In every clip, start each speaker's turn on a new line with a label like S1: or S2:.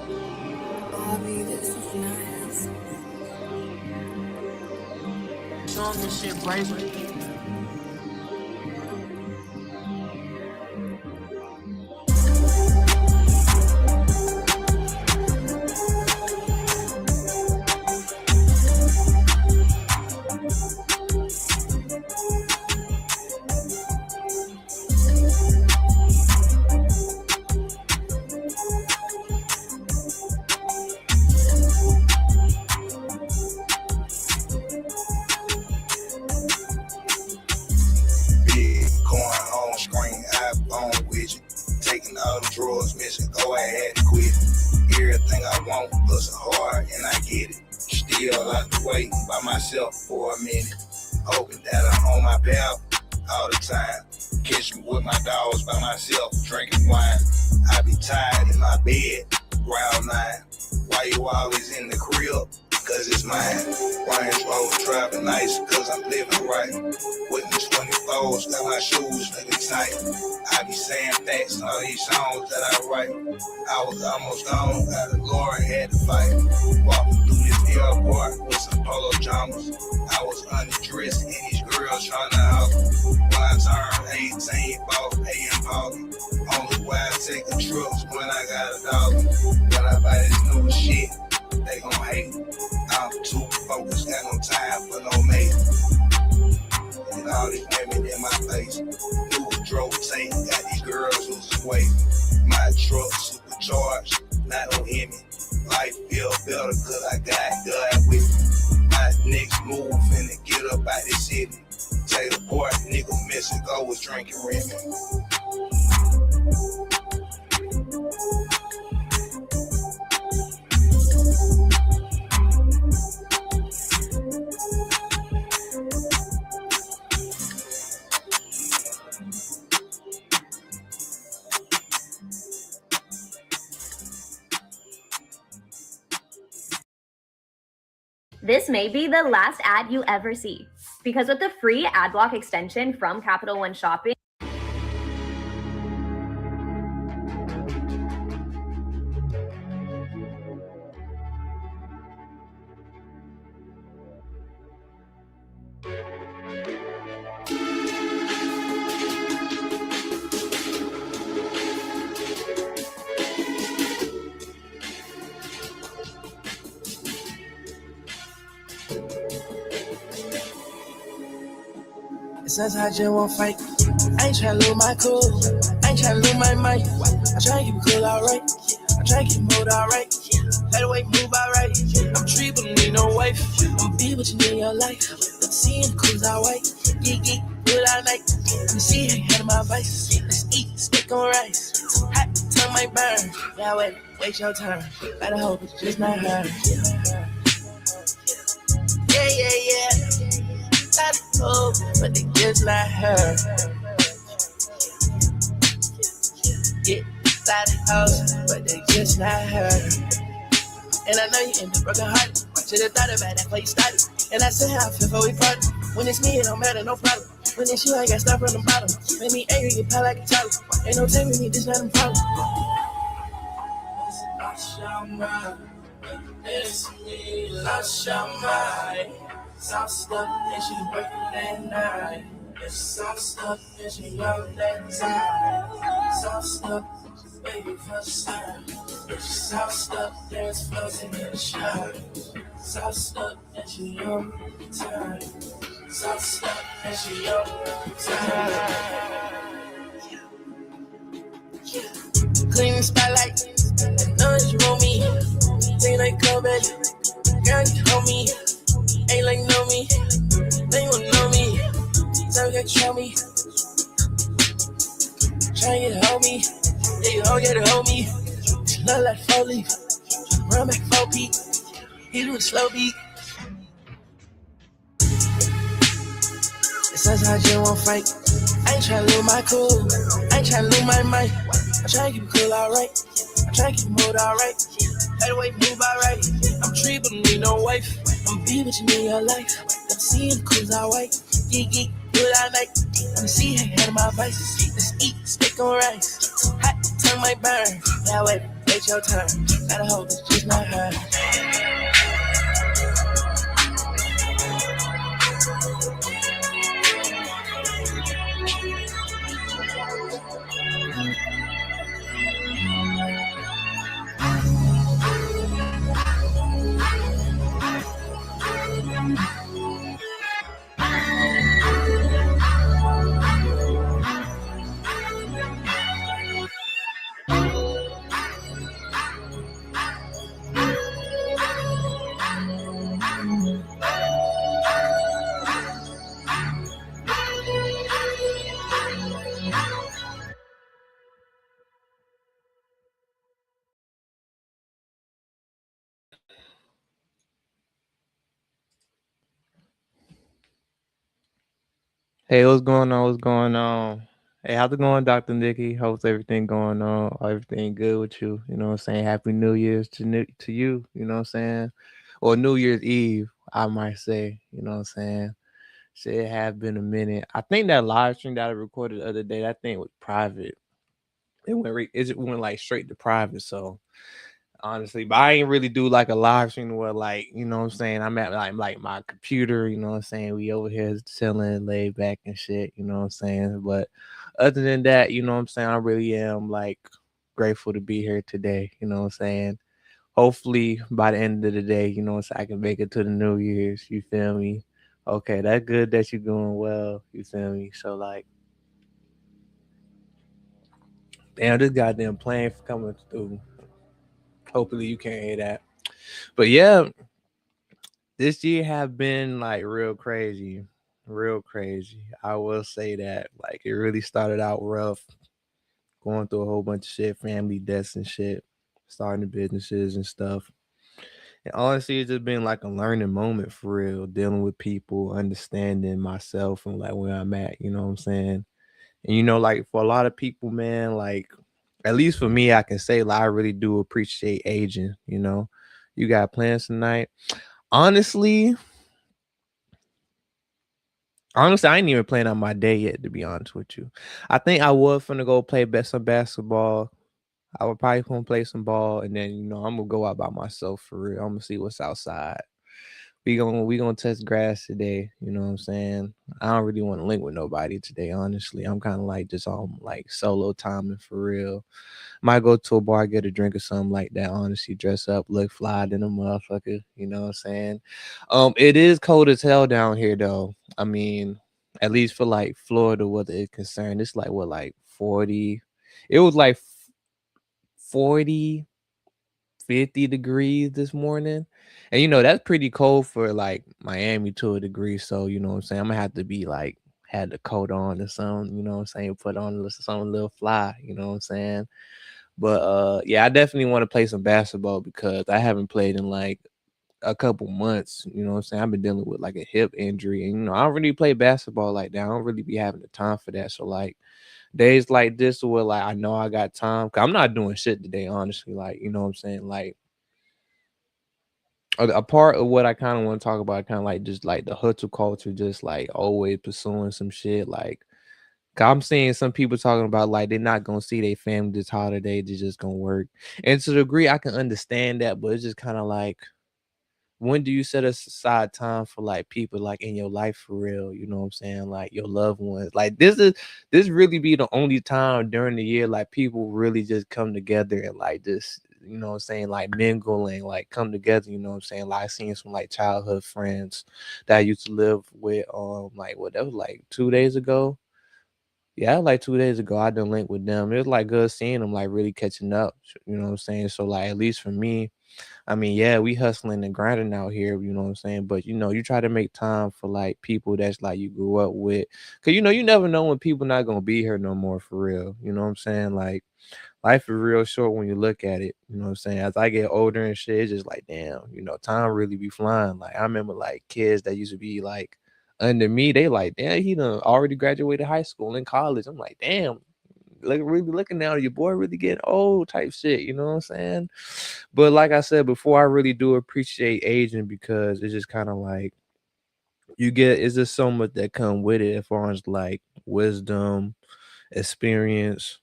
S1: Bobby, this is nice.
S2: Doing this shit bravery.
S3: All the drugs missing, go ahead and quit. Everything I want, hustle hard, and I get it. Still out the way by myself for a minute. Hoping that I'm on my path all the time. Catch me with my dogs by myself, drinking wine. I be tired in my bed, round 9. Why you always in the crib? Cause it's mine. Range Rover driving nice, cause I'm living right. With me 24s, got my shoes looking tight. I be saying facts on all these songs that I write. I was almost gone, got a glory, had to fight. Walking through this airport with some polo jumpers. I was underdressed and these girls trying to help. When I turned 18, bought A&M Poly. Only way I take the trips when I got a dollar. When I buy this new shit, they gon' hate. I'm too focused, got no time for no mate. And all these women in my face. New drove tank, got these girls losing weight. My truck supercharged, not on Hemi. Life feel better cause I got God with me. My next move finna get up out this city. Taylor Port, nigga, Mexico was drinking Remy.
S4: This may be the last ad you ever see, because with the free ad block extension from Capital One Shopping,
S5: Since I just won't fight, I ain't tryna lose my cool, I ain't tryna lose my mind. I try to keep it cool, alright. I try to keep it mood, alright. Let the way move, alright. I'm tree, but need no wife. I'm be what you need in your life. Let's see in the cool's alright. Geek, good all night. Let me see how you handle my vice. Let's eat, stick on rice. Hot, tongue might burn. Yeah, wait your turn. Better hope it's just not her. Yeah. Not hope, but they just not her. Yeah, inside the house, but they just not her. And I know you in the broken heart. Should've thought about that before you started. And I said how I feel before we parted. When it's me, it don't matter, no problem. When it's you, I got stuff from the bottom. Make me angry, you pile like a toddler. Ain't no time with me, this not a problem. Lost your mind. It's me, lost your mind. Soft stuff and she working that night. It's soft stuff and she on that time. Soft stuff, baby, first time. It's soft stuff, there's floating in the shower. Soft stuff and she on time. Soft stuff and she on time. Clean the spotlight, I know it's me. Think like COVID, girl, you hold me. Ain't like know me, they won't know me. Tell you show me. Try to get a hold me. Yeah, you don't get a hold me. She look like 4 leaf. Run back 4 peak. He do a slow beat. It says I just won't fight. I ain't tryna lose my cool. I ain't tryna lose my mind. I try to keep it cool, alright. I try to keep it mood, alright. Let the way move, alright. I'm tree, but need no wife. I'm be what you need in your life. Let me see in the cruise, alright. Geek, good all night. Let me see how you handle my vices. Let's eat, stick on rice. Hot, tongue might burn. Yeah, wait your turn. That hoe is just not her.
S6: Hey, what's going on? What's going on? Hey, how's it going, Dr. Nikki? How's everything going on? Everything good with you? You know what I'm saying? Happy New Year's to you, you know what I'm saying? Or New Year's Eve, I might say, you know what I'm saying? Shit, it have been a minute. I think that live stream that I recorded the other day, that thing was private. It went like straight to private, so honestly, but I ain't really do like a live stream where like, you know what I'm saying, I'm at like my computer, you know what I'm saying, we over here chilling, laid back and shit, you know what I'm saying. But other than that, you know what I'm saying, I really am like grateful to be here today, you know what I'm saying. Hopefully by the end of the day, you know what I'm saying, I can make it to the New Year's, you feel me? Okay, that's good that you're doing well, you feel me? So like, damn, this goddamn plane coming through. Hopefully you can't hear that. But yeah, this year have been like real crazy. I will say that. Like it really started out rough, going through a whole bunch of shit, family deaths and shit, starting businesses and stuff. And honestly, it's just been like a learning moment for real, dealing with people, understanding myself and like where I'm at, you know what I'm saying? And you know, like for a lot of people, man, like at least for me, I can say like I really do appreciate aging, you know. You got plans tonight? Honestly, Honestly, I ain't even playing on my day yet, to be honest with you. I think I was finna go play some basketball. I would probably gonna play some ball, and then I'm gonna go out by myself for real. I'm gonna see what's outside. We gonna test grass today. You know what I'm saying? I don't really want to link with nobody today. Honestly, I'm kind of like just on like solo timing for real. Might go to a bar, get a drink or something like that. Honestly, dress up, look fly than a motherfucker. You know what I'm saying? It is cold as hell down here though. I mean, at least for like Florida, what is concerned, it's like what like 40. It was like 40, 50 degrees this morning. And that's pretty cold for like Miami to a degree. So, you know what I'm saying? I'm gonna have to be like had the coat on or something, you know what I'm saying? Put on something a little fly, you know what I'm saying? But yeah, I definitely want to play some basketball because I haven't played in like a couple months. You know what I'm saying? I've been dealing with like a hip injury, and I don't really play basketball like that. I don't really be having the time for that. So like days like this where like I know I got time, cause I'm not doing shit today, honestly. Like, you know what I'm saying? Like a part of what I kind of want to talk about, kind of like just like the hustle culture, just like always pursuing some shit. Like, 'cause I'm seeing some people talking about like they're not gonna see their family this holiday, they're just gonna work. And to the degree I can understand that, but it's just kind of like, when do you set aside time for like people like in your life for real? You know what I'm saying? Like your loved ones. Like this really be the only time during the year like people really just come together and like just, you know what I'm saying, like mingling, like come together, you know what I'm saying? Like I seen some like childhood friends that I used to live with like what that was like 2 days ago. Yeah, like 2 days ago, I done linked with them. It was like good seeing them, like really catching up. You know what I'm saying? So like at least for me, I mean, yeah, we hustling and grinding out here, you know what I'm saying? But you try to make time for like people that's like you grew up with. Cause you never know when people not gonna be here no more for real. You know what I'm saying? Like life is real short when you look at it. You know what I'm saying? As I get older and shit, it's just like damn, time really be flying. Like I remember like kids that used to be like under me, they like, damn, he done already graduated high school and college. I'm like, damn, like really looking now, your boy really getting old type shit, you know what I'm saying? But like I said before, I really do appreciate aging because it's just kind of like it's just so much that come with it as far as like wisdom, experience,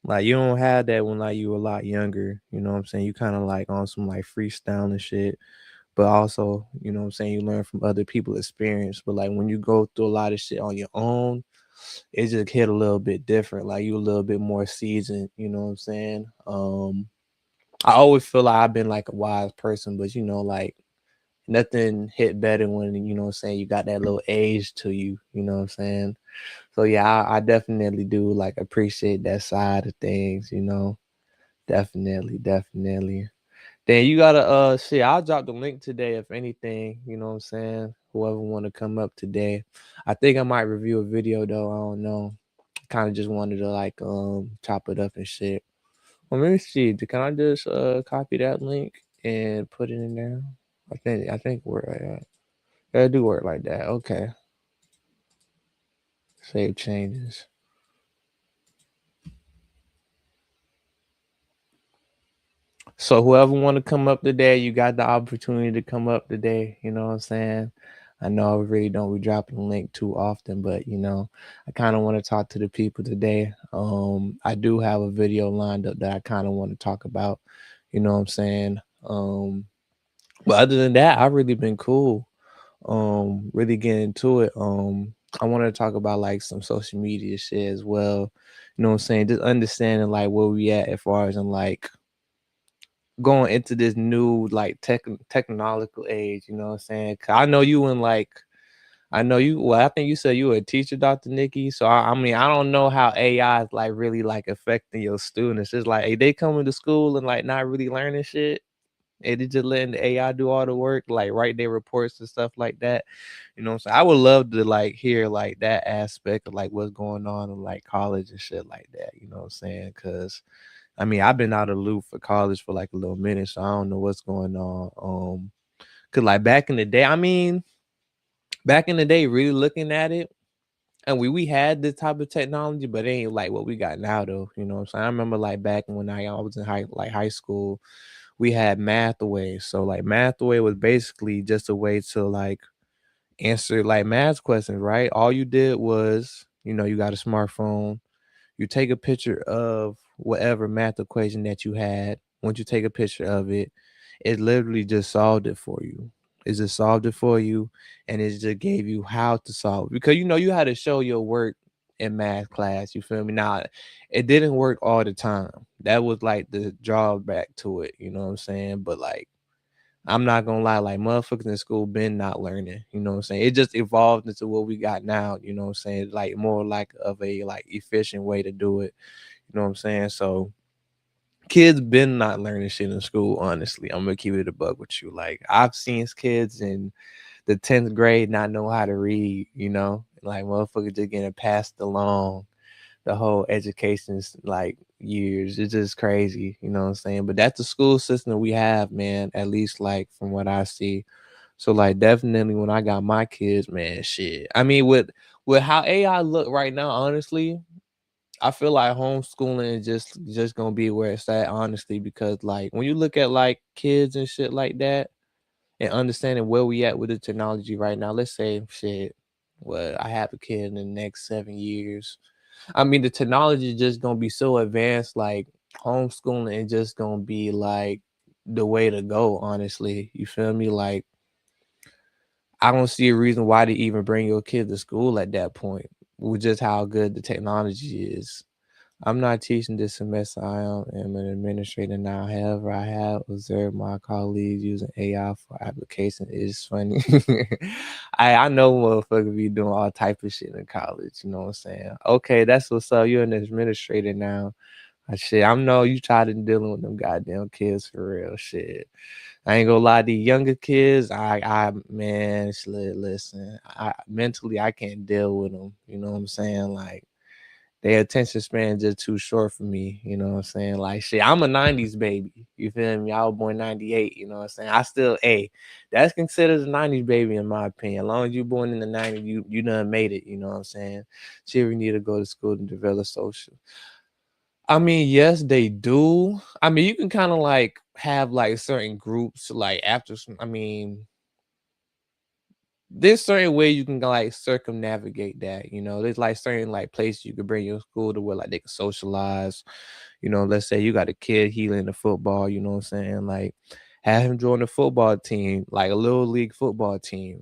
S6: Like you don't have that when like you were a lot younger. You know what I'm saying? You kind of like on some like freestyle and shit. But also, you know what I'm saying, you learn from other people's experience. But like when you go through a lot of shit on your own, it just hit a little bit different. Like you a little bit more seasoned, you know what I'm saying? I always feel like I've been like a wise person, but you know, like nothing hit better when, you know what I'm saying, you got that little age to you, you know what I'm saying? So yeah, I definitely do like appreciate that side of things, you know. Definitely. Then you gotta shit, I'll drop the link today if anything, you know what I'm saying? Whoever wanna come up today. I think I might review a video though, I don't know. Kind of just wanted to like chop it up and shit. Well, let me see. Can I just copy that link and put it in there? I think work like that. Yeah, do work like that. Okay. Save changes. So whoever want to come up today, you got the opportunity to come up today. You know what I'm saying? I know I really don't be dropping the link too often, but you know, I kind of want to talk to the people today. I do have a video lined up that I kind of want to talk about. You know what I'm saying? But other than that, I've really been cool. Really getting into it. I want to talk about like some social media shit as well. You know what I'm saying? Just understanding like where we at as far as in like going into this new like technological age, you know what I'm saying? 'Cause I know you in like I know you well, I think you said you were a teacher, Dr. Nikki. So I mean, I don't know how AI is like really like affecting your students. It's like they coming to school and like not really learning shit. And they just letting the AI do all the work, like write their reports and stuff like that. You know what I'm saying? I would love to like hear like that aspect of like what's going on in like college and shit like that. You know what I'm saying? Cause I mean, I've been out of the loop for college for like a little minute, so I don't know what's going on. Cause like back in the day, I mean, back in the day, really looking at it, and we had this type of technology, but it ain't like what we got now though. You know what I'm saying? I remember like back when I was in high school, we had math away. So like math away was basically just a way to like answer like math questions, right? All you did was, you know, you got a smartphone, you take a picture of whatever math equation that you had. Once you take a picture of it, it literally just solved it for you. It just solved it for you, and it just gave you how to solve it. Because you know you had to show your work in math class. You feel me? Now, it didn't work all the time. That was like the drawback to it. You know what I'm saying? But like I'm not gonna lie, like motherfuckers in school been not learning, you know what I'm saying? It just evolved into what we got now, you know what I'm saying? Like more like of a like efficient way to do it, you know what I'm saying? So kids been not learning shit in school, honestly. I'm gonna keep it a bug with you. Like I've seen kids in the 10th grade not know how to read, you know, like motherfuckers just getting passed along the whole education's like years. It's just crazy, you know what I'm saying? But that's the school system we have, man, at least like from what I see. So like definitely when I got my kids, man, shit. I mean with how AI look right now, honestly, I feel like homeschooling is just gonna be where it's at, honestly, because like when you look at like kids and shit like that and understanding where we at with the technology right now, let's say shit, well, I have a kid in the next 7 years. I mean, the technology is just gonna be so advanced, like homeschooling is just gonna be like the way to go, honestly. You feel me? Like, I don't see a reason why to even bring your kid to school at that point, with just how good the technology is. I'm not teaching this semester. I am an administrator now. However, I have observed my colleagues using AI for application. It's funny. I know motherfuckers be doing all type of shit in college. You know what I'm saying? Okay, that's what's up. You're an administrator now. Shit, I know you tired of dealing with them goddamn kids for real. Shit, I ain't gonna lie. The younger kids, man, listen. I mentally I can't deal with them. You know what I'm saying? Like their attention span just too short for me. You know what I'm saying? Like shit, I'm a 90s baby. You feel me? I was born 98. You know what I'm saying? I still that's considered a 90s baby in my opinion. As long as you born in the 90s, you done made it. You know what I'm saying? Children need to go to school and develop social. I mean, yes, they do. I mean, you can kind of like have like certain groups like after some, I mean, there's certain way you can like circumnavigate that. There's like certain like places you could bring your school to where like they can socialize. Let's say you got a kid healing the football, you know what I'm saying? Like have him join the football team, like a little league football team.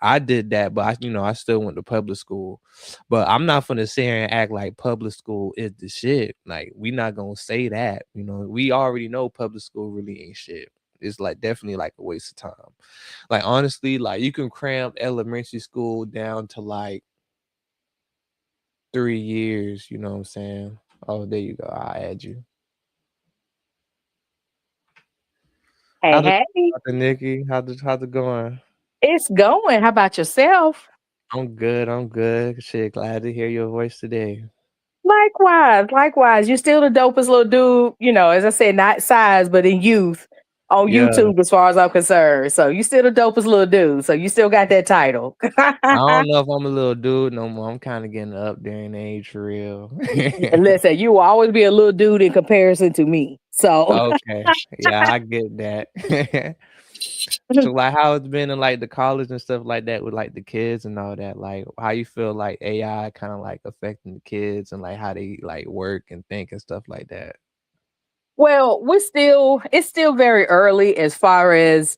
S6: I did that, but I still went to public school. But I'm not gonna sit here and act like public school is the shit. Like we not gonna say that. We already know public school really ain't shit. It's like definitely like a waste of time. Like honestly, like you can cram elementary school down to like 3 years, you know what I'm saying? Oh, there you go. I'll add you.
S7: Hey,
S6: How's it,
S7: hey,
S6: Nikki? How's it going?
S7: it's going. How about yourself?
S6: I'm good. I'm good. Shit, glad to hear your voice today.
S7: Likewise. You're still the dopest little dude, as I said, not size, but in youth on
S6: Yeah.
S7: YouTube, as far as I'm concerned. So you still the dopest little dude. So you still got that title.
S6: I don't know if I'm a little dude no more. I'm kind of getting up there in age for real.
S7: Listen, you will always be a little dude in comparison to me. So
S6: Okay. Yeah, I get that. So like how it's been in like the college and stuff like that with like the kids and all that, like how you feel like AI kind of like affecting the kids and like how they like work and think and stuff like that.
S7: well, it's still very early as far as,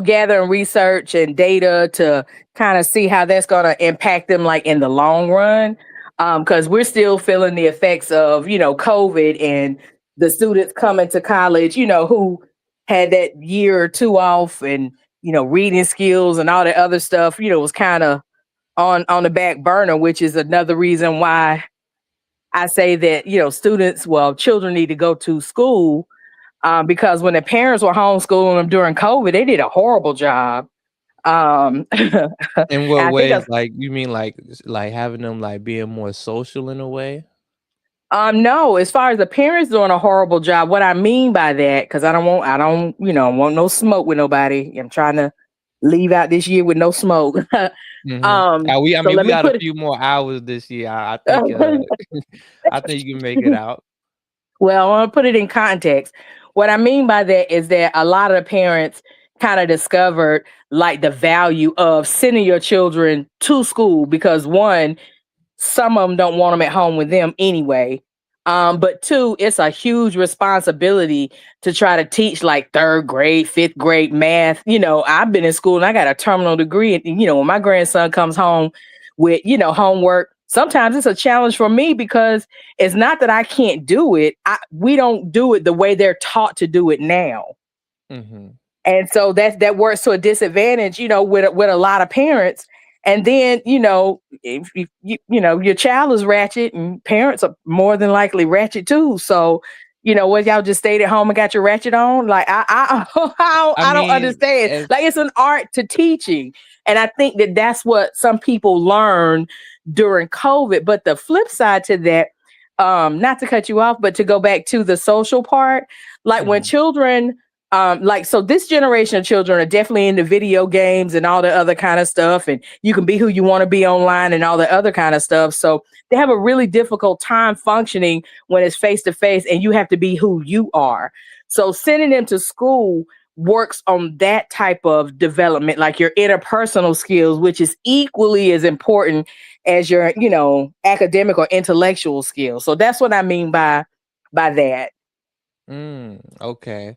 S7: gathering research and data to kind of see how that's going to impact them like in the long run. Because we're still feeling the effects of, COVID and the students coming to college, who had that year or two off and, reading skills and all that other stuff, was kind of on the back burner, which is another reason why I say that, children need to go to school, because when the parents were homeschooling them during COVID, they did a horrible job.
S6: In what
S7: I think
S6: ways? Like you mean like having them like being more social in a way?
S7: no, as far as the parents doing a horrible job, what I mean by that, because I don't, want no smoke with nobody. I'm trying to leave out this year with no smoke.
S6: I
S7: So
S6: mean,
S7: let
S6: we
S7: me
S6: got a
S7: put
S6: few more hours this year. I think
S7: it.
S6: I think you can make it out.
S7: Well, I want to put it in context. What I mean by that is that a lot of the parents kind of discovered like the value of sending your children to school because one, some of them don't want them at home with them anyway. But two, it's a huge responsibility to try to teach like third grade, fifth grade math. I've been in school and I got a terminal degree. And, when my grandson comes home with, homework, sometimes it's a challenge for me because it's not that I can't do it. We don't do it the way they're taught to do it now.
S6: Mm-hmm.
S7: And so that works to a disadvantage, with a lot of parents. And then, if your child is ratchet and parents are more than likely ratchet too. So, what y'all just stayed at home and got your ratchet on? Like, I don't understand. Like, it's an art to teaching. And I think that that's what some people learn during COVID. But the flip side to that, not to cut you off, but to go back to the social part, like when children, so this generation of children are definitely into video games and all the other kind of stuff. And you can be who you want to be online and all the other kind of stuff. So they have a really difficult time functioning when it's face to face and you have to be who you are. So sending them to school works on that type of development, like your interpersonal skills, which is equally as important as your, academic or intellectual skills. So that's what I mean by that.
S6: Okay.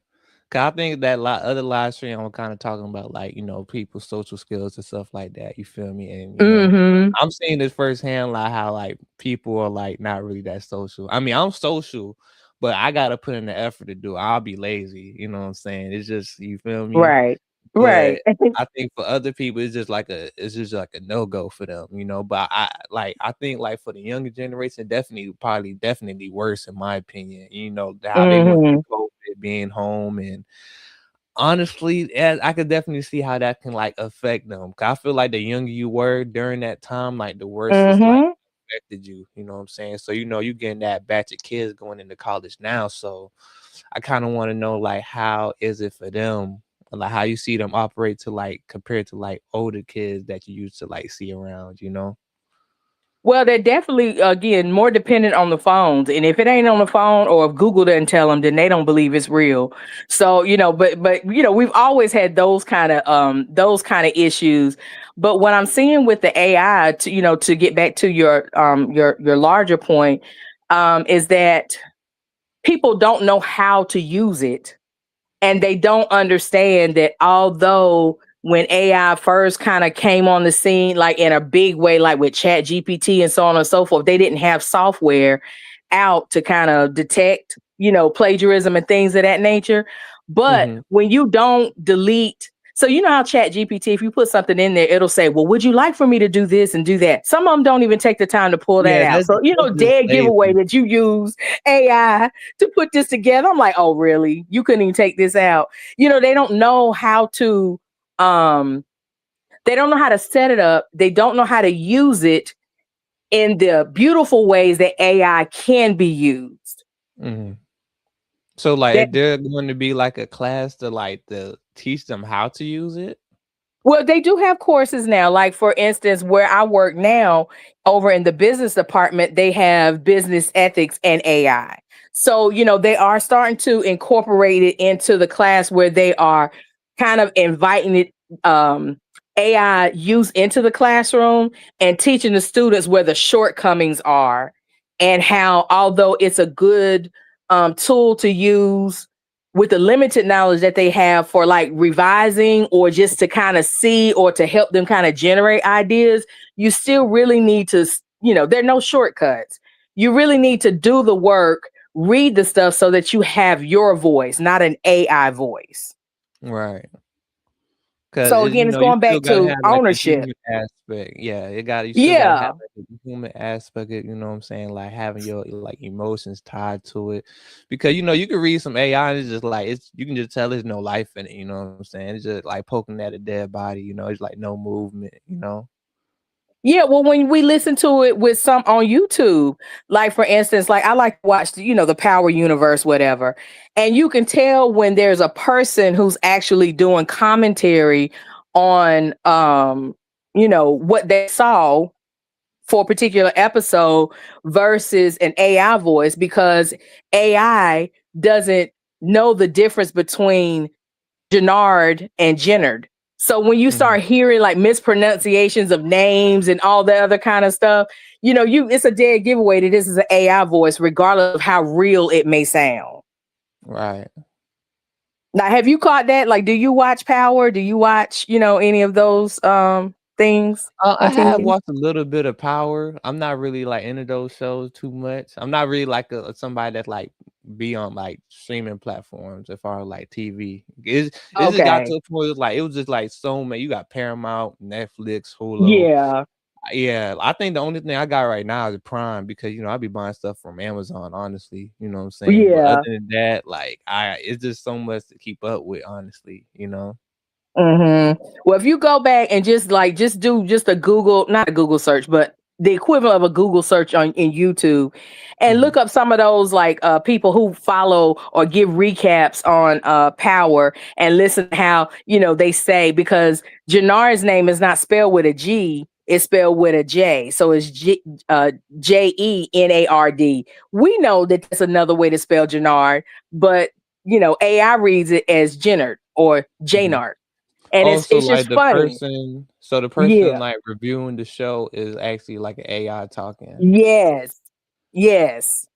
S6: Cause I think that other live stream I'm kind of talking about like, people's social skills and stuff like that. You feel me? And I'm seeing this firsthand, like how like people are like not really that social. I mean, I'm social, but I gotta put in the effort to do it. I'll be lazy, you know what I'm saying? It's just, you feel me?
S7: Right.
S6: But
S7: Right.
S6: I think for other people, it's just like a no-go for them, But I think like for the younger generation, definitely worse in my opinion. How they went through COVID, being home, and honestly, I could definitely see how that can like affect them. 'Cause I feel like the younger you were during that time, like the worse it's like affected you. You know what I'm saying? So you getting that batch of kids going into college now. So I kind of want to know like how is it for them? Like how you see them operate to like compared to like older kids that you used to like see around,
S7: Well, they're definitely, again, more dependent on the phones. And if it ain't on the phone, or if Google doesn't tell them, then they don't believe it's real. So, but we've always had those kind of issues. But what I'm seeing with the AI, to get back to your larger point, is that people don't know how to use it, and they don't understand that although when AI first kind of came on the scene, like in a big way, like with Chat GPT and so on and so forth, they didn't have software out to kind of detect, plagiarism and things of that nature. But
S6: Mhm.
S7: when you don't delete, so you know how Chat GPT, if you put something in there, it'll say, well, would you like for me to do this and do that? Some of them don't even take the time to pull that
S6: Yeah,
S7: out. So,
S6: that's just
S7: dead giveaway
S6: lazy.
S7: that you use AI to put this together. I'm like, oh, really? You couldn't even take this out. They don't know how to, they don't know how to set it up. They don't know how to use it in the beautiful ways that AI can be used.
S6: Mhm. So, like,
S7: That
S6: is there going to be like a class to teach them how to use it?
S7: Well, they do have courses now. Like, for instance, where I work now, over in the business department, they have business ethics and AI. So, they are starting to incorporate it into the class, where they are kind of inviting it, AI use into the classroom, and teaching the students where the shortcomings are, and how, although it's a good tool to use with the limited knowledge that they have for like revising, or just to kind of see, or to help them kind of generate ideas, you still really need to, there are no shortcuts. You really need to do the work, read the stuff, so that you have your voice, not an AI voice.
S6: Right. 'Cause
S7: So
S6: it's,
S7: again, it's
S6: you
S7: going
S6: still
S7: back
S6: gotta
S7: to
S6: have, like, the
S7: ownership.
S6: human aspect. Yeah, you still gotta have,
S7: Yeah.
S6: like, the human aspect, you know what I'm saying? Like, having your, like, emotions tied to it. Because, you can read some AI and it's just like, you can just tell there's no life in it, you know what I'm saying? It's just like poking at a dead body, it's like no movement.
S7: Yeah, well, when we listen to it with some on YouTube, like for instance, like I like to watch, the Power Universe, whatever, and you can tell when there's a person who's actually doing commentary on, what they saw for a particular episode versus an AI voice, because AI doesn't know the difference between Jannard and Jennard. So when you
S6: Mhm.
S7: start hearing like mispronunciations of names and all the other kind of stuff, it's a dead giveaway that this is an AI voice, regardless of how real it may sound.
S6: Right.
S7: Now, have you caught that? Like, do you watch Power? Do you watch, any of those things
S6: I
S7: on
S6: have
S7: TV?
S6: watched a little bit of Power. I'm not really like into those shows too much. I'm not really like somebody that's like be on like streaming platforms as far as like TV. It just got to
S7: Okay.
S6: a point it was just like so many. You got Paramount, Netflix, Hulu.
S7: Yeah.
S6: Yeah, I think the only thing I got right now is Prime because I be buying stuff from Amazon, honestly. You know what I'm saying? But other
S7: Yeah.
S6: than that, like it's just so much to keep up with, honestly.
S7: Well, if you go back and just do just a Google, not a Google search, but the equivalent of a Google search in YouTube, and
S6: Mhm.
S7: look up some of those like people who follow or give recaps on Power, and listen to how they say, because Jannard's name is not spelled with a G, it's spelled with a J, so it's Jennard. We know that that's another way to spell Jannard, but AI reads it as Jennard or
S6: Mhm.
S7: Jannard. And it's
S6: Also,
S7: it's just
S6: like
S7: funny.
S6: the person
S7: Yeah.
S6: like reviewing the show is actually like an AI talking.
S7: Yes. Yes.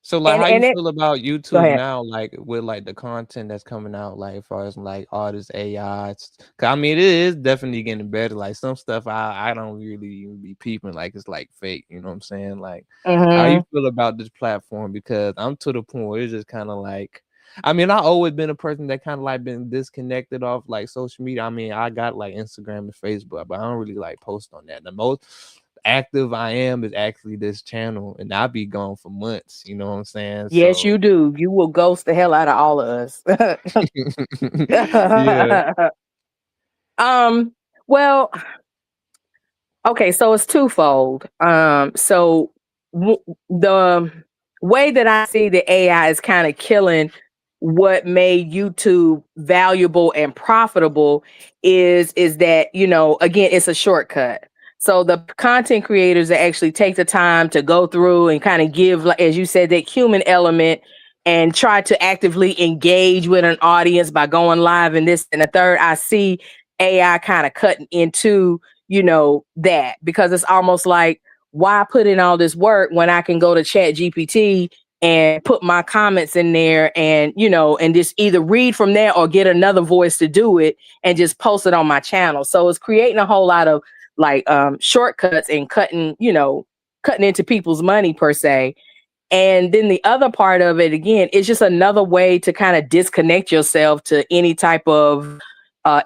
S6: So like
S7: And
S6: how you
S7: and it
S6: feel about
S7: Go
S6: YouTube
S7: ahead.
S6: now, like with like the content that's coming out, like as far as like all this AI? 'Cause I mean it is definitely getting better. Like some stuff I don't really even be peeping like it's like fake, you know what I'm saying? Like how you
S7: Mhm.
S6: feel about this platform? Because I'm to the point where it's just kind of like I mean, I always been a person that kind of like been disconnected off like social media. I mean, I got like Instagram and Facebook, but I don't really like post on that. The most active I am is actually this channel, and I'll be gone for months. You know what I'm saying?
S7: Yes,
S6: So
S7: you do. You will ghost the hell out of all of us.
S6: yeah.
S7: um, well, okay, so it's twofold. So the way that I see the AI is kind of killing what made YouTube valuable and profitable is that, again, it's a shortcut. So the content creators that actually take the time to go through and kind of give, like, as you said, that human element and try to actively engage with an audience by going live and this and the third, I see AI kind of cutting into, that, because it's almost like, why put in all this work when I can go to Chat GPT and put my comments in there and, and just either read from there or get another voice to do it and just post it on my channel. So it's creating a whole lot of like shortcuts and cutting into people's money per se. And then the other part of it, again, is just another way to kind of disconnect yourself to any type of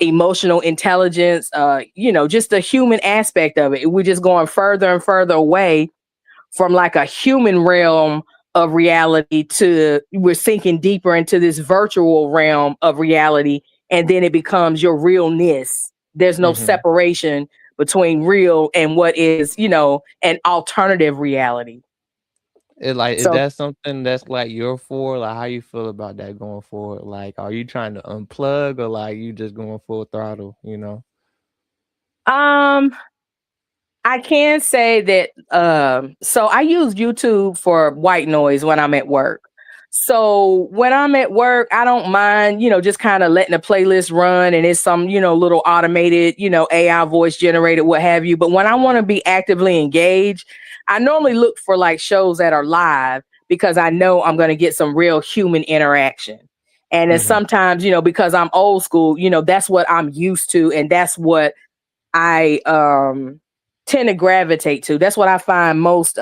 S7: emotional intelligence, just the human aspect of it. We're just going further and further away from like a human realm of reality to we're sinking deeper into this virtual realm of reality. And then it becomes your realness. There's no separation between real and what is, an alternative reality.
S6: Is that something that's like you're for? Like, how you feel about that going forward? Like, are you trying to unplug or like you just going full throttle?
S7: I can say that. So I use YouTube for white noise when I'm at work. So when I'm at work, I don't mind, just kind of letting a playlist run and it's some, little automated, AI voice generated, what have you. But when I want to be actively engaged, I normally look for like shows that are live because I know I'm going to get some real human interaction. And then sometimes, because I'm old school, that's what I'm used to. And that's what I tend to gravitate to. That's what I find most,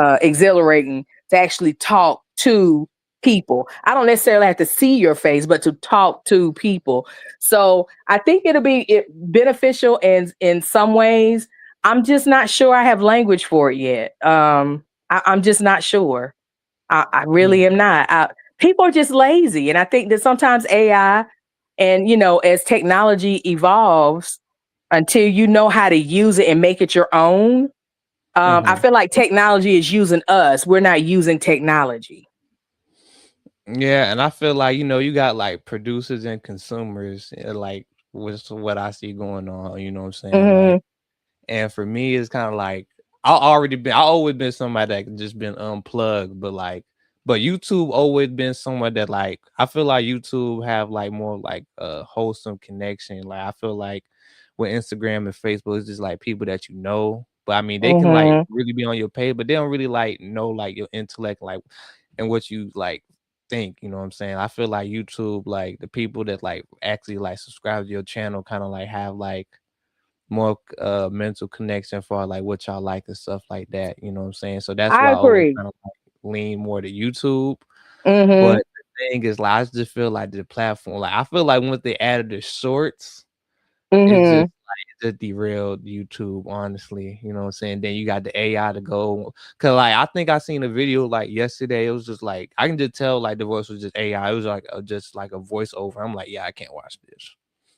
S7: exhilarating, to actually talk to people. I don't necessarily have to see your face, but to talk to people. So I think it'll be beneficial in some ways. I'm just not sure I have language for it yet. I'm just not sure. I really am not. People are just lazy. And I think that sometimes AI and, as technology evolves, until you know how to use it and make it your own, I feel like technology is using us. We're not using technology.
S6: Yeah, and I feel like, you got like producers and consumers, like with what I see going on, you know what I'm saying? Like, and for me, it's kind of like I always been somebody that just been unplugged, but YouTube always been someone that like I feel like YouTube have like more like a wholesome connection. Like I feel like with Instagram and Facebook, it's just like people that you know. But I mean, they can like really be on your page, but they don't really like know like your intellect, like and what you like think. You know what I'm saying? I feel like YouTube, like the people that like actually like subscribe to your channel, kind of like have like more mental connection for like what y'all like and stuff like that. You know what I'm saying? So that's why I always kind of like lean more to YouTube. But the thing is, like, I just feel like the platform, like I feel like once they added the shorts, it just derailed YouTube, honestly. You know what I'm saying? Then you got the AI to go, cause like I think I seen a video like yesterday. It was just like I can just tell like the voice was just AI. It was like just like a voiceover. I'm like, yeah, I can't watch this.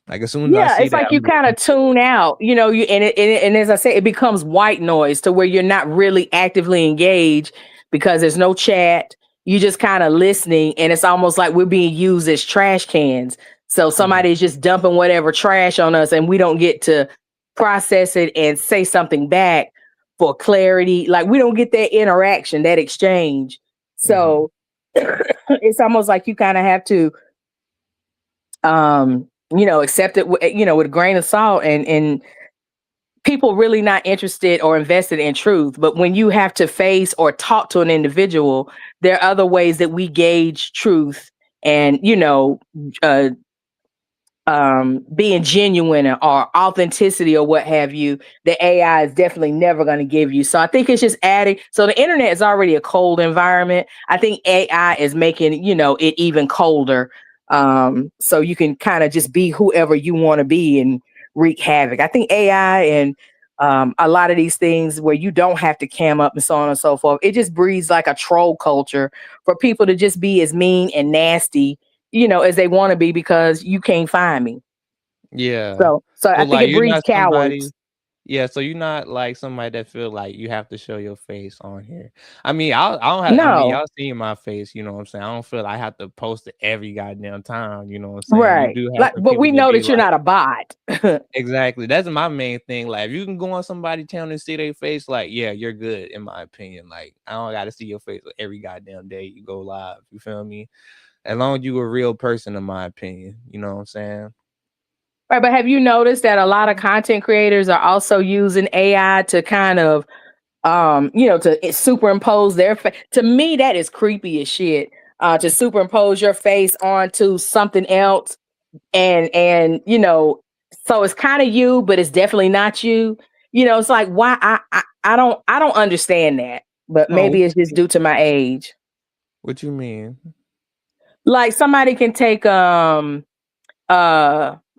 S6: Like as soon as I see
S7: it's like you kind of tune out, and as I say, it becomes white noise to where you're not really actively engaged because there's no chat. You just kind of listening, and it's almost like we're being used as trash cans. So somebody's just dumping whatever trash on us, and we don't get to process it and say something back for clarity. Like we don't get that interaction, that exchange. So it's almost like you kind of have to, accept it, with a grain of salt, and people really not interested or invested in truth. But when you have to face or talk to an individual, there are other ways that we gauge truth and, being genuine or authenticity or what have you, the AI is definitely never going to give you. So I think it's just adding. So the internet is already a cold environment. I think AI is making, it even colder. So you can kind of just be whoever you want to be and wreak havoc. I think AI and a lot of these things where you don't have to cam up and so on and so forth, it just breeds like a troll culture for people to just be as mean and nasty, as they want to be because you can't find me.
S6: Yeah.
S7: So I think
S6: like,
S7: it breeds cowards.
S6: Yeah, so you're not like somebody that feel like you have to show your face on here. I mean, I don't have. I mean,
S7: No,
S6: y'all seen my face. You know what I'm saying. I don't feel like I have to post it every goddamn time. You know what I'm saying. You
S7: right.
S6: do have
S7: Like,
S6: some
S7: but
S6: people
S7: we
S6: that
S7: know
S6: be
S7: that you're
S6: like,
S7: not a bot.
S6: exactly. That's my main thing. Like, if you can go on somebody's channel and see their face, like, yeah, you're good in my opinion. Like, I don't got to see your face every goddamn day you go live. You feel me? As long as you a real person, in my opinion. You know what I'm saying?
S7: Right, but have you noticed that a lot of content creators are also using AI to kind of to superimpose their face? To me, that is creepy as shit. To superimpose your face onto something else, and so it's kind of you, but it's definitely not you. It's like, why? I don't understand that, but
S6: Oh,
S7: maybe it's just due to my age.
S6: what you mean?
S7: Like, somebody can take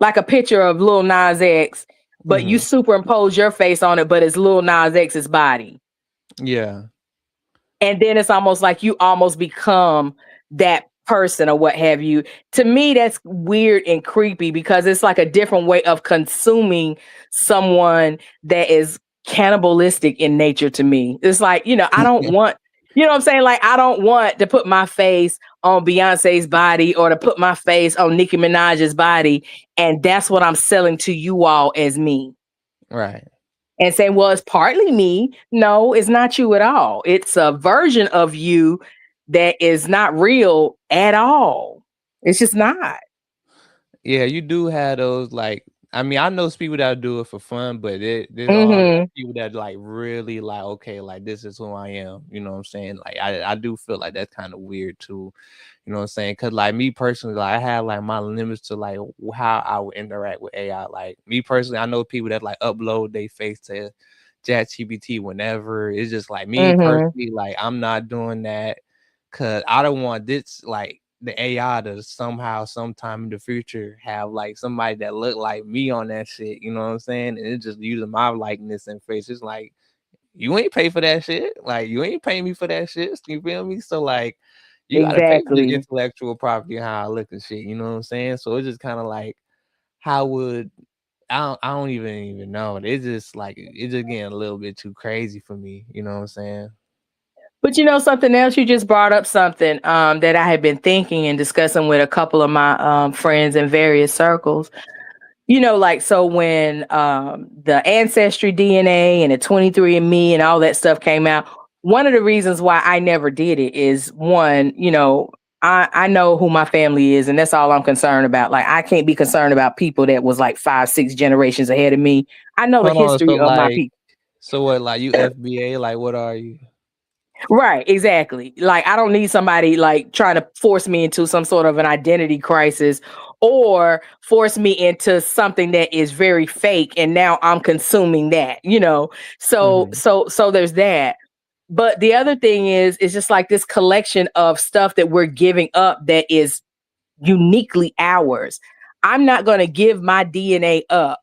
S7: like a picture of Lil Nas X, but you
S6: Hmm.
S7: superimpose your face on it, but it's Lil Nas X's body.
S6: Yeah.
S7: And then it's almost like you almost become that person or what have you. To me, that's weird and creepy because it's like a different way of consuming someone that is cannibalistic in nature to me. It's like, I don't want, what I'm saying? Like, I don't want to put my face on Beyonce's body or to put my face on Nicki Minaj's body. And that's what I'm selling to you all as me.
S6: Right.
S7: And saying, well, it's partly me. No, it's not you at all. It's a version of you that is not real at all. It's just not.
S6: Yeah, you do have those like. I mean, I know some people that do it for fun, but there's all
S7: Hmm.
S6: people that like really like, okay, like this is who I am. You know what I'm saying? Like I do feel like that's kind of weird too. You know what I'm saying? Cause like me personally, like I have like my limits to like how I would interact with AI. Like me personally, I know people that like upload their face to ChatGPT whenever. It's just like me
S7: Hmm.
S6: personally, like I'm not doing that because I don't want this like the AI to somehow, sometime in the future, have like somebody that look like me on that shit. You know what I'm saying? And it's just using my likeness and face. It's like you ain't pay for that shit. Like you ain't paying me for that shit. You feel me? So like you gotta pay for the
S7: Exactly.
S6: intellectual property and how I look and shit. You know what I'm saying? So it's just kind of like how would I don't even know. It's just like it's just getting a little bit too crazy for me. You know what I'm saying?
S7: But something else, you just brought up something that I had been thinking and discussing with a couple of my friends in various circles. Like, so when the Ancestry DNA and the 23andMe and all that stuff came out, one of the reasons why I never did it is, one, I know who my family is, and that's all I'm concerned about. Like, I can't be concerned about people that was like 5, 6 generations ahead of me. I know the
S6: Hold on. So
S7: history of my
S6: like,
S7: people.
S6: so what? Like you FBA? Like what are you?
S7: Right, exactly. Like, I don't need somebody like trying to force me into some sort of an identity crisis or force me into something that is very fake and now I'm consuming that. So
S6: Mhm.
S7: so there's that. But the other thing is it's just like this collection of stuff that we're giving up that is uniquely ours. I'm not going to give my DNA up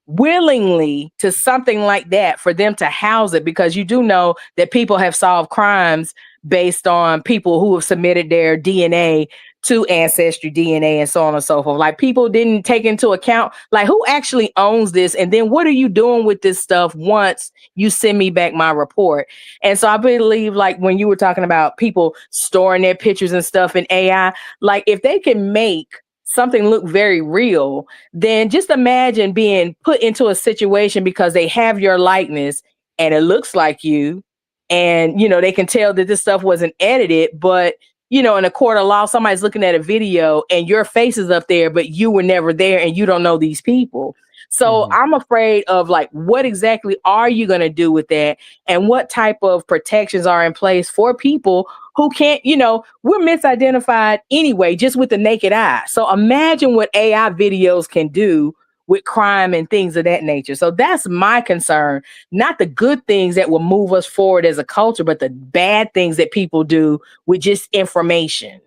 S7: willingly to something like that for them to house it, because you do know that people have solved crimes based on people who have submitted their DNA to Ancestry DNA and so on and so forth. Like, people didn't take into account like who actually owns this, and then what are you doing with this stuff once you send me back my report. And so I believe, like, when you were talking about people storing their pictures and stuff in AI, like, if they can make something look very real, then just imagine being put into a situation because they have your likeness and it looks like you. And, they can tell that this stuff wasn't edited, but, in a court of law, somebody's looking at a video and your face is up there, but you were never there and you don't know these people. So
S6: Mhm.
S7: I'm afraid of, like, what exactly are you going to do with that? And what type of protections are in place for people who can't, we're misidentified anyway, just with the naked eye. So imagine what AI videos can do with crime and things of that nature. So that's my concern, not the good things that will move us forward as a culture, but the bad things that people do with just information.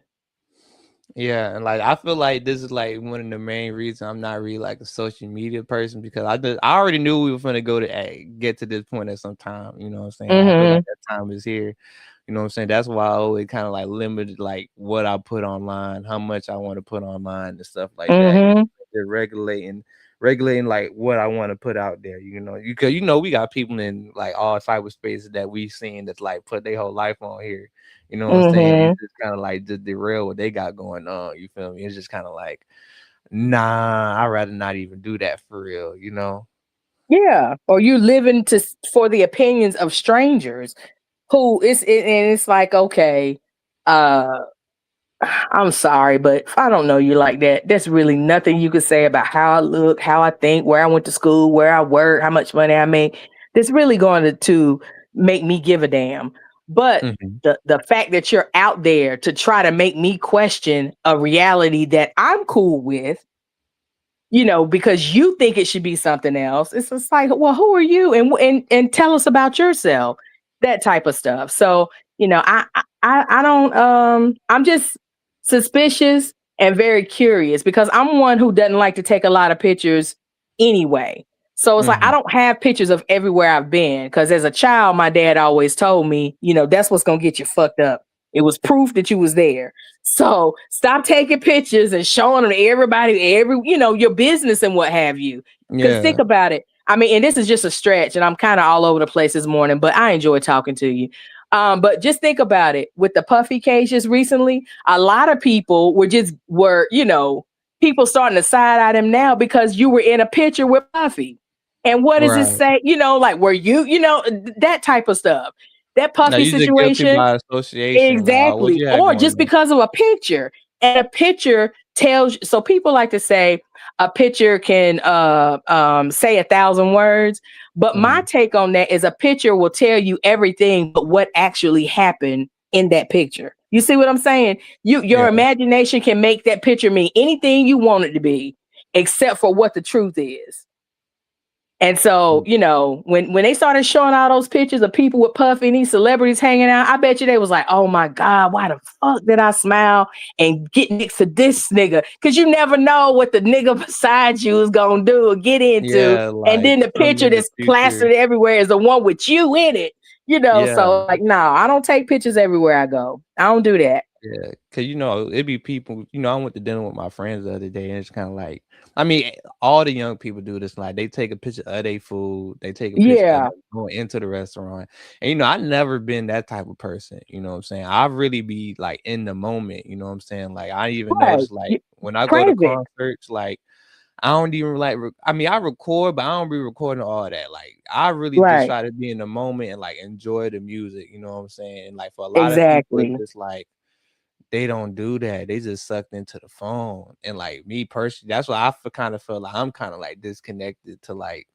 S6: Yeah, and like I feel like this is like one of the main reasons I'm not really like a social media person, because I already knew we were gonna get to this point at some time. You know what I'm saying? I feel like
S7: Hmm.
S6: that time is here. You know what I'm saying? That's why I always kind of like limited like what I put online, how much I want to put online and stuff like that. You know,
S7: Hmm.
S6: they're regulating regulating like what I want to put out there. You know, because we got people in like all cyberspaces that we seen that's like put their whole life on here. You know what I'm saying?
S7: Mm-hmm.
S6: It's just kind of like just derail what they got going on. You feel me? It's just kind of like, nah, I'd rather not even do that for real. You know?
S7: Yeah. Or you living for the opinions of strangers who and it's like, okay, I'm sorry, but if I don't know you like that, there's really nothing you could say about how I look, how I think, where I went to school, where I work, how much money I make. That's really going to make me give a damn. But
S6: Mhm.
S7: the fact that you're out there to try to make me question a reality that I'm cool with, because you think it should be something else. It's just like, well, who are you? And tell us about yourself, that type of stuff. So, I don't, I'm just suspicious and very curious because I'm one who doesn't like to take a lot of pictures anyway. So it's like, I
S6: Mhm.
S7: don't have pictures of everywhere I've been because as a child, my dad always told me, that's what's going to get you fucked up. It was proof that you was there. So stop taking pictures and showing them to everybody, your business and what have you. Because think
S6: Yeah.
S7: about it. I mean, and this is just a stretch, and I'm kind of all over the place this morning, but I enjoy talking to you. But just think about it. With the puffy cases recently, a lot of people were people starting to side eye them now because you were in a picture with Puffy. And what does it
S6: Right.
S7: say? Like, were you, that type of stuff. That
S6: Now
S7: Puffy
S6: you just guilty
S7: situation.
S6: by association. Like, what
S7: Exactly.
S6: you had
S7: Or
S6: going
S7: just
S6: on?
S7: because of a picture. And a picture tells, so people like to say a picture can say 1,000 words. But my
S6: Mhm.
S7: take on that is a picture will tell you everything but what actually happened in that picture. You see what I'm saying? Your
S6: Yeah.
S7: imagination can make that picture mean anything you want it to be, except for what the truth is. And so, when they started showing all those pictures of people with Puffy and these celebrities hanging out, I bet you they was like, oh my God, why the fuck did I smile and get next to this nigga? Because you never know what the nigga beside you is going to do or get into.
S6: Yeah,
S7: And then
S6: like
S7: the
S6: some
S7: picture
S6: in the
S7: that's
S6: future.
S7: plastered everywhere is the one with you in it.
S6: Yeah.
S7: So like, no, I don't take pictures everywhere I go. I don't do that.
S6: Yeah, cause it be people. I went to dinner with my friends the other day, and it's kind of like, I mean, all the young people do this. Like, they take a picture of their food, they take a picture of
S7: Yeah.
S6: them going into the restaurant, and I never been that type of person. You know what I'm saying? I really be like in the moment. You know what I'm saying? Like, I even
S7: Right.
S6: notice like when I go to
S7: Present.
S6: concerts, like I don't even like. I mean, I record, but I don't be recording all that. Like, I really just
S7: Right.
S6: try to be in the moment and like enjoy the music. You know what I'm saying? And like for a lot of people, it's
S7: Exactly.
S6: just like they don't do that. They just sucked into the phone. And like me personally, that's why I kind of feel like I'm kind of like disconnected to like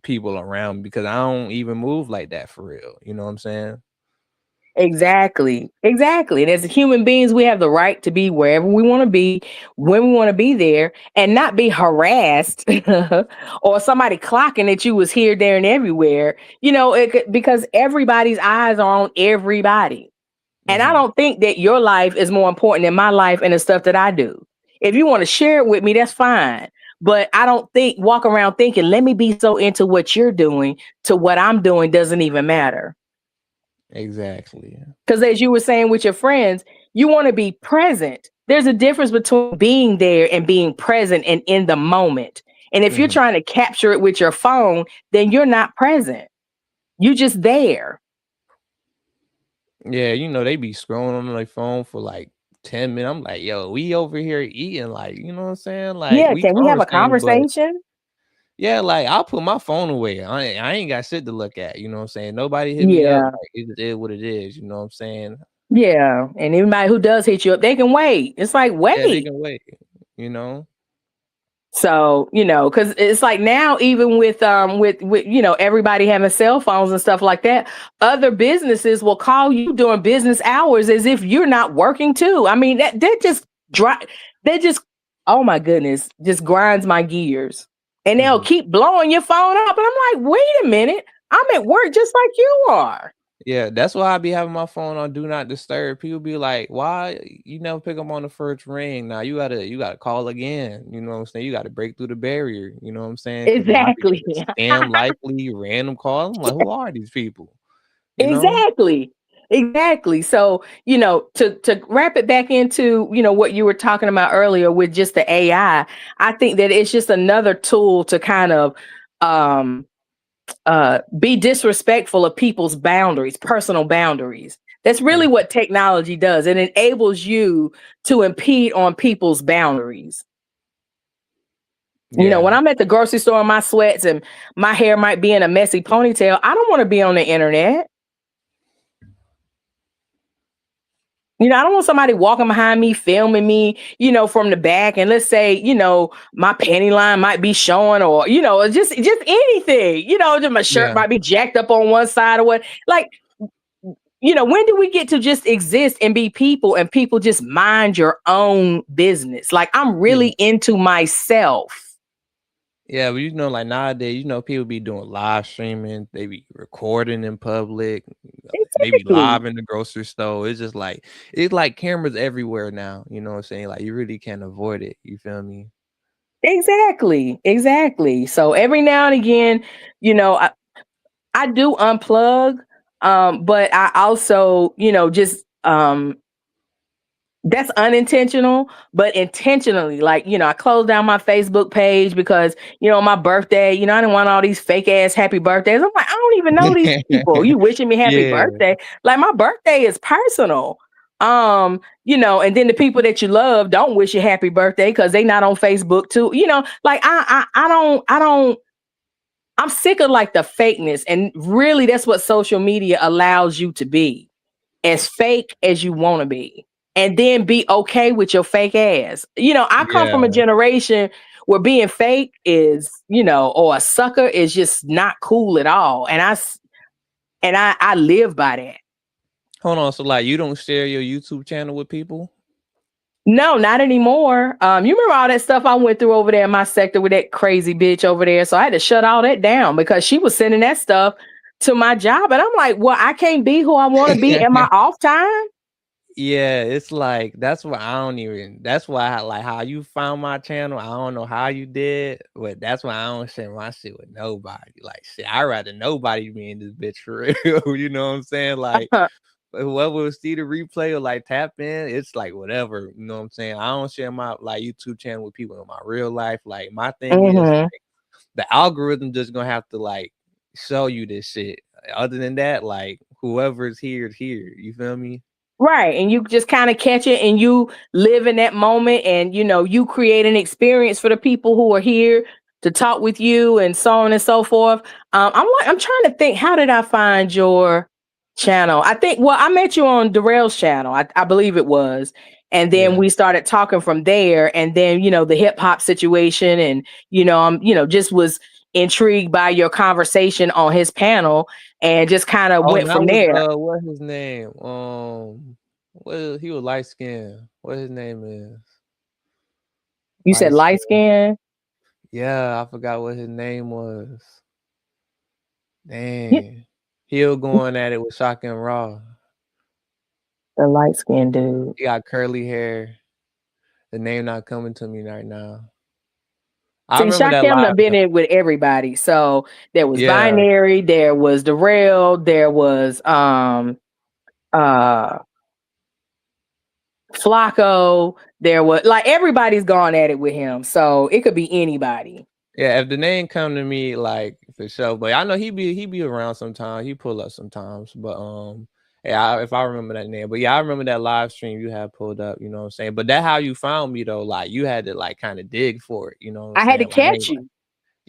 S6: people around me because I don't even move like that for real. You know what I'm saying?
S7: Exactly. Exactly. And as human beings, we have the right to be wherever we want to be, when we want to be there, and not be harassed or somebody clocking that you was here, there, and everywhere. Because everybody's eyes are on everybody. And I
S6: Mhm.
S7: don't think that your life is more important than my life and the stuff that I do. If you want to share it with me, that's fine. But I don't walk around thinking, let me be so into what you're doing to what I'm doing doesn't even matter.
S6: Exactly.
S7: Because as you were saying with your friends, you want to be present. There's a difference between being there and being present and in the moment. And if you're
S6: Mhm.
S7: trying to capture it with your phone, then you're not present. You're just there.
S6: Yeah, they be scrolling on their phone for like 10 minutes. I'm like, yo, we over here eating, like, you know what I'm saying? Like,
S7: Yeah.
S6: we
S7: Can we have a
S6: conversating, but
S7: conversation?
S6: yeah, like I'll put my phone away. I ain't got shit to look at. You know what I'm saying? Nobody hit me up.
S7: Yeah.
S6: Like, it just is what it is. You know what I'm saying?
S7: Yeah. And anybody who does hit you up, they can wait. It's like,
S6: Yeah, they
S7: wait.
S6: can wait. You know?
S7: So, because it's like now, even with everybody having cell phones and stuff like that, other businesses will call you during business hours as if you're not working too. I mean, that just oh my goodness, just grinds my gears. And they'll
S6: Mhm.
S7: keep blowing your phone up. And I'm like, wait a minute, I'm at work just like you are.
S6: Yeah, that's why I be having my phone on do not disturb. People be like, "Why you never pick up on the first ring?" Now you gotta call again. You know what I'm saying? You gotta break through the barrier. You know what I'm saying? Because you might be
S7: Exactly.
S6: getting spam likely random calls. I'm like, who are these people? You know?
S7: Exactly. Exactly. So, to wrap it back into, what you were talking about earlier with just the AI, I think that it's just another tool to kind of be disrespectful of people's boundaries, personal boundaries. That's really what technology does. It enables you to impede on people's boundaries. When I'm at the grocery store in my sweats and my hair might be in a messy ponytail, I don't want to be on the internet. I don't want somebody walking behind me, filming me, from the back. And let's say, my panty line might be showing or, just anything, just my shirt might be jacked up on one side or what. Like, when do we get to just exist and be people and people just mind your own business? Like, I'm really into myself.
S6: Yeah, but like nowadays, people be doing live streaming, they be recording in public, they be live in the grocery store. It's just like it's like cameras everywhere now. You know what I'm saying? Like you really can't avoid it. You feel me?
S7: Exactly. So every now and again, I do unplug, but I also, just that's unintentional, but intentionally, like, I closed down my Facebook page because, my birthday, I didn't want all these fake ass happy birthdays. I'm like, I don't even know these people. You wishing me happy birthday. Like my birthday is personal. And then the people that you love don't wish you happy birthday because they not on Facebook too. Like I'm sick of like the fakeness. And really that's what social media allows you to be, as fake as you want to be. And then be okay with your fake ass. I come from a generation where being fake is, or a sucker is just not cool at all. And I live by that.
S6: Hold on. So like you don't share your YouTube channel with people?
S7: No, not anymore. You remember all that stuff I went through over there in my sector with that crazy bitch over there. So I had to shut all that down because she was sending that stuff to my job. And I'm like, well, I can't be who I want to be in my off time.
S6: Yeah, it's like that's why like how you found my channel. I don't know how you did, but that's why I don't share my shit with nobody. Like shit, I'd rather nobody be in this bitch for real. You know what I'm saying? Like whoever will see the replay or like tap in, it's like whatever. You know what I'm saying? I don't share my like YouTube channel with people in my real life. Like my thing is like, the algorithm just gonna have to like show you this shit. Other than that, like whoever is here is here. You feel me?
S7: Right. And you just kind of catch it and you live in that moment and, you create an experience for the people who are here to talk with you and so on and so forth. I'm trying to think, how did I find your channel? I think, I met you on Darrell's channel. I believe it was. And then we started talking from there. And then, the hip hop situation and, just was intrigued by your conversation on his panel and just kind of went from there.
S6: What's his name? He was light skinned. What his name is?
S7: You said light skin?
S6: Yeah, I forgot what his name was. Dang. He was going at it with Shock and Raw.
S7: The light skinned dude.
S6: He got curly hair. The name not coming to me right now.
S7: Shakim have been in with everybody. So there was Binary, there was Darrell, there was Flacco, there was like everybody's gone at it with him. So it could be anybody.
S6: Yeah, if the name come to me, like for sure. But I know he be around sometimes. He pull up sometimes. But if I remember that name. But yeah, I remember that live stream you had pulled up, you know what I'm saying? But that's how you found me though. Like you had to like kind of dig for it, you know what I'm
S7: saying? I had to catch you.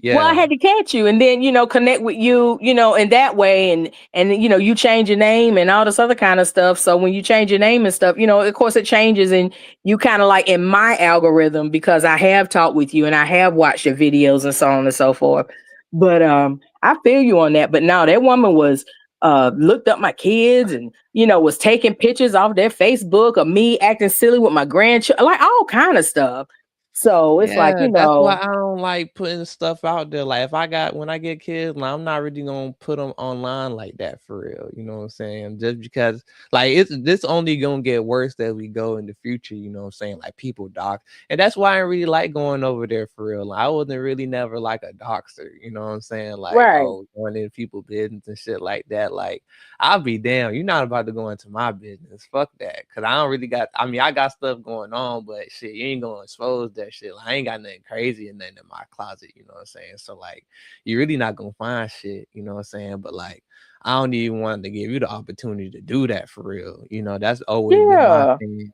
S6: Yeah.
S7: Well, I had to catch you and then, connect with you, in that way. And, you change your name and all this other kind of stuff. So when you change your name and stuff, of course it changes and you kind of like in my algorithm because I have talked with you and I have watched your videos and so on and so forth. But I feel you on that. But no, that woman was looked up my kids and, was taking pictures off their Facebook of me acting silly with my grandchildren, like all kind of stuff. So it's like,
S6: Yeah,
S7: you
S6: that's why
S7: know,
S6: I don't like putting stuff out there. Like when I get kids, like, I'm not really gonna put them online like that for real. You know what I'm saying? Just because like this only gonna get worse as we go in the future. You know what I'm saying? Like people dox, and that's why I really like going over there for real. Like, I wasn't really never like a doxer. You know what I'm saying? Like,
S7: right.
S6: oh, going into people's business and shit like that. Like, I'll be damn. You're not about to go into my business. Fuck that. Cause I don't really got. I mean, I got stuff going on, but shit, you ain't gonna expose that shit. Like, I ain't got nothing crazy and nothing in my closet. You know what I'm saying? So like, you're really not gonna find shit. You know what I'm saying? But like, I don't even want to give you the opportunity to do that for real. You know, that's always been my
S7: Yeah.
S6: thing.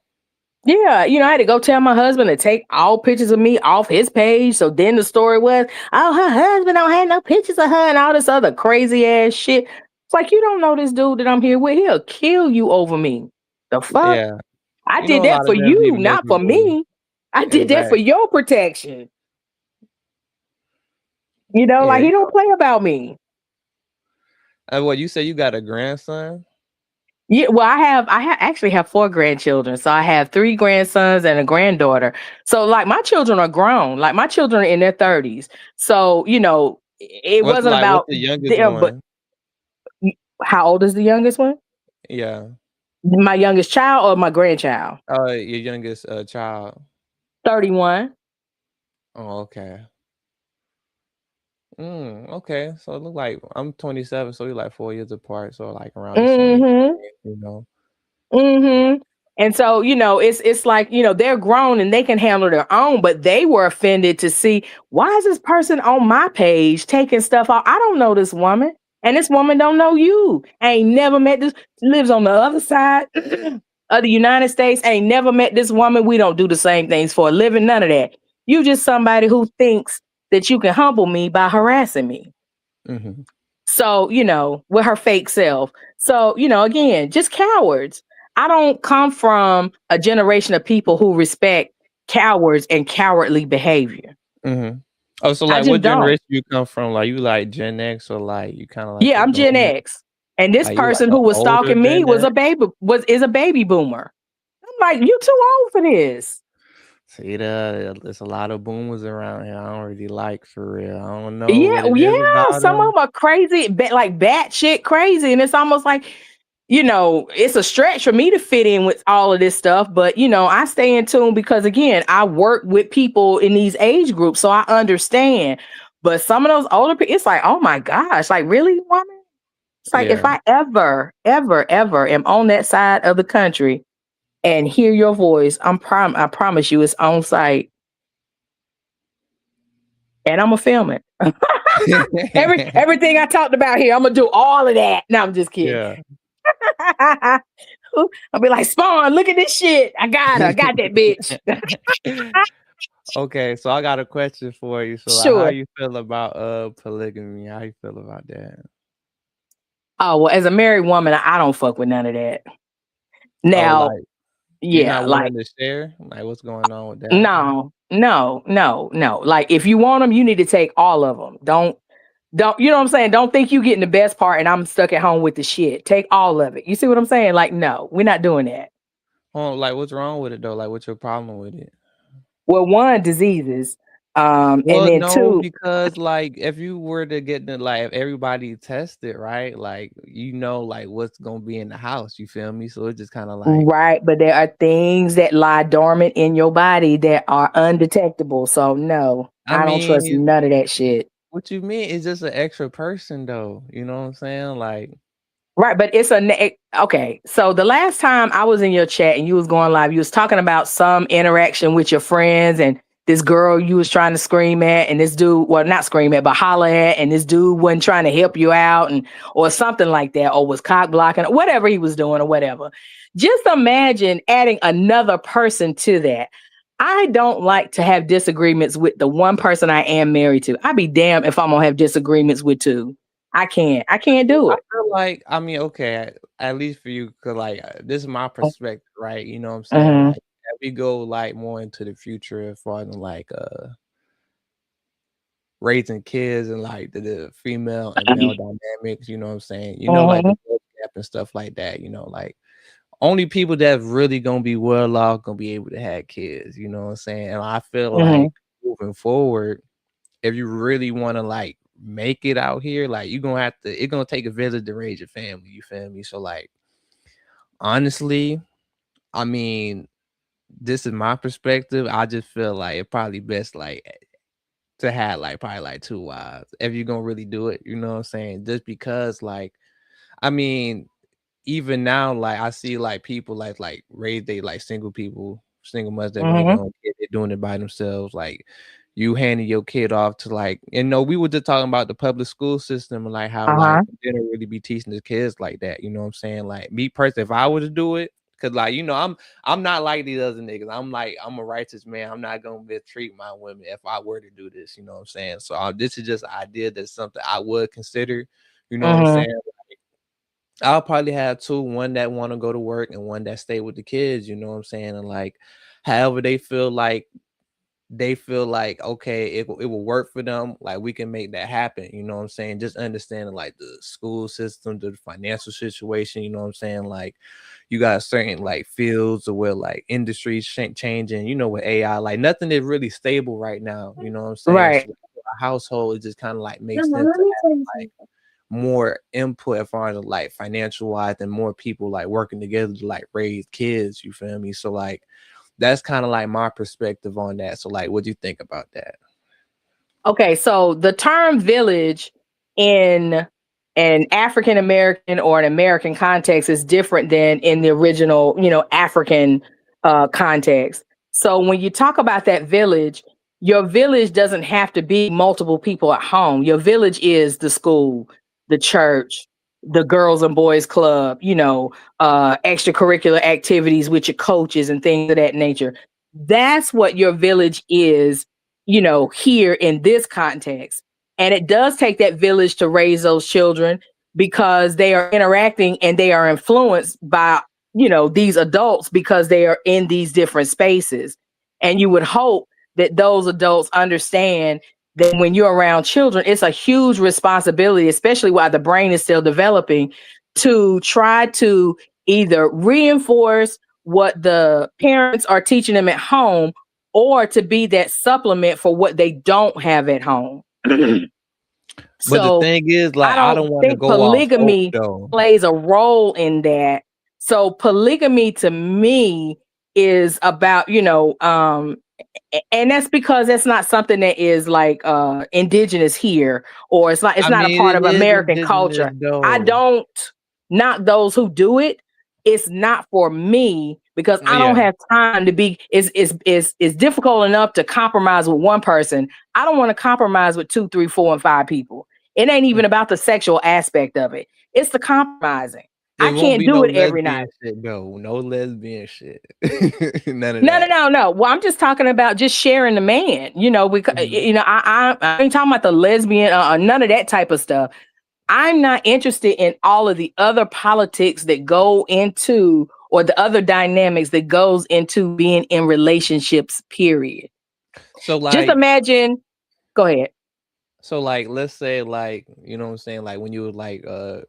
S7: Yeah, you know, I had to go tell my husband to take all pictures of me off his page. So then the story was, oh, her husband don't have no pictures of her and all this other crazy ass shit. It's like, you don't know this dude that I'm here with. He'll kill you over me. The fuck?
S6: Yeah,
S7: I
S6: you know,
S7: did
S6: a
S7: that
S6: lot
S7: for
S6: of them be
S7: you, not for
S6: miserable.
S7: me. I did that for
S6: Exactly.
S7: your protection. You know, like
S6: Yeah.
S7: he don't play about me.
S6: And what you say? You got a grandson?
S7: Yeah, well, actually have 4 grandchildren. So I have 3 grandsons and a granddaughter. So like my children are grown. Like my children are in their 30s. So, you know, it wasn't
S6: What's
S7: about
S6: the youngest
S7: them, but
S6: one?
S7: how old is the youngest one?
S6: Yeah.
S7: My youngest child or my grandchild?
S6: Your youngest child.
S7: 31.
S6: Oh, okay. Okay. So it look like I'm 27, so we're like 4 years apart. So like around the same,
S7: Mm-hmm.
S6: you know.
S7: Mm-hmm. And so, you know, it's like, you know, they're grown and they can handle their own, but they were offended to see, why is this person on my page taking stuff off? I don't know this woman, and this woman don't know you. I ain't never met this, lives on the other side of the United States. Ain't never met this woman. We don't do the same things for a living, none of that. You just somebody who thinks that you can humble me by harassing me.
S6: Mm-hmm.
S7: So, you know, with her fake self. So, you know, again, just cowards. I don't come from a generation of people who respect cowards and cowardly behavior.
S6: Mm-hmm. Oh, so
S7: I
S6: like
S7: just
S6: what
S7: don't.
S6: generation you come from? Like you like Gen X or like you kind of like
S7: Yeah,
S6: a
S7: I'm Gen
S6: boomer?
S7: X. And this
S6: Like you like
S7: person
S6: an
S7: who was
S6: older
S7: stalking me
S6: Gen X?
S7: is a baby boomer. I'm like, you too old for this.
S6: See, there's a lot of boomers around here. I don't really like for real. I don't know
S7: Yeah,
S6: what it
S7: yeah.
S6: is about
S7: Some of
S6: them.
S7: them are crazy, like batshit crazy. And it's almost like, you know, it's a stretch for me to fit in with all of this stuff. But, you know, I stay in tune because, again, I work with people in these age groups. So I understand. But some of those older people, it's like, oh my gosh, like, really, woman? It's like, if
S6: Yeah.
S7: I ever, ever, ever am on that side of the country and hear your voice, I promise you it's on site. And I'm gonna film it. Everything I talked about here, I'm gonna do all of that. No, I'm just kidding.
S6: Yeah.
S7: I'll be like, Spawn, look at this shit. I got her. I got that bitch.
S6: Okay, so I got a question for you. So like, how
S7: Sure.
S6: you feel about polygamy? How you feel about that?
S7: Oh, well, as a married woman, I don't fuck with none of that.
S6: Oh,
S7: Now,
S6: like you're
S7: yeah,
S6: not
S7: like,
S6: willing to share? Like what's going on with that?
S7: no, no, no, no. Like, if you want them, you need to take all of them. Don't, you know what I'm saying? Don't think you getting the best part and I'm stuck at home with the shit. Take all of it. You see what I'm saying? Like, no, we're not doing that.
S6: Oh, like what's wrong with it though? Like what's your problem with it?
S7: Well, one, diseases. And
S6: Well,
S7: then
S6: no,
S7: two,
S6: because like if you were to get the like if everybody tested, right? Like you know like what's gonna be in the house, you feel me? So it's just kind of like
S7: right, but there are things that lie dormant in your body that are undetectable. So no,
S6: I
S7: I don't trust
S6: mean,
S7: none of that shit.
S6: what you mean? It's just an extra person though. You know what I'm saying? Like
S7: Right, but okay. So the last time I was in your chat and you was going live, you was talking about some interaction with your friends and this girl you was trying to scream at, and this dude, well, not scream at, but holler at, and this dude wasn't trying to help you out, and or something like that, or was cock blocking, whatever he was doing, or whatever. Just imagine adding another person to that. I don't like to have disagreements with the one person I am married to. I'd be damned if I'm gonna have disagreements with two. I can't do
S6: I
S7: it.
S6: feel like I mean, okay, at least for you, cause like this is my perspective, right? You know what I'm saying?
S7: Mhm.
S6: Like as we go like more into the future as far as like raising kids and like the female and male dynamics, you know what I'm saying? You know, like the
S7: Mhm.
S6: growth gap and stuff like that, you know, like only people that really gonna be well off gonna be able to have kids. You know what I'm saying? And I feel
S7: Mhm.
S6: like moving forward, if you really want to like make it out here, like you're gonna have to. It's gonna take a village to raise your family. You feel me? So like, honestly, I mean, this is my perspective. I just feel like it probably best like to have like probably like 2 wives if you're gonna really do it. You know what I'm saying? Just because like, I mean, even now, like I see like people like raise they like single people, single mothers that raise their
S7: Mhm.
S6: own kid, they're doing it by themselves. Like you handing your kid off to like, we were just talking about the public school system and like how like
S7: Uh-huh.
S6: they don't really be teaching the kids like that. You know what I'm saying? Like me personally, if I were to do it, cause like I'm not like these other niggas. I'm a righteous man. I'm not gonna mistreat my women if I were to do this. You know what I'm saying? So this is just an idea that's something I would consider. You know what I'm
S7: Mhm.
S6: saying? I'll probably have two, one that want to go to work and one that stay with the kids, you know what I'm saying? And like however they feel like okay, it will work for them, like we can make that happen, you know what I'm saying? Just understanding like the school system, the financial situation, you know what I'm saying? Like you got certain like fields or where like industries changing, with AI, like nothing is really stable right now, you know what I'm saying?
S7: Right.
S6: So a household, it just kind of like makes sense to have like more input as far as like financial wise and more people like working together to like raise kids, you feel me? So like that's kind of like my perspective on that. So like what do you think about that?
S7: Okay, so the term village in an African American or an American context is different than in the original, African context. So when you talk about that village, your village doesn't have to be multiple people at home. Your village is the school, the church, the girls and boys club, extracurricular activities with your coaches and things of that nature. That's what your village is, here in this context. And it does take that village to raise those children because they are interacting and they are influenced by, these adults because they are in these different spaces. And you would hope that those adults understand that when you're around children, it's a huge responsibility, especially while the brain is still developing, to try to either reinforce what the parents are teaching them at home or to be that supplement for what they don't have at home.
S6: But the
S7: So
S6: thing is,
S7: I
S6: like, I
S7: don't
S6: don't want to
S7: think
S6: go off hope
S7: polygamy
S6: though.
S7: plays a role in that. So polygamy to me is about, and that's because that's not something that is like indigenous here, or it's
S6: I
S7: not a
S6: mean,
S7: part
S6: it
S7: of
S6: is
S7: American
S6: indigenous
S7: culture. I
S6: though.
S7: don't knock those who do it. It's not for me because I don't
S6: Yeah.
S7: have time to be. It's difficult enough to compromise with one person. I don't want to compromise with 2, 3, 4, and 5 people. It ain't even about the sexual aspect of it. It's the compromising.
S6: It
S7: I
S6: won't
S7: can't
S6: be
S7: do
S6: no
S7: it every night.
S6: lesbian shit though. No lesbian shit. None of
S7: No, no,
S6: that.
S7: no, no. Well, I'm just talking about just sharing the man. Because
S6: Mhm.
S7: I ain't talking about the lesbian, none of that type of stuff. I'm not interested in all of the other politics that go into, or the other dynamics that goes into being in relationships. Period.
S6: So
S7: Just
S6: like
S7: imagine. Go ahead.
S6: So like let's say like you know what I'm saying, like when you were like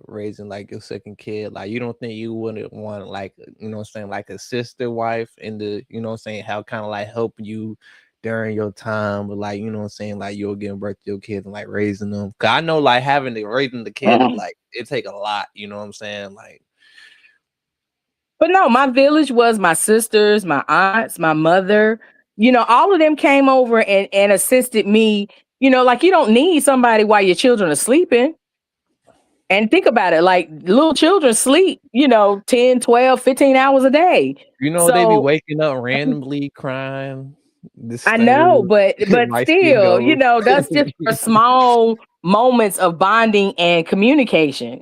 S6: raising like your second kid, like you don't think you wouldn't want like you know what I'm saying, like a sister wife in the you know what I'm saying, how kind of like help you during your time, but like you know what I'm saying, like you're giving birth to your kids and like raising them. Cause I know like raising the kid is like it take a lot, you know what I'm saying? Like
S7: But no, my village was my sisters, my aunts, my mother. All of them came over and assisted me. Like you don't need somebody while your children are sleeping. And think about it, like little children sleep, 10, 12, 15 hours a day.
S6: they be
S7: So
S6: waking up randomly crying,
S7: I know,
S6: disturbed,
S7: but
S6: light skin
S7: still,
S6: goes.
S7: that's just for small moments of bonding and communication.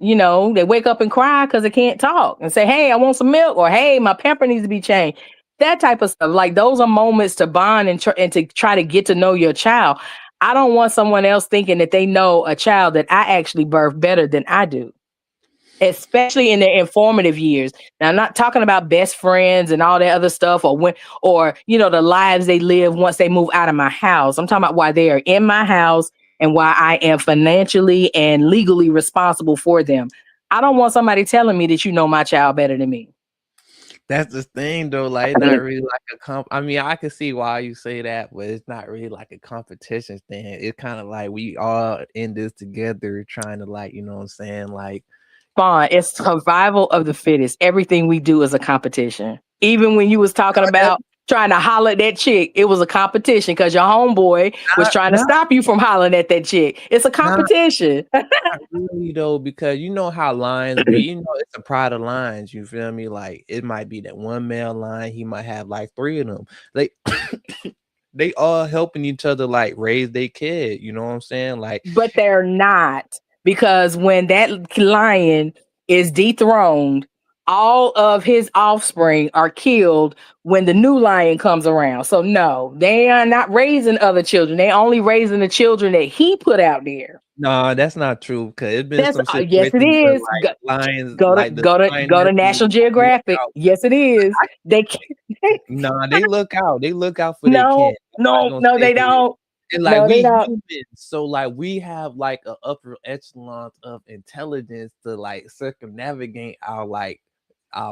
S7: They wake up and cry because they can't talk and say, "Hey, I want some milk," or "Hey, my pamper needs to be changed." That type of stuff. Like those are moments to bond and to try to get to know your child. I don't want someone else thinking that they know a child that I actually birthed better than I do, especially in their informative years. Now, I'm not talking about best friends and all that other stuff, or the lives they live once they move out of my house. I'm talking about why they are in my house and why I am financially and legally responsible for them. I don't want somebody telling me that you know my child better than me.
S6: That's the thing though, like it's not really like a I mean, I can see why you say that, but it's not really like a competition thing. It's kind of like we all in this together trying to like, you know what I'm saying? Like
S7: Fine. It's survival of the fittest. Everything we do is a competition. Even when you was talking about trying to holler at that chick, it was a competition because your homeboy was trying to stop you from hollering at that chick. It's a competition.
S6: Not really though, because you know how lions be, you know, it's a pride of lions, you feel me? Like it might be that one male lion, he might have like 3 of them. Like they all helping each other like raise their kid, you know what I'm saying? Like
S7: But they're not, because when that lion is dethroned, all of his offspring are killed when the new lion comes around. So no, they are not raising other children. They only raising the children that he put out there.
S6: no, that's not true. Cause it's been some
S7: Yes, it
S6: situations where,
S7: is.
S6: like lions,
S7: Go
S6: like the lion
S7: to
S6: nephew
S7: National
S6: look
S7: Geographic.
S6: out.
S7: Yes, it is. They
S6: Nah, they look out. They look out for their
S7: no,
S6: kids. I'm not
S7: no,
S6: gonna
S7: no,
S6: say
S7: they
S6: who it is.
S7: don't.
S6: And like
S7: No, they
S6: we
S7: don't.
S6: humans, so like we have like a upper echelon of intelligence to like circumnavigate our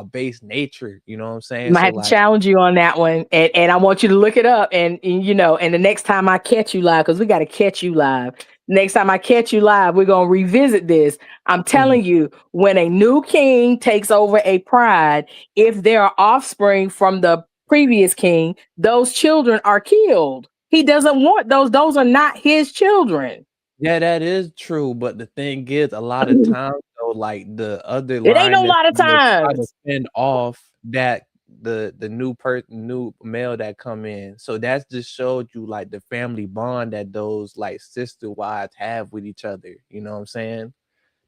S6: base nature. You know what I'm saying?
S7: Might
S6: So
S7: have to
S6: like
S7: challenge you on that one, and I want you to look it up, and you know, and the next time I catch you live, because we got to catch you live. Next time I catch you live, we're gonna revisit this. I'm telling you, when a new king takes over a pride, if there are offspring from the previous king, those children are killed. He doesn't want those. Those are not his children.
S6: yeah, that is true. But the thing is, a lot of times though, like the other
S7: It ain't no
S6: line
S7: lot of
S6: try to
S7: times.
S6: fend off that the new male that come in. So that just showed you like the family bond that those like sister wives have with each other. You know what I'm saying?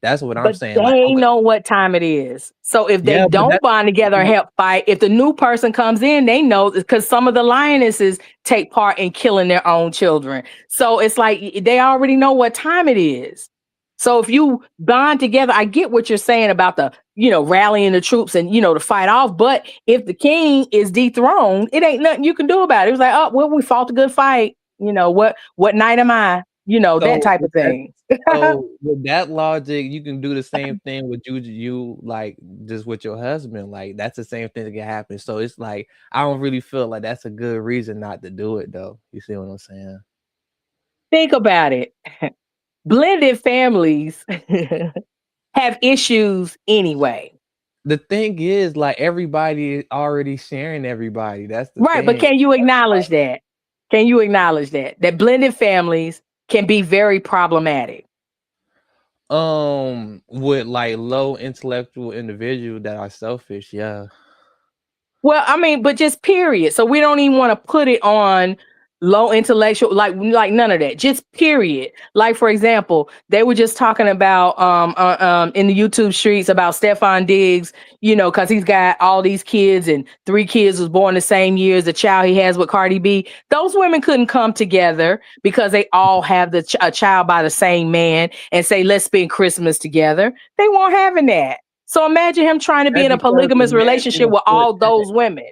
S6: That's what I'm
S7: But
S6: saying. Like,
S7: they
S6: okay,
S7: know what time it is. So if they
S6: yeah, but
S7: don't bond together and help fight, if the new person comes in, they know, because some of the lionesses take part in killing their own children. So it's like they already know what time it is. So if you bond together, I get what you're saying about the, you know, rallying the troops and, you know, to fight off. But if the king is dethroned, it ain't nothing you can do about it. It was like, oh, well, we fought a good fight. You know, what night am I? You know, that type of thing.
S6: So with that logic, you can do the same thing with you like just with your husband. Like that's the same thing that can happen. So it's like I don't really feel like that's a good reason not to do it though. You see what I'm saying?
S7: Think about it. Blended families have issues anyway.
S6: The thing is, like everybody is already sharing everybody. That's the
S7: Right, but
S6: thing.
S7: can you acknowledge that? Can you acknowledge that blended families can be very problematic?
S6: With like low intellectual individuals that are selfish, yeah.
S7: Well, I mean, but just period. So we don't even want to put it on low intellectual, like none of that. Just period. Like for example, they were just talking about in the YouTube streets about Stefan Diggs, you know, because he's got all these kids and 3 kids was born the same year as the child he has with Cardi B. Those women couldn't come together because they all have a child by the same man and say, let's spend Christmas together. They weren't having that. So imagine him trying to be in a polygamous relationship with all those women.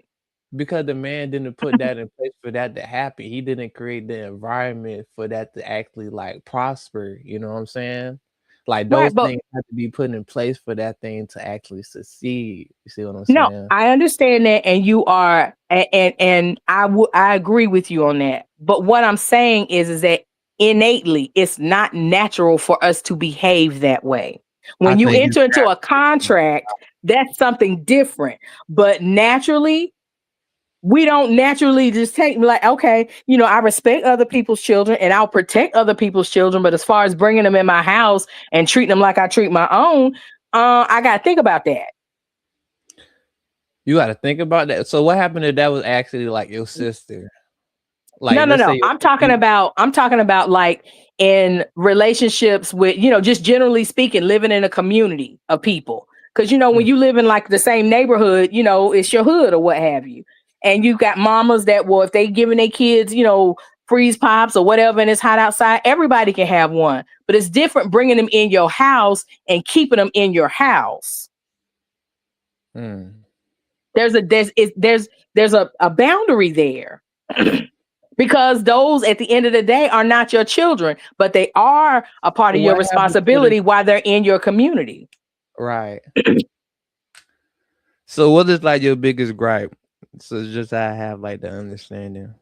S6: Because the man didn't put that in place for that to happen. He didn't create the environment for that to actually like prosper. You know what I'm saying? Like those things have to be put in place for that thing to actually succeed. You see what I'm saying?
S7: No, I understand that, and you are, and I agree with you on that. But what I'm saying is that innately, it's not natural for us to behave that way. When you enter into a contract, that's something different. But naturally, we don't naturally just take like, okay, you know, I respect other people's children and I'll protect other people's children. But as far as bringing them in my house and treating them like I treat my own, I got to think about that.
S6: You got to think about that. So what happened if that was actually like your sister? Like,
S7: no. I'm talking about like in relationships with, you know, just generally speaking, living in a community of people. Because, you know, when you live in like the same neighborhood, you know, it's your hood or what have you. And you got mamas that, well, if they giving their kids, you know, freeze pops or whatever, and it's hot outside, everybody can have one. But it's different bringing them in your house and keeping them in your house. There's a boundary there. Because those at the end of the day are not your children, but they are a part of your responsibility while they're in your community.
S6: Right. So what is like your biggest gripe? So just I have like the understanding.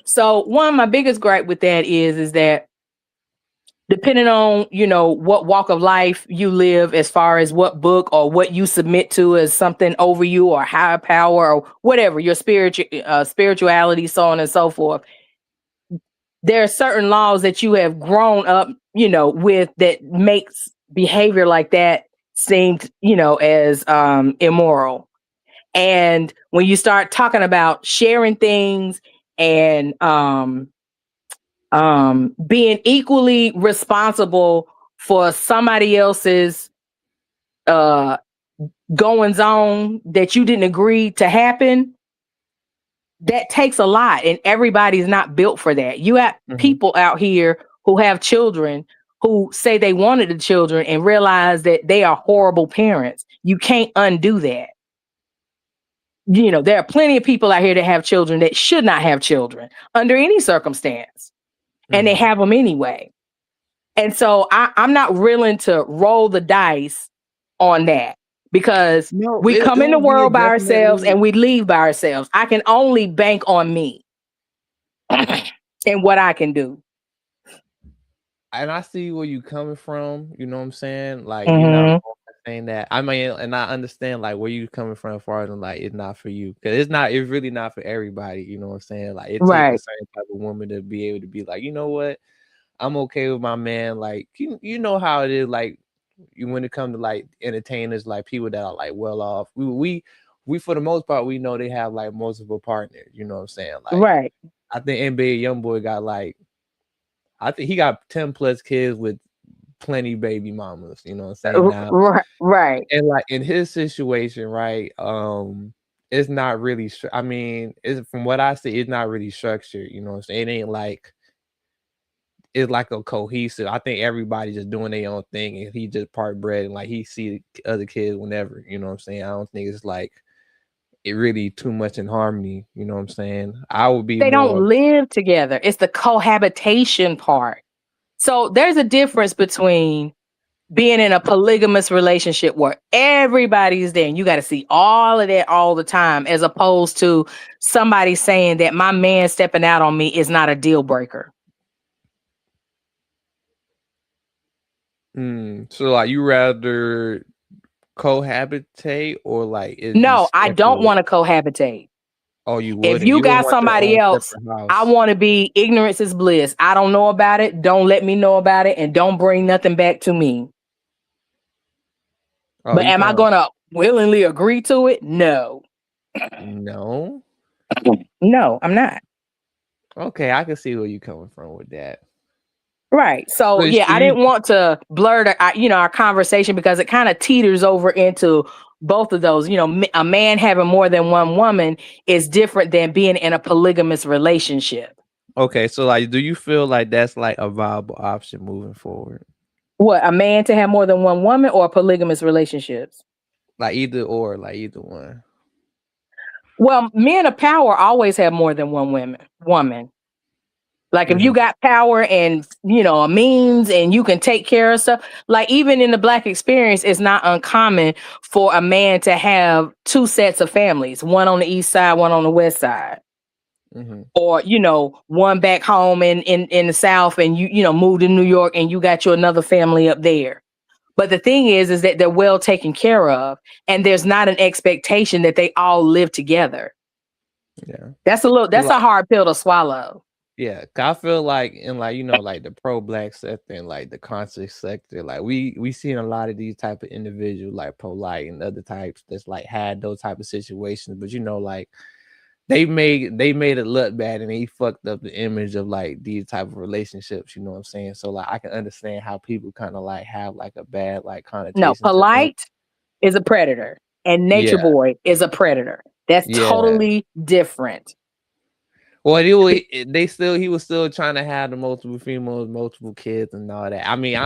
S7: So one of my biggest gripe with that is that depending on, you know, what walk of life you live, as far as what book or what you submit to as something over you or higher power or whatever, your spirituality, so on and so forth, there are certain laws that you have grown up, you know, with that makes behavior like that seem, you know, as immoral. And when you start talking about sharing things and being equally responsible for somebody else's goings on that you didn't agree to happen, that takes a lot, and everybody's not built for that. You have people out here who have children who say they wanted the children and realize that they are horrible parents. You can't undo that. You know, there are plenty of people out here that have children that should not have children under any circumstance, and they have them anyway. And so I'm not willing to roll the dice on that, because we come in the world by ourselves and we leave by ourselves. I can only bank on me and what I can do.
S6: And I see where you coming from. You know what I'm saying? Like, you're not saying that. I mean, and I understand like where you coming from as far as like it's not for you, because it's really not for everybody. You know what I'm saying? Like, it takes a certain type of woman to be able to be like, you know what, I'm okay with my man. Like, you know how it is. Like, when it comes to like entertainers, like people that are like well off, we for the most part, we know they have like multiple partners. You know what I'm saying? Like, I think NBA YoungBoy got like, I think he got 10 plus kids with plenty baby mamas. You know what I'm saying? Now,
S7: right.
S6: And like in his situation, right? It's not really. I mean, it's, from what I see, it's not really structured. You know what I'm saying? It ain't like. It's like a cohesive. I think everybody just doing their own thing, and he just part bred, and like he see other kids whenever. You know what I'm saying? I don't think it's like it really too much in harmony. You know what I'm saying? I would be.
S7: They don't live together. It's the cohabitation part. So there's a difference between being in a polygamous relationship where everybody's there and you got to see all of that all the time, as opposed to somebody saying that my man stepping out on me is not a deal breaker.
S6: So like, you rather cohabitate or like?
S7: No, I don't want to cohabitate.
S6: Oh, you would.
S7: If you got somebody else, I want to be ignorance is bliss. I don't know about it. Don't let me know about it, and don't bring nothing back to me. But am I gonna willingly agree to it? No.
S6: No.
S7: No, I'm not.
S6: Okay, I can see where you're coming from with that.
S7: Right. So yeah, I didn't want to blur our conversation, because it kind of teeters over into both of those. You know, a man having more than one woman is different than being in a polygamous relationship.
S6: Okay, so like, do you feel like that's like a viable option moving forward?
S7: What, a man to have more than one woman or polygamous relationships?
S6: Like either or, like either one.
S7: Well, men of power always have more than one woman. Like if you got power and, you know, a means, and you can take care of stuff, like even in the Black experience, it's not uncommon for a man to have two sets of families, one on the east side, one on the west side. Or, you know, one back home in the South, and you know, moved to New York and you got you another family up there. But the thing is that they're well taken care of, and there's not an expectation that they all live together.
S6: Yeah.
S7: That's a hard pill to swallow.
S6: Yeah, I feel like in like, you know, like the pro-Black sector and like the conscious sector, like we seen a lot of these type of individuals, like Polite and other types that's like had those type of situations, but you know, like they made it look bad, and they fucked up the image of like these type of relationships. You know what I'm saying? So like, I can understand how people kind of like have like a bad like connotation.
S7: No, Polite is a predator, and Nature Boy is a predator. That's totally different.
S6: Well, he was still trying to have the multiple females, multiple kids, and all that. I mean,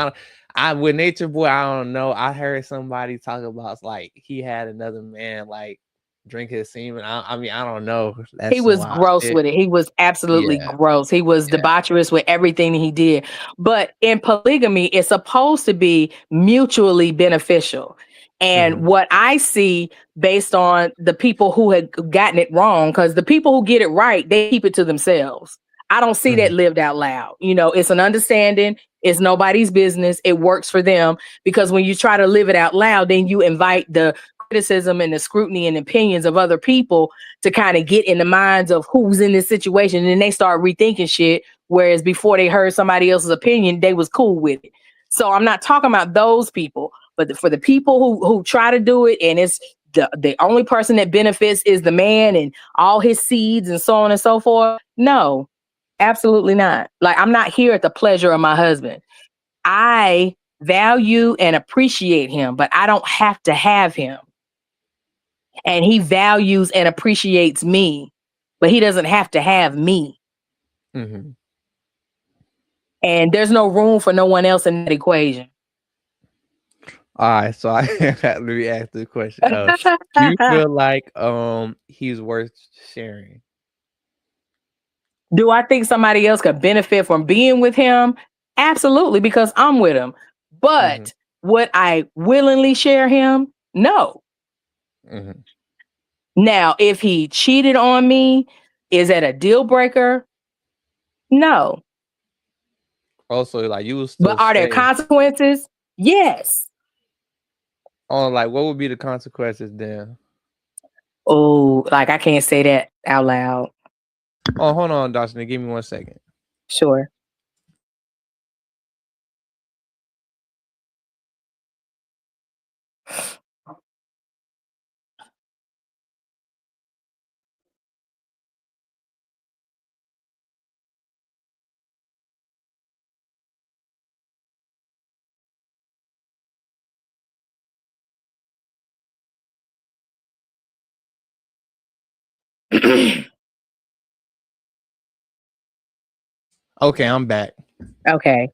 S6: I with Nature Boy, I don't know. I heard somebody talk about like he had another man like drink his semen. I mean, I don't know.
S7: He was gross with it. He was absolutely gross. He was debaucherous with everything he did. But in polygamy, it's supposed to be mutually beneficial. And what I see based on the people who had gotten it wrong, because the people who get it right, they keep it to themselves. I don't see that lived out loud. You know, it's an understanding. It's nobody's business. It works for them, because when you try to live it out loud, then you invite the criticism and the scrutiny and opinions of other people to kind of get in the minds of who's in this situation. And then they start rethinking shit. Whereas before they heard somebody else's opinion, they was cool with it. So I'm not talking about those people. But for the people who try to do it, and it's the only person that benefits is the man and all his seeds and so on and so forth. No, absolutely not. Like, I'm not here at the pleasure of my husband. I value and appreciate him, but I don't have to have him. And he values and appreciates me, but he doesn't have to have me.
S6: Mm-hmm.
S7: And there's no room for no one else in that equation.
S6: All right, so let me ask the question. Do you feel like he's worth sharing?
S7: Do I think somebody else could benefit from being with him? Absolutely, because I'm with him. But would I willingly share him? No. Now, if he cheated on me, is that a deal breaker? No.
S6: Also, like, you was
S7: But are there consequences? Yes.
S6: Like, what would be the consequences then?
S7: Oh, like, I can't say that out loud.
S6: Oh, hold on, Dawson. Give me 1 second.
S7: Sure.
S6: Okay, I'm back.
S7: Okay.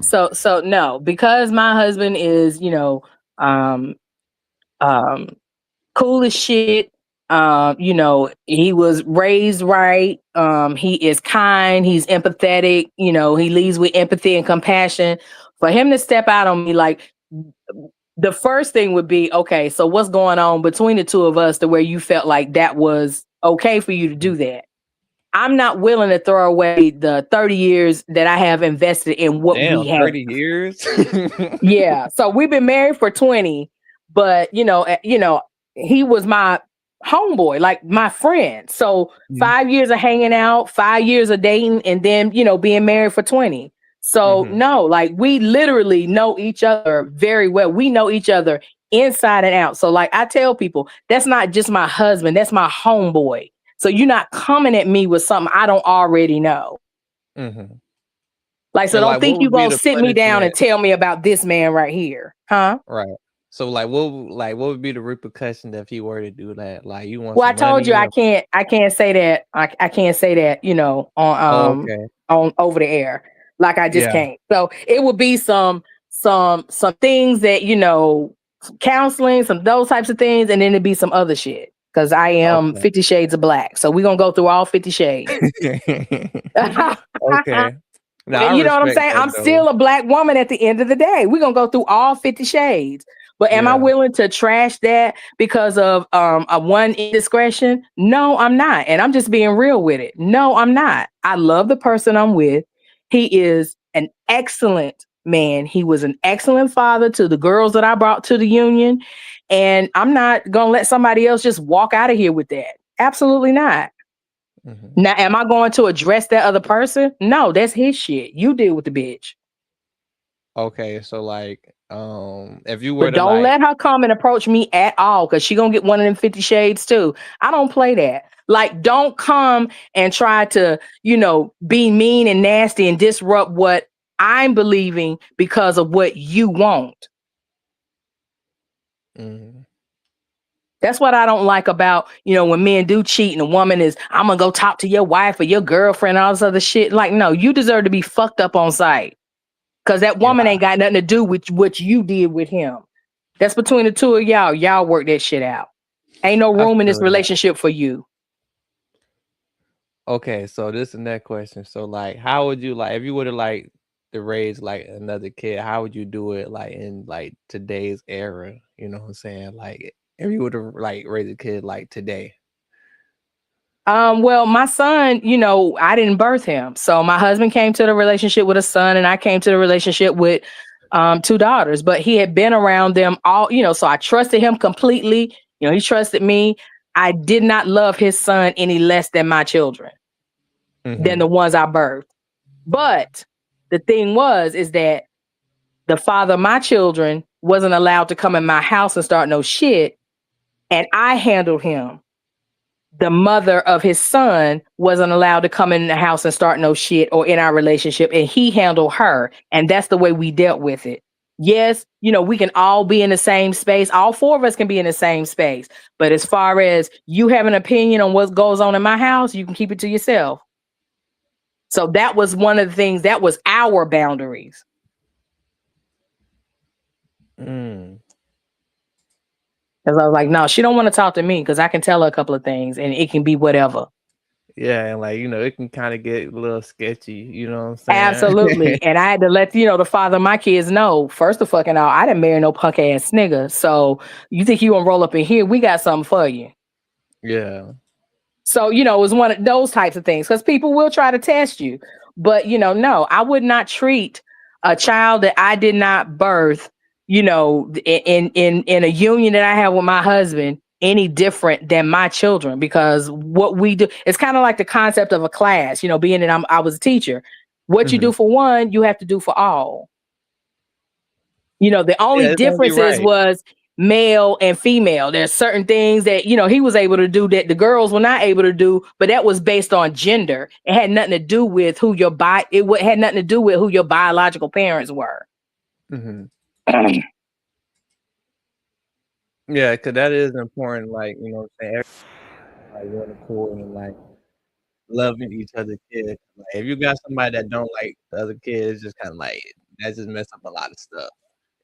S7: So no, because my husband is, cool as shit. He was raised right. He is kind, he's empathetic, he leads with empathy and compassion. For him to step out on me, like, the first thing would be, okay, so what's going on between the two of us to where you felt like that was okay for you to do that? I'm not willing to throw away the 30 years that I have invested in what we have.
S6: 30 years?
S7: Yeah. So we've been married for 20, but he was my homeboy, like my friend. So 5 years of hanging out, 5 years of dating, and then, being married for 20. So no, like, we literally know each other very well. We know each other inside and out. So, like, I tell people, that's not just my husband, that's my homeboy. So you're not coming at me with something I don't already know. Like, so don't think you're going to sit me down and tell me about this man right here. Huh?
S6: Right. So, like, what would be the repercussion if he were to do that? Like, you want?
S7: Well, I told you I can't say that. I can't say that, on over the air. Like, I just can't. So it would be some things that, counseling, some those types of things, and then it'd be some other shit. Because I am 50 Shades of Black. So we're going to go through all 50 shades.
S6: Okay.
S7: Now, you know what I'm saying? I'm still a Black woman at the end of the day. We're going to go through all 50 shades. But am I willing to trash that because of a one indiscretion? No, I'm not. And I'm just being real with it. No, I'm not. I love the person I'm with. He is an excellent man. He was an excellent father to the girls that I brought to the union. And I'm not going to let somebody else just walk out of here with that. Absolutely not. Now, am I going to address that other person? No, that's his shit. You deal with the bitch.
S6: Okay, so, like, if you were
S7: but don't let her come and approach me at all, because she gonna get one of them 50 shades too. I don't play that. Like, don't come and try to, be mean and nasty and disrupt what I'm believing because of what you want. That's what I don't like about, when men do cheat and a woman is, I'm gonna go talk to your wife or your girlfriend and all this other shit. Like, no, you deserve to be fucked up on sight. Because that woman ain't got nothing to do with what you did with him. That's between the two of y'all. Y'all work that shit out. Ain't no room in this relationship for you.
S6: Okay, so this and that question. So, like, how would you, like, if you would have, like, to raise like another kid, how would you do it like in like today's era? You know what I'm saying? Like if you were to like raise a kid like today.
S7: Well, my son, you know, I didn't birth him. So my husband came to the relationship with a son, and I came to the relationship with 2 daughters, but he had been around them all, you know, so I trusted him completely. You know, he trusted me. I did not love his son any less than my children, than the ones I birthed. But the thing is that the father of my children wasn't allowed to come in my house and start no shit, and I handled him. The mother of his son wasn't allowed to come in the house and start no shit or in our relationship, and he handled her. And that's the way we dealt with it. Yes, you know, we can all be in the same space. All 4 of us can be in the same space. But as far as you have an opinion on what goes on in my house, you can keep it to yourself. So that was one of the things, that was our boundaries. Because I was like, no, she don't want to talk to me because I can tell her a couple of things and it can be whatever.
S6: Yeah, and like, you know, it can kind of get a little sketchy, you know what I'm saying?
S7: Absolutely. And I had to let, you know, the father of my kids know, first of fucking all, I didn't marry no punk ass nigga. So you think you gonna roll up in here? We got something for you.
S6: Yeah.
S7: So, you know, it was one of those types of things because people will try to test you. But, you know, no, I would not treat a child that I did not birth, you know, in a union that I have with my husband any different than my children, because what we do, it's kind of like the concept of a class, you know, being that I was a teacher. What you do for one, you have to do for all. You know, the only differences was male and female. There's certain things that, you know, he was able to do that the girls were not able to do, but that was based on gender. It had nothing to do with who your it had nothing to do with who your biological parents were.
S6: Yeah, because that is important. Like, you know what I'm saying? Like, one accord and like loving each other's kids. Like, if you got somebody that don't like the other kids, it's just kind of like that just mess up a lot of stuff.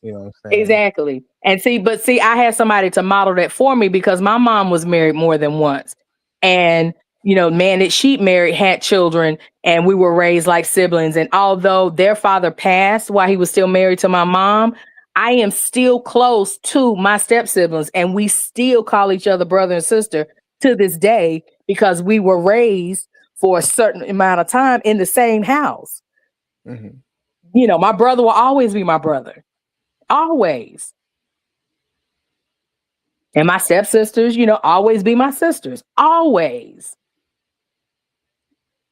S6: You know what I'm saying?
S7: Exactly. And see, I had somebody to model that for me because my mom was married more than once. And, you know, man that she married had children and we were raised like siblings. And although their father passed while he was still married to my mom, I am still close to my step siblings and we still call each other brother and sister to this day because we were raised for a certain amount of time in the same house. You know, my brother will always be my brother. Always. And my stepsisters, you know, always be my sisters. Always.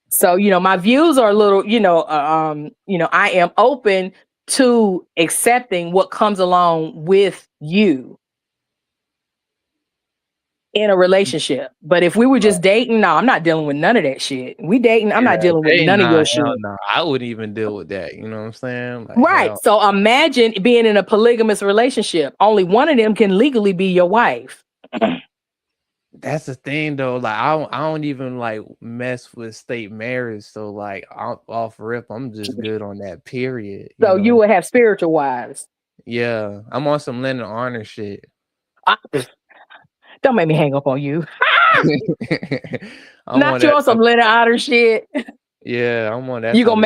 S7: So, you know, my views are a little, you know, I am open to accepting what comes along with you in a relationship. But if we were just dating, no, I'm not dealing with none of that shit. We dating, I'm not dealing with none of your shit.
S6: No, I wouldn't even deal with that. You know what I'm saying? Like,
S7: right. So imagine being in a polygamous relationship. Only one of them can legally be your wife.
S6: That's the thing though. Like I don't even like mess with state marriage. So like off rip, I'm just good on that period.
S7: So you would have spiritual wives.
S6: Yeah. I'm on some Leonard Arnold shit.
S7: Don't make me hang up on you. Not you on some Leonard Arnold shit.
S6: Yeah, I'm on that.
S7: You gonna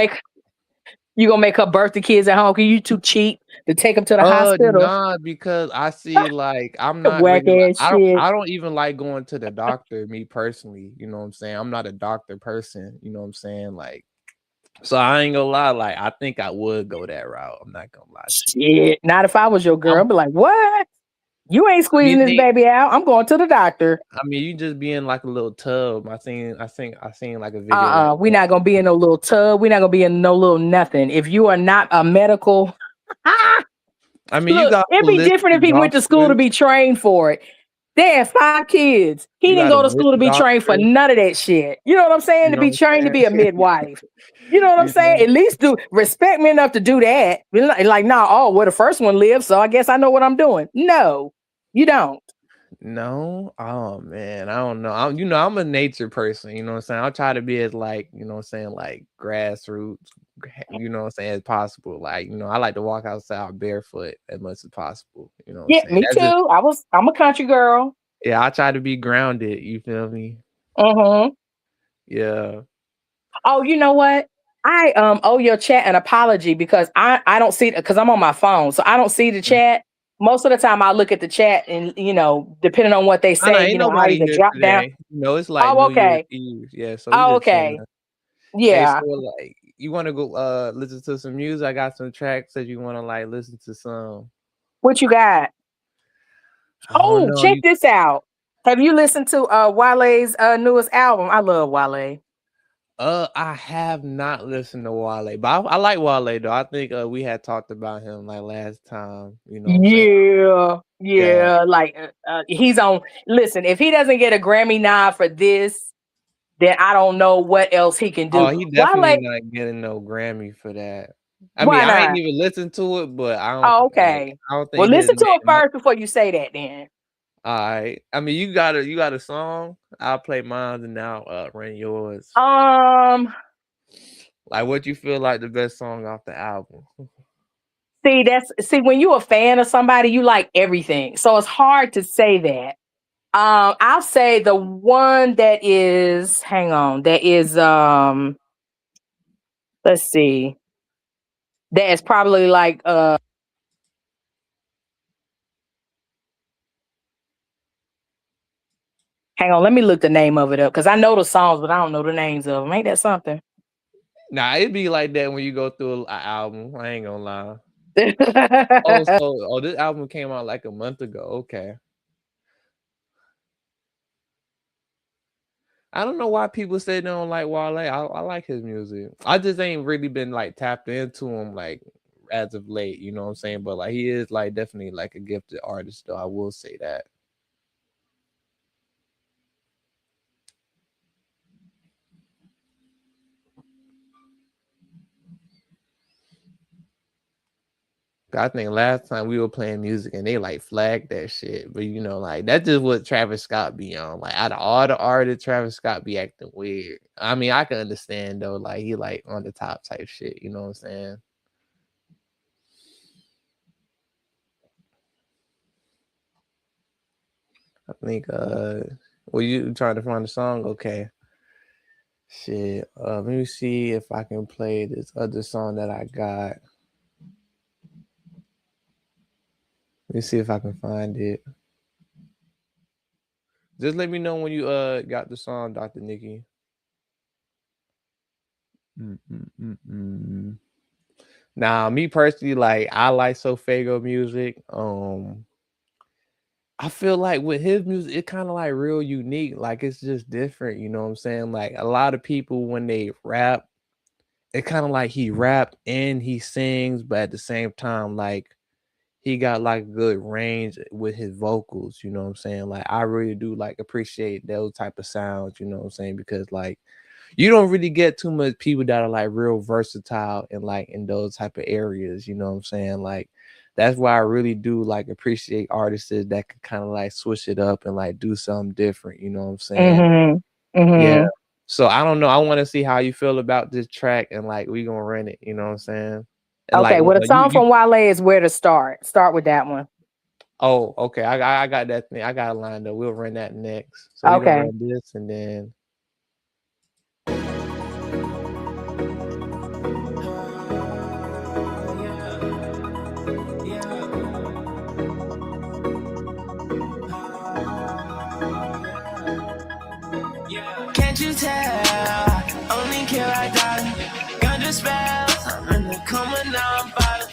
S7: make her birth the kids at home because you too cheap to take them to the hospital.
S6: Nah, because I see like I'm not really, I don't even like going to the doctor, me personally. You know what I'm saying? I'm not a doctor person, you know what I'm saying? Like, so I ain't gonna lie, like I think I would go that route. I'm not gonna lie.
S7: Shit. Not if I was your girl. I'd be like, what? You ain't squeezing this baby out. I'm going to the doctor.
S6: I mean, you just be in like a little tub. I seen like a video.
S7: We're not gonna be in no little tub. We're not gonna be in no little nothing. If you are not a medical,
S6: I mean,
S7: look, it'd be different if he went to school to be trained for it. They had 5 kids. He didn't go to school to be trained for none of that shit. You know what I'm saying? To be trained to be a midwife. You know what I'm saying? At least respect me enough to do that. Like, nah, the first one lived, so I guess I know what I'm doing. No, you don't.
S6: No, oh man, I don't know. I'm a nature person, you know what I'm saying? I'll try to be as like, you know what I'm saying, like grassroots, you know what I'm saying, as possible. Like, you know, I like to walk outside barefoot as much as possible. You know,
S7: yeah, me too. I'm a country girl.
S6: Yeah, I try to be grounded, you feel me?
S7: Yeah.
S6: Yeah.
S7: Oh, you know what? I owe your chat an apology because I don't see it because I'm on my phone, so I don't see the chat. Most of the time, I look at the chat, and depending on what they
S6: I know
S7: say,
S6: ain't
S7: I
S6: nobody
S7: either
S6: here
S7: drop down.
S6: today. It's like
S7: Oh,
S6: New Year's
S7: okay.
S6: Eve. Yeah, so we
S7: Oh,
S6: just chilling.
S7: okay.
S6: Hey, so
S7: Yeah.
S6: like you want to go listen to some music? I got some tracks that you want to like listen to some.
S7: What you got?
S6: I don't
S7: Oh,
S6: know.
S7: check this out. Have you listened to Wale's newest album? I love Wale.
S6: I have not listened to Wale, but I like Wale though. I think we had talked about him like last time. You know what I'm saying?
S7: Yeah. Like he's on. Listen, if he doesn't get a Grammy nod for this, then I don't know what else he can
S6: Oh,
S7: do.
S6: he definitely
S7: Wale,
S6: not getting no Grammy for that. I mean,
S7: why
S6: I ain't
S7: not?
S6: even listened to it, but I don't
S7: Oh,
S6: like.
S7: okay.
S6: I don't
S7: Well,
S6: think his
S7: listen to it
S6: name.
S7: first before you say that. Then.
S6: All right. I mean, you got a song. I'll play mine and now run yours. Like, what you feel like the best song off the album?
S7: See when you're a fan of somebody, you like everything, so it's hard to say that. I'll say the one that is. Hang on, that is. Let's see. That is probably like. Hang on, let me look the name of it up because I know the songs, but I don't know the names of them. Ain't that something?
S6: Nah, it'd be like that when you go through an album. I ain't gonna lie. This album came out like a month ago. Okay. I don't know why people say they don't like Wale. I like his music. I just ain't really been like tapped into him like as of late. You know what I'm saying? But like he is like definitely like a gifted artist, though. I will say that. I think last time we were playing music and they like flagged that shit, but like that's just what Travis Scott be on. Like out of all the artists, Travis Scott be acting weird. I mean, I can understand though, like he like on the top type shit. You know what I'm saying? I think well, you trying to find a song? Okay. Shit. Let me see if I can play this other song that I got. Let me see if I can find it. Just let me know when you got the song, Dr. Nikki. Now, me personally, like I like Sofego music. I feel like with his music, it kind of like real unique. Like it's just different. You know what I'm saying? Like a lot of people when they rap, it kind of like he rap and he sings, but at the same time, like he got like good range with his vocals. You know what I'm saying? Like I really do like appreciate those type of sounds. You know what I'm saying? Because like you don't really get too much people that are like real versatile and like in those type of areas. You know what I'm saying? Like that's why I really do like appreciate artists that can kind of like switch it up and like do something different. You know what I'm saying? Yeah. So I don't know. I want to see how you feel about this track and like we gonna run it. You know what I'm saying? And
S7: Okay.
S6: like,
S7: Well, the song from Wale is Where to Start. Start with that one.
S6: Oh, okay. I got that thing. I got it lined up. We'll run that next. So we're gonna run this and then.
S5: Can't you tell? Only kill I die. Gun the spells. I'm in the coma now. I'm violent.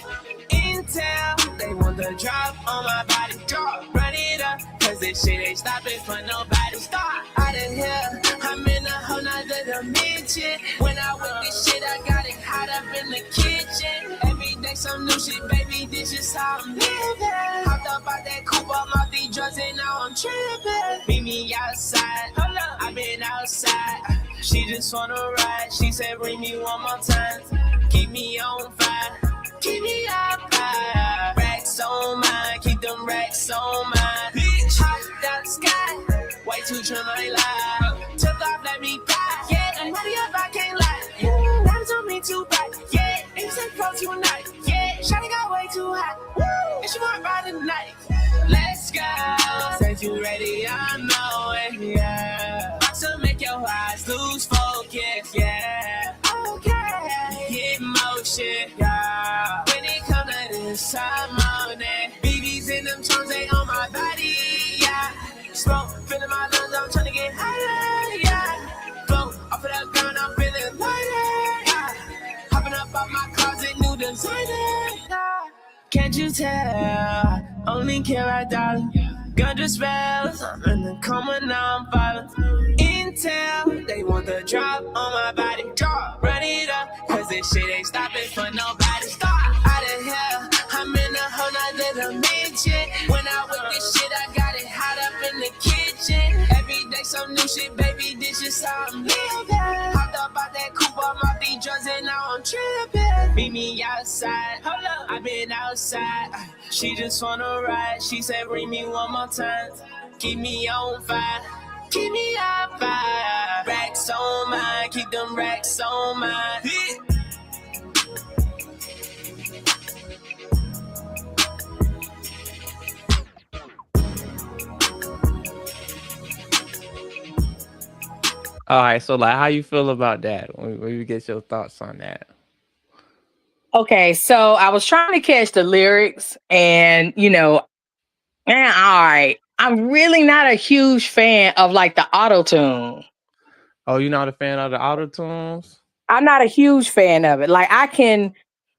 S5: Intel. They want the drop on my body. Run it up. Cause this shit ain't stopping for nobody. Stop. Out of here. I'm in a whole nother dimension. When I whip this shit, I got it hot up in the kitchen. Every day some new shit, baby. This is how I'm living. Hopped up out that coupe, I'm off these drugs and now I'm tripping. Meet me outside. Hold up. I've been outside. She just wanna ride. She said bring me one more time. Keep me on fire. Keep me on fire. Racks on mine. Keep them racks on mine. Bitch, hot down the sky. Way too trim, I ain't lie. Took off, let me die. Yeah, I'm ready up, I can't lie. Yeah, that don't mean too bad. Yeah, it's like pro tonight. Yeah, shawty got way too hot. Woo, and she want ride tonight. Let's go. Said you ready, I know it. Yeah. About to make your eyes lose focus. Yeah. Okay. Can't you tell? Only care about dollar. Gun the spells, I'm in the coma now, I'm violent. Intel, they want the drop on my body. Drop, run it up, cause this shit ain't stopping for nobody. Stop out of here, I'm in a whole nother dimension. When I whip this shit, I got it hot up in the kitchen. Every day some new shit, baby, this is how I'm living. Hopped up out that coupe, I'm off these drugs and now I'm tripping. Meet me outside, hold up, I've been outside. She just wanna ride, she said bring me one more time. Keep me on fire, keep me on fire. Racks on mine, keep them racks on mine.
S6: All right, so like, how you feel about that? When you get your thoughts on that?
S7: Okay, so I was trying to catch the lyrics, and all right, I'm really not a huge fan of like the auto tune.
S6: Oh, you're not a fan of the auto tunes?
S7: I'm not a huge fan of it. Like I can,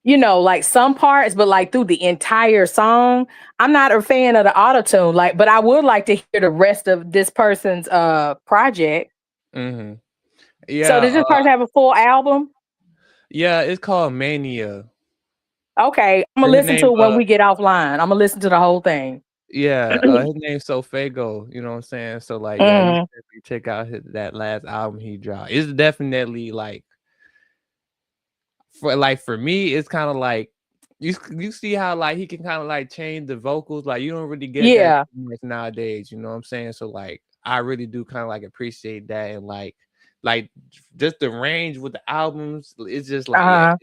S7: like some parts, but like through the entire song, I'm not a fan of the auto tune. Like, but I would like to hear the rest of this person's project.
S6: Mm-hmm. Yeah.
S7: So does this person have a full album?
S6: Yeah, it's called Mania.
S7: Okay, I'm gonna listen to it when we get offline. I'm gonna listen to the whole thing.
S6: Yeah, his name's Sofago. You know what I'm saying? So like, yeah, you definitely check out that last album he dropped. It's definitely like, for me, it's kind of like you see how like he can kind of like change the vocals. Like you don't really get that much nowadays. You know what I'm saying? So like, I really do kind of like appreciate that, and like just the range with the albums. It's just like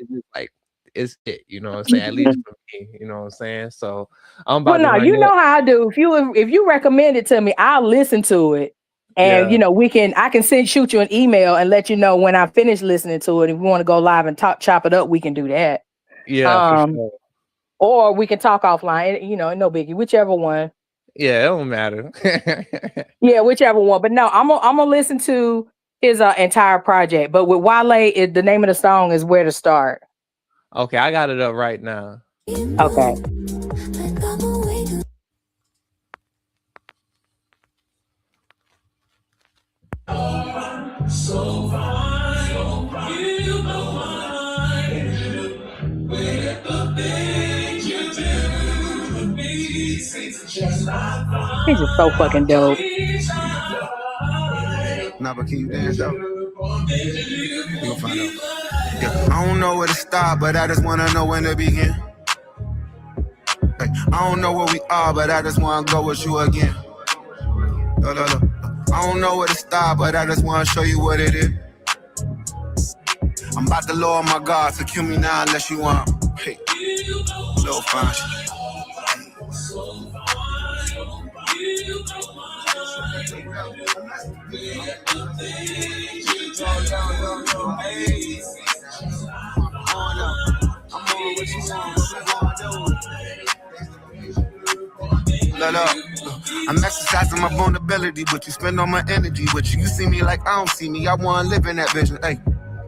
S6: it's it, you know what I'm saying? At least for me, you know what I'm saying? So I'm about
S7: know how I do. If you recommend it to me, I'll listen to it. And I can shoot you an email and let you know when I finish listening to it. If we want to go live and chop it up, we can do that.
S6: Yeah. For sure.
S7: Or we can talk offline, no biggie, whichever one.
S6: Yeah, it don't matter.
S7: Yeah, whichever one. But no, I'm gonna listen to his entire project. But with Wale, the name of the song is Where to Start.
S6: Okay, I got it up right now.
S7: Okay.
S5: So fine, you know why. With the things you do to me, it's just not fine.
S7: He's just so fucking dope.
S3: Nah, but can you dance though? We gon' find out. Yeah, I don't know where to start, but I just wanna know when to begin. Hey, I don't know where we are, but I just wanna go with you again. I don't know where to start, but I just wanna show you what it is. I'm about to lower my guard, so kill me now unless you want. Hey, little fine shit. I'm exercising my vulnerability, but you spend all my energy with you. You see me like I don't see me. I wanna live in that vision. Hey,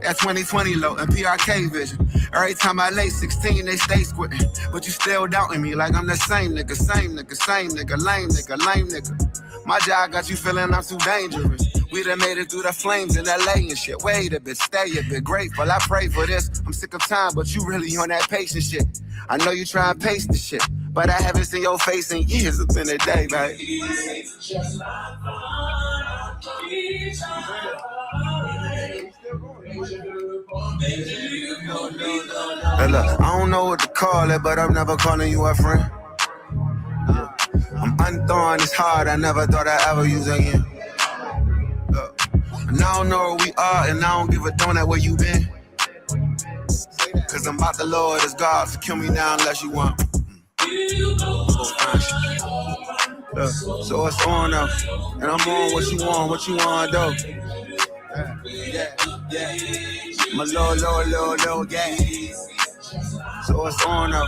S3: that 2020 low and PRK vision. Every time I lay 16, they stay squirting. But you still doubting me like I'm the same nigga, lame nigga. My job got you feeling I'm too dangerous. We done made it through the flames in LA and shit. Wait a bit, stay a bit, grateful. I pray for this. I'm sick of time, but you really on that patient shit. I know you try and pace the shit, but I haven't seen your face in years. It's been a day, babe. Hey, look, I don't know what to call it, but I'm never calling you a friend. I'm unthawing this hard, I never thought I'd ever use again. Look, and I don't know where we are, and I don't give a donut where you been. Cause I'm about to lower this guard, so kill me now unless you want. So it's on up, and I'm on what you want to do. Yeah. My low, yeah. So it's on up,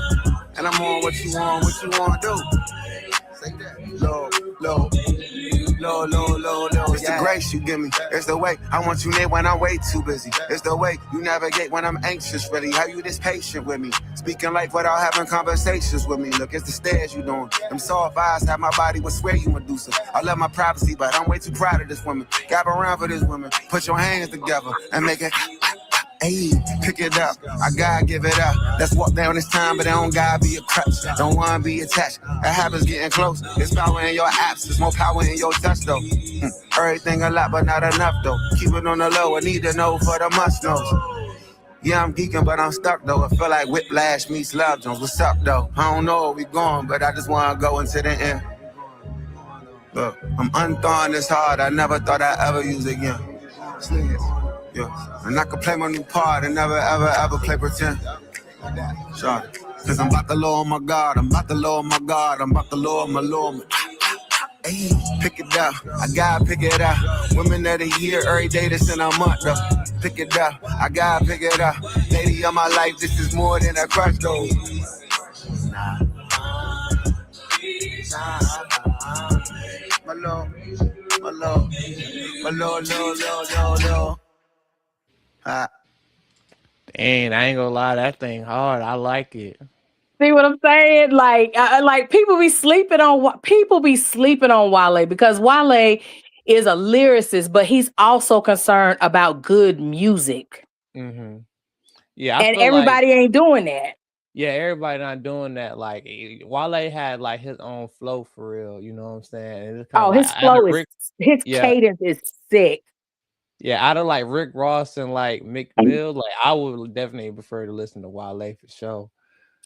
S3: and I'm on what you want to do. Say that. Low. It's the grace you give me. It's the way I want you near when I'm way too busy. It's the way you navigate when I'm anxious, really. How you this patient with me? Speaking life without having conversations with me. Look, it's the stairs you doing. Them soft eyes have my body would swear you Medusa. I love my privacy, but I'm way too proud of this woman. Gap around for this woman. Put your hands together and make it. Hey, pick it up. I gotta give it up. Let's walk down this time, but it don't gotta be a crutch. Don't wanna be attached. That happens getting close. There's power in your absence, more power in your touch though. Everything a lot, but not enough though. Keep it on the low. I need to know for the must knows. Yeah, I'm geeking, but I'm stuck though. I feel like Whiplash meets Love Jones. What's up though? I don't know where we going, but I just wanna go into the end. Look, I'm unthawing this hard. I never thought I'd ever use again. Yeah, and I could play my new part and never, ever play pretend. Sure. Cause I'm about to lower my guard, I'm about to lower my guard, I'm about to lower my Lord. Hey, pick it up, I gotta pick it up. Women of the year, every day this in a month though. Pick it up, I gotta pick it up. Lady of my life, this is more than a crush though. My Lord, my Lord, my Lord, Lord.
S6: Dang, I ain't gonna lie, that thing hard. I like it.
S7: See what I'm saying? Like people be sleeping on Wale because Wale is a lyricist, but he's also concerned about good music.
S6: Mm-hmm. Yeah, I
S7: and
S6: feel
S7: everybody
S6: like,
S7: ain't doing that.
S6: yeah, everybody not doing that. Like Wale had like his own flow for real. You know what I'm saying? And it's
S7: Oh,
S6: like,
S7: his flow is his
S6: yeah,
S7: cadence is sick.
S6: yeah. Out of like Rick Ross and like Meek Mill, like I would definitely prefer to listen to Wale for sure.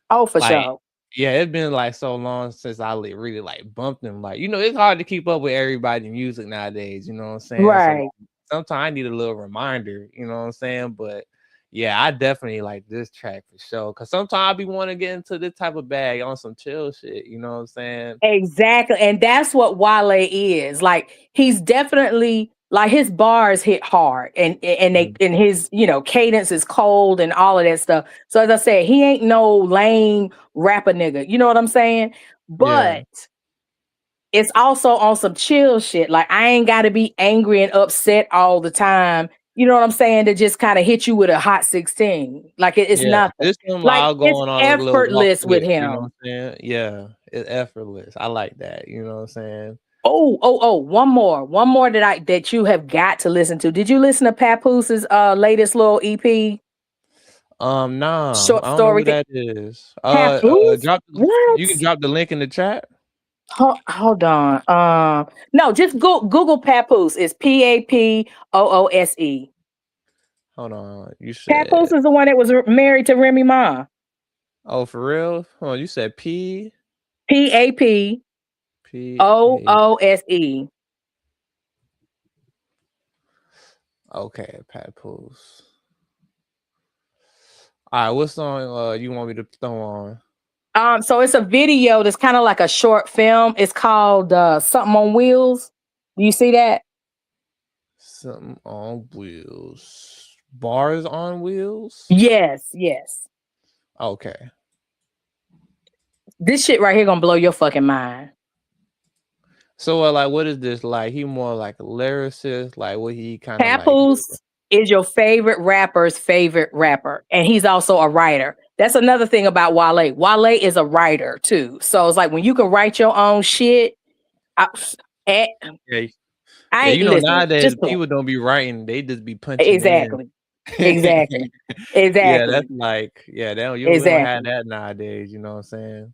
S7: Oh, for
S6: Like,
S7: sure.
S6: yeah, it's been like so long since I really like bumped him. Like, you know, it's hard to keep up with everybody's music nowadays. You know what I'm saying?
S7: Right.
S6: So sometimes I need a little reminder. You know what I'm saying? But yeah, I definitely like this track for sure. Cause sometimes I be want to get into this type of bag on some chill shit. You know what I'm saying?
S7: Exactly. And that's what Wale is. Like he's definitely like his bars hit hard and his, cadence is cold and all of that stuff. So as I said, he ain't no lame rapper nigga. You know what I'm saying? But it's also on some chill shit. Like I ain't gotta be angry and upset all the time. You know what I'm saying? To just kind of hit you with a hot 16. Like it's nothing.
S6: This one
S7: Like
S6: all going
S7: it's
S6: on a little
S7: effortless with him.
S6: You know what I'm saying? Yeah, it's effortless. I like that. You know what I'm saying?
S7: Oh, one more that you have got to listen to. Did you listen to Papoose' latest little EP?
S6: Nah.
S7: Short
S6: I don't
S7: story.
S6: know who that is.
S7: Papoose?
S6: You can drop the link in the chat.
S7: Hold on. No, just Google Papoose. It's Papoose.
S6: Hold on. You said
S7: Papoose is the one that was married to Remy Ma.
S6: Oh, for real? Oh, you said Papoose. Okay, Papoose. All right, what song you want me to throw
S7: on? So it's a video that's kind of like a short film. It's called Something on Wheels. Do you see that?
S6: Something on Wheels. Bars on Wheels?
S7: Yes.
S6: Okay.
S7: This shit right here gonna blow your fucking mind.
S6: So like what is this? Like he more like a lyricist? Like what he kind of
S7: Papoose is your favorite rapper's favorite rapper. And he's also a writer. That's another thing about Wale. Wale is a writer too. So it's like when you can write your own shit.
S6: Nowadays people don't be writing, they just be punching.
S7: Exactly.
S6: Yeah, that's like, you don't have that nowadays, you know what I'm saying?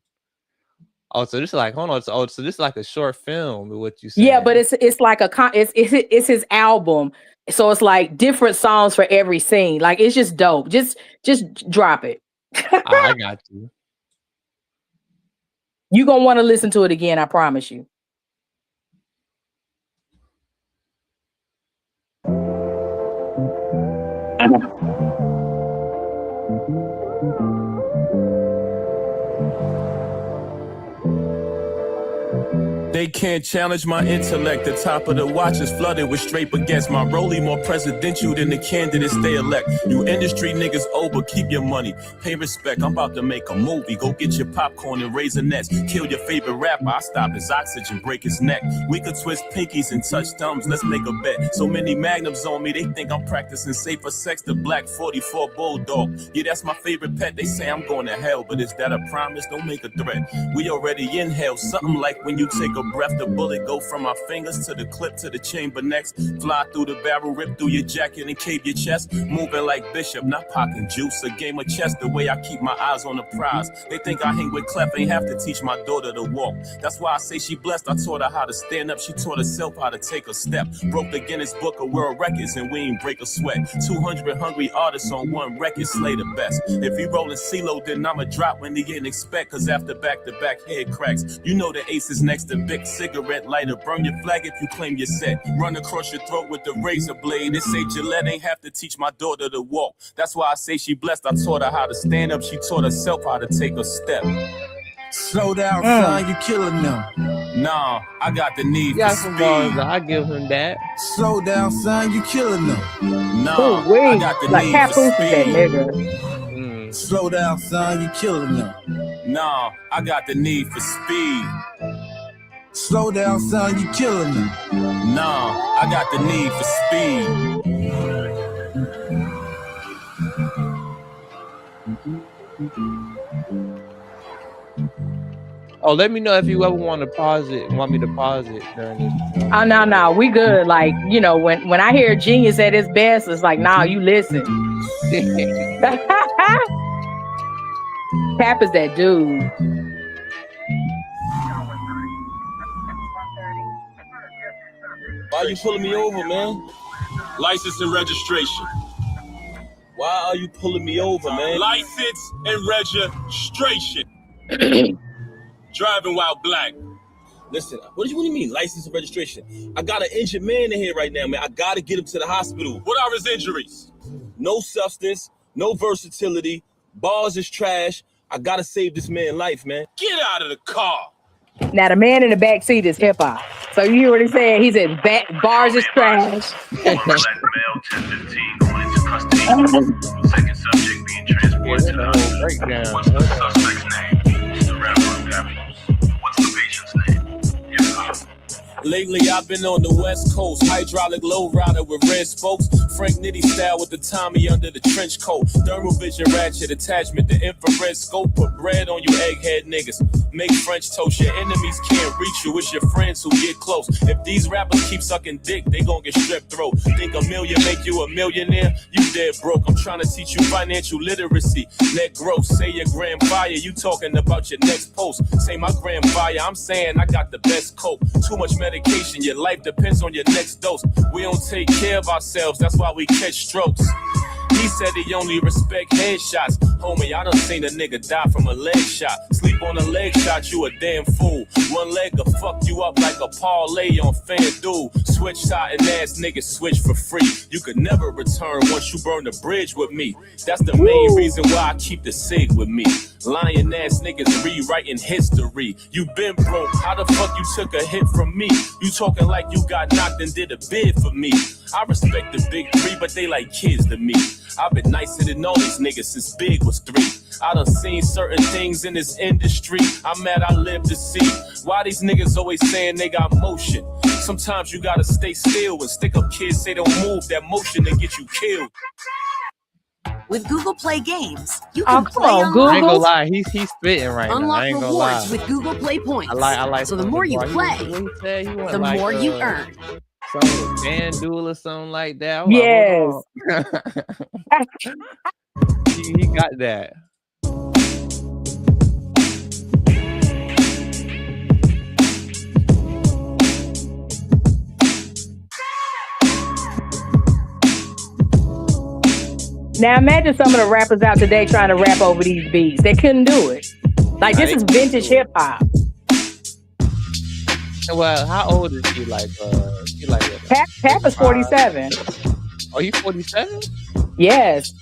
S6: Oh, so this is like, hold on. So this is like a short film, what you said.
S7: Yeah, but it's like it's his album. So it's like different songs for every scene. Like it's just dope. Just drop it.
S6: I got you.
S7: You're gonna want to listen to it again, I promise you.
S5: They can't challenge my intellect. The top of the watch is flooded with straight baguettes. My rollie more presidential than the candidates they elect. You industry niggas owe, but keep your money. Pay respect. I'm about to make a movie. Go get your popcorn and Raisinets. Kill your favorite rapper. I stop his oxygen, break his neck. We could twist pinkies and touch thumbs. Let's make a bet. So many magnums on me, they think I'm practicing safer sex. The black 44 bulldog. Yeah, that's my favorite pet. They say I'm going to hell, but is that a promise? Don't make a threat. We already inhale something like when you take a breath, the bullet go from my fingers to the clip to the chamber next. Fly through the barrel, rip through your jacket and cave your chest. Moving like Bishop, not popping juice. A game of chess, the way I keep my eyes on the prize. They think I hang with Clef, ain't have to teach my daughter to walk. That's why I say she blessed. I taught her how to stand up. She taught herself how to take a step. Broke the Guinness Book of World Records and we ain't break a sweat. 200 hungry artists on one record, slay the best. If he rollin' CeeLo, then I'ma drop when he didn't expect. Cause after back-to-back head cracks, you know the ace is next to big cigarette lighter. Burn your flag if you claim you're set. Run across your throat with the razor blade. They say Gillette ain't have to teach my daughter to walk. That's why I say she blessed. I taught her how to stand up. She taught herself how to take a step.
S8: Slow down, son, you killing them.
S5: Nah, I got the need
S6: Got
S5: for
S6: some
S5: speed.
S6: bars, though. I give him that.
S8: Slow down, son, you killing them.
S5: Nah,
S7: Ooh,
S5: I got the
S7: like
S5: need
S7: Papoose
S5: for
S7: is that
S5: speed.
S7: nigga.
S8: Slow down, son, you killing them.
S5: Nah, I got the need for speed.
S8: Slow down, son, you killing them.
S5: Nah, I got the need for speed.
S6: Oh, let me know if you ever want me to pause it during this.
S7: Oh no, we good. Like, you know, when I hear genius at his best, it's like, nah, you listen. Cap is that dude.
S5: Why you pulling me over, man? License and registration. Why are you pulling me over, man? License and registration. Driving while black. Listen, what do you mean, license and registration? I got an injured man in here right now, man. I gotta get him to the hospital. What are his injuries? No substance, no versatility, bars is trash. I gotta save this man's life, man. Get out of the car.
S7: Now the man in the back seat is hip hop. So you hear what he said? He said bars is trash.
S9: Black male 1015 going into custody. Second subject being transported to the hospital.
S6: Breakdown.
S9: What's the suspect's name? The railroad avenues. What's the patient's name? Yes, sir.
S5: Lately I've been on the west coast, hydraulic low rider with red spokes, Frank Nitty style with the Tommy under the trench coat, thermal vision ratchet attachment, the infrared scope, put bread on you egghead niggas, make French toast, your enemies can't reach you, it's your friends who get close, if these rappers keep sucking dick, they gon' get strep throat, think a million make you a millionaire, you dead broke, I'm trying to teach you financial literacy, net growth, say your grand fire, you talking about your next post, say my grand fire, I'm saying I got the best coke, too much medication, your life depends on your next dose. We don't take care of ourselves, that's why we catch strokes. He said he only respect headshots. Homie, I done seen a nigga die from a leg shot. Sleep on a leg shot, you a damn fool. One leg will fuck you up like a parlay on FanDuel. Switch side and ass niggas switch for free. You could never return once you burn the bridge with me. That's the main reason why I keep the SIG with me. Lying ass niggas rewriting history. You been broke, how the fuck you took a hit from me? You talking like you got knocked and did a bid for me. I respect the big three, but they like kids to me. I've been nicer than all these niggas since Big was 3. I done seen certain things in this industry. I'm mad I live to see. Why these niggas always saying they got motion? Sometimes you gotta stay still when stick up kids say don't move. That motion to get you killed.
S1: With Google Play Games, you
S7: Oh,
S1: can
S7: come
S1: play
S7: on,
S1: online.
S7: Google.
S6: I ain't gonna lie, he's spitting right now. I
S1: Unlock
S6: ain't gonna
S1: rewards
S6: lie.
S1: with Google Play points.
S6: I like.
S1: So the more you play, the more you earn.
S6: Some FanDuel or something like that. I'm
S7: Yes.
S6: like, hold on. he got that.
S7: Now imagine some of the rappers out today trying to rap over these beats. They couldn't do it. Like, this is vintage hip hop.
S6: Well, how old is he? Like,
S7: Pap is 47.
S6: Oh, he's 47?
S7: Yes.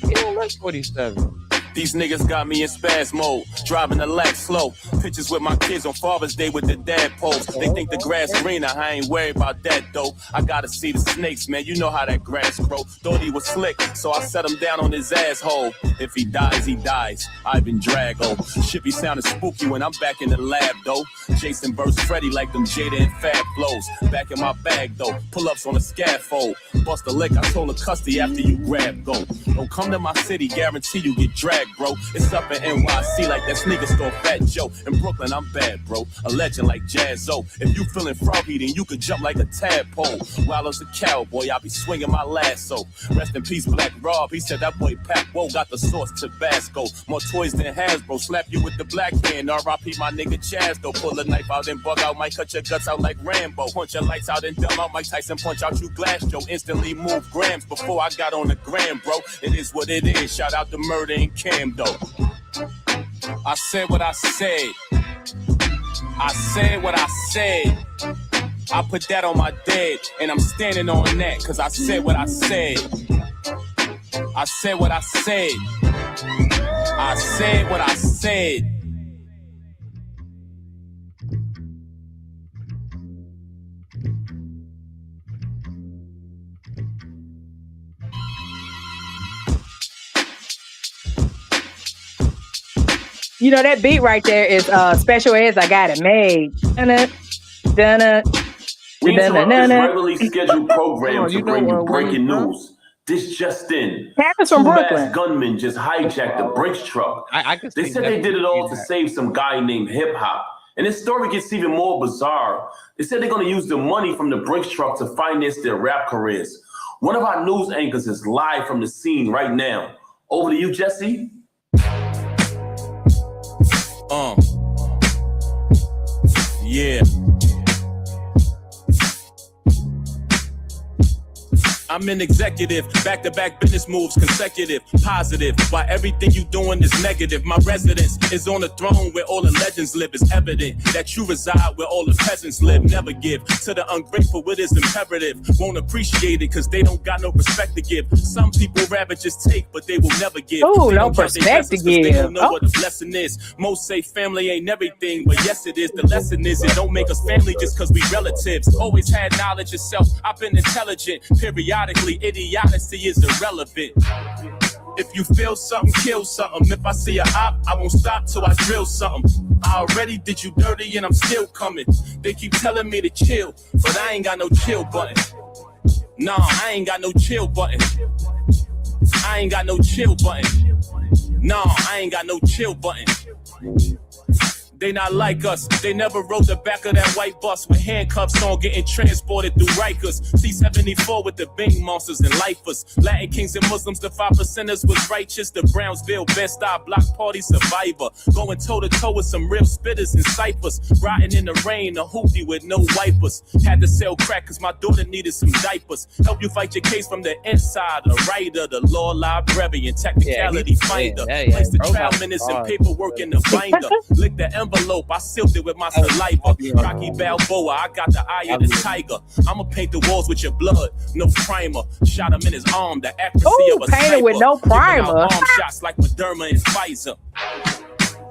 S6: He don't look 47.
S5: These niggas got me in spaz mode, driving the lax slow. Pictures with my kids on Father's Day with the dad pose. They think the grass greener, I ain't worried about that though. I gotta see the snakes, man, you know how that grass grow. Thought he was slick, so I set him down on his asshole. If he dies, he dies. Ivan Drago. Shit be sounding spooky when I'm back in the lab though. Jason burst Freddy like them Jada and Fab flows. Back in my bag though, pull-ups on the scaffold. Bust a lick, I told her custody after you grab go. Don't come to my city, guarantee you get dragged, bro. It's up in NYC like that sneaker store Fat Joe. In Brooklyn, I'm bad, bro. A legend like Jazzo. If you feeling froggy, then you could jump like a tadpole. While as a cowboy, I be swinging my lasso. Rest in peace, Black Rob. He said that boy Pac Whoa got the sauce Tabasco. More toys than Hasbro. Slap you with the black hand. R.I.P. my nigga Chaz, though. Pull a knife out and bug out. Might cut your guts out like Rambo. Punch your lights out and dumb out. Mike Tyson punch out you glass, Joe. Instantly move grams before I got on the gram, bro. It is what it is. Shout out to Murder and Cam, though. I said what I said. I said what I said. I put that on my dead, and I'm standing on that, cause I said what I said. I said what I said. I said what I said.
S7: You know, that beat right there is Special Ed's I Got It Made. Dun-dun,
S10: We interrupt this
S7: dun-dun-dun-dun.
S10: regularly scheduled program to
S6: you know
S10: bring you
S6: where
S10: breaking
S6: we from?
S10: news. This just in.
S7: Pappers from
S10: Two
S7: Brooklyn.
S10: masked gunmen just hijacked a Brinks truck.
S6: I can
S10: They
S6: see
S10: said
S6: that.
S10: they did it all to save some guy named Hip Hop. And this story gets even more bizarre. They said they're going to use the money from the Brinks truck to finance their rap careers. One of our news anchors is live from the scene right now. Over to you, Jesse.
S5: Yeah. I'm an executive, back-to-back business moves, consecutive, positive, while everything you doing is negative. My residence is on the throne where all the legends live. It's evident that you reside where all the peasants live. Never give to the ungrateful what is imperative. Won't appreciate it because they don't got no respect to give. Some people rather just take, but they will never give.
S7: Ooh,
S5: They
S7: no
S5: don't count their
S7: respect to
S5: blessings 'cause They
S7: give.
S5: don't know what a blessing is. Most say family ain't everything, but yes it is. The lesson is it don't make us family just because we relatives. Always had knowledge of self. I've been intelligent. Periodically, idiocy is irrelevant. If you feel something, kill something. If I see a op, I won't stop till I drill something. I already did you dirty and I'm still coming. They keep telling me to chill, but I ain't got no chill button. Nah, I ain't got no chill button. I ain't got no chill button. Nah, I ain't got no chill button. They not like us. They never rode the back of that white bus with handcuffs on, getting transported through Rikers. C-74 with the Bing monsters and lifers. Latin kings and Muslims, the 5%ers was righteous. The Brownsville Bed-Stuy block party survivor. Going toe-to-toe with some real spitters and ciphers. Riding in the rain, a hoopty with no wipers. Had to sell crack cause my daughter needed some diapers. Help you fight your case from the inside. A writer, the law librarian, technicality finder. Place the trial minutes and paperwork in the binder. Lick the envelope, I sealed it with my saliva. Rocky Balboa, I got the eye of the tiger. I'ma paint the walls with your blood, no primer. Shot him in his arm, the accuracy
S7: Ooh,
S5: of a
S7: painted with
S5: sniper.
S7: no
S5: Giving out
S7: primer.
S5: arm shots like Moderna and Pfizer.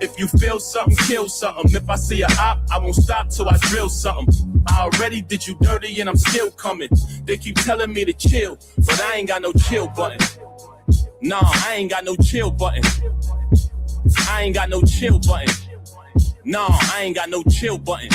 S5: If you feel something, kill something. If I see a op, I won't stop till I drill something. I already did you dirty and I'm still coming. They keep telling me to chill, but I ain't got no chill button. Nah, I ain't got no chill button. I ain't got no chill button. Nah, I ain't got no chill button.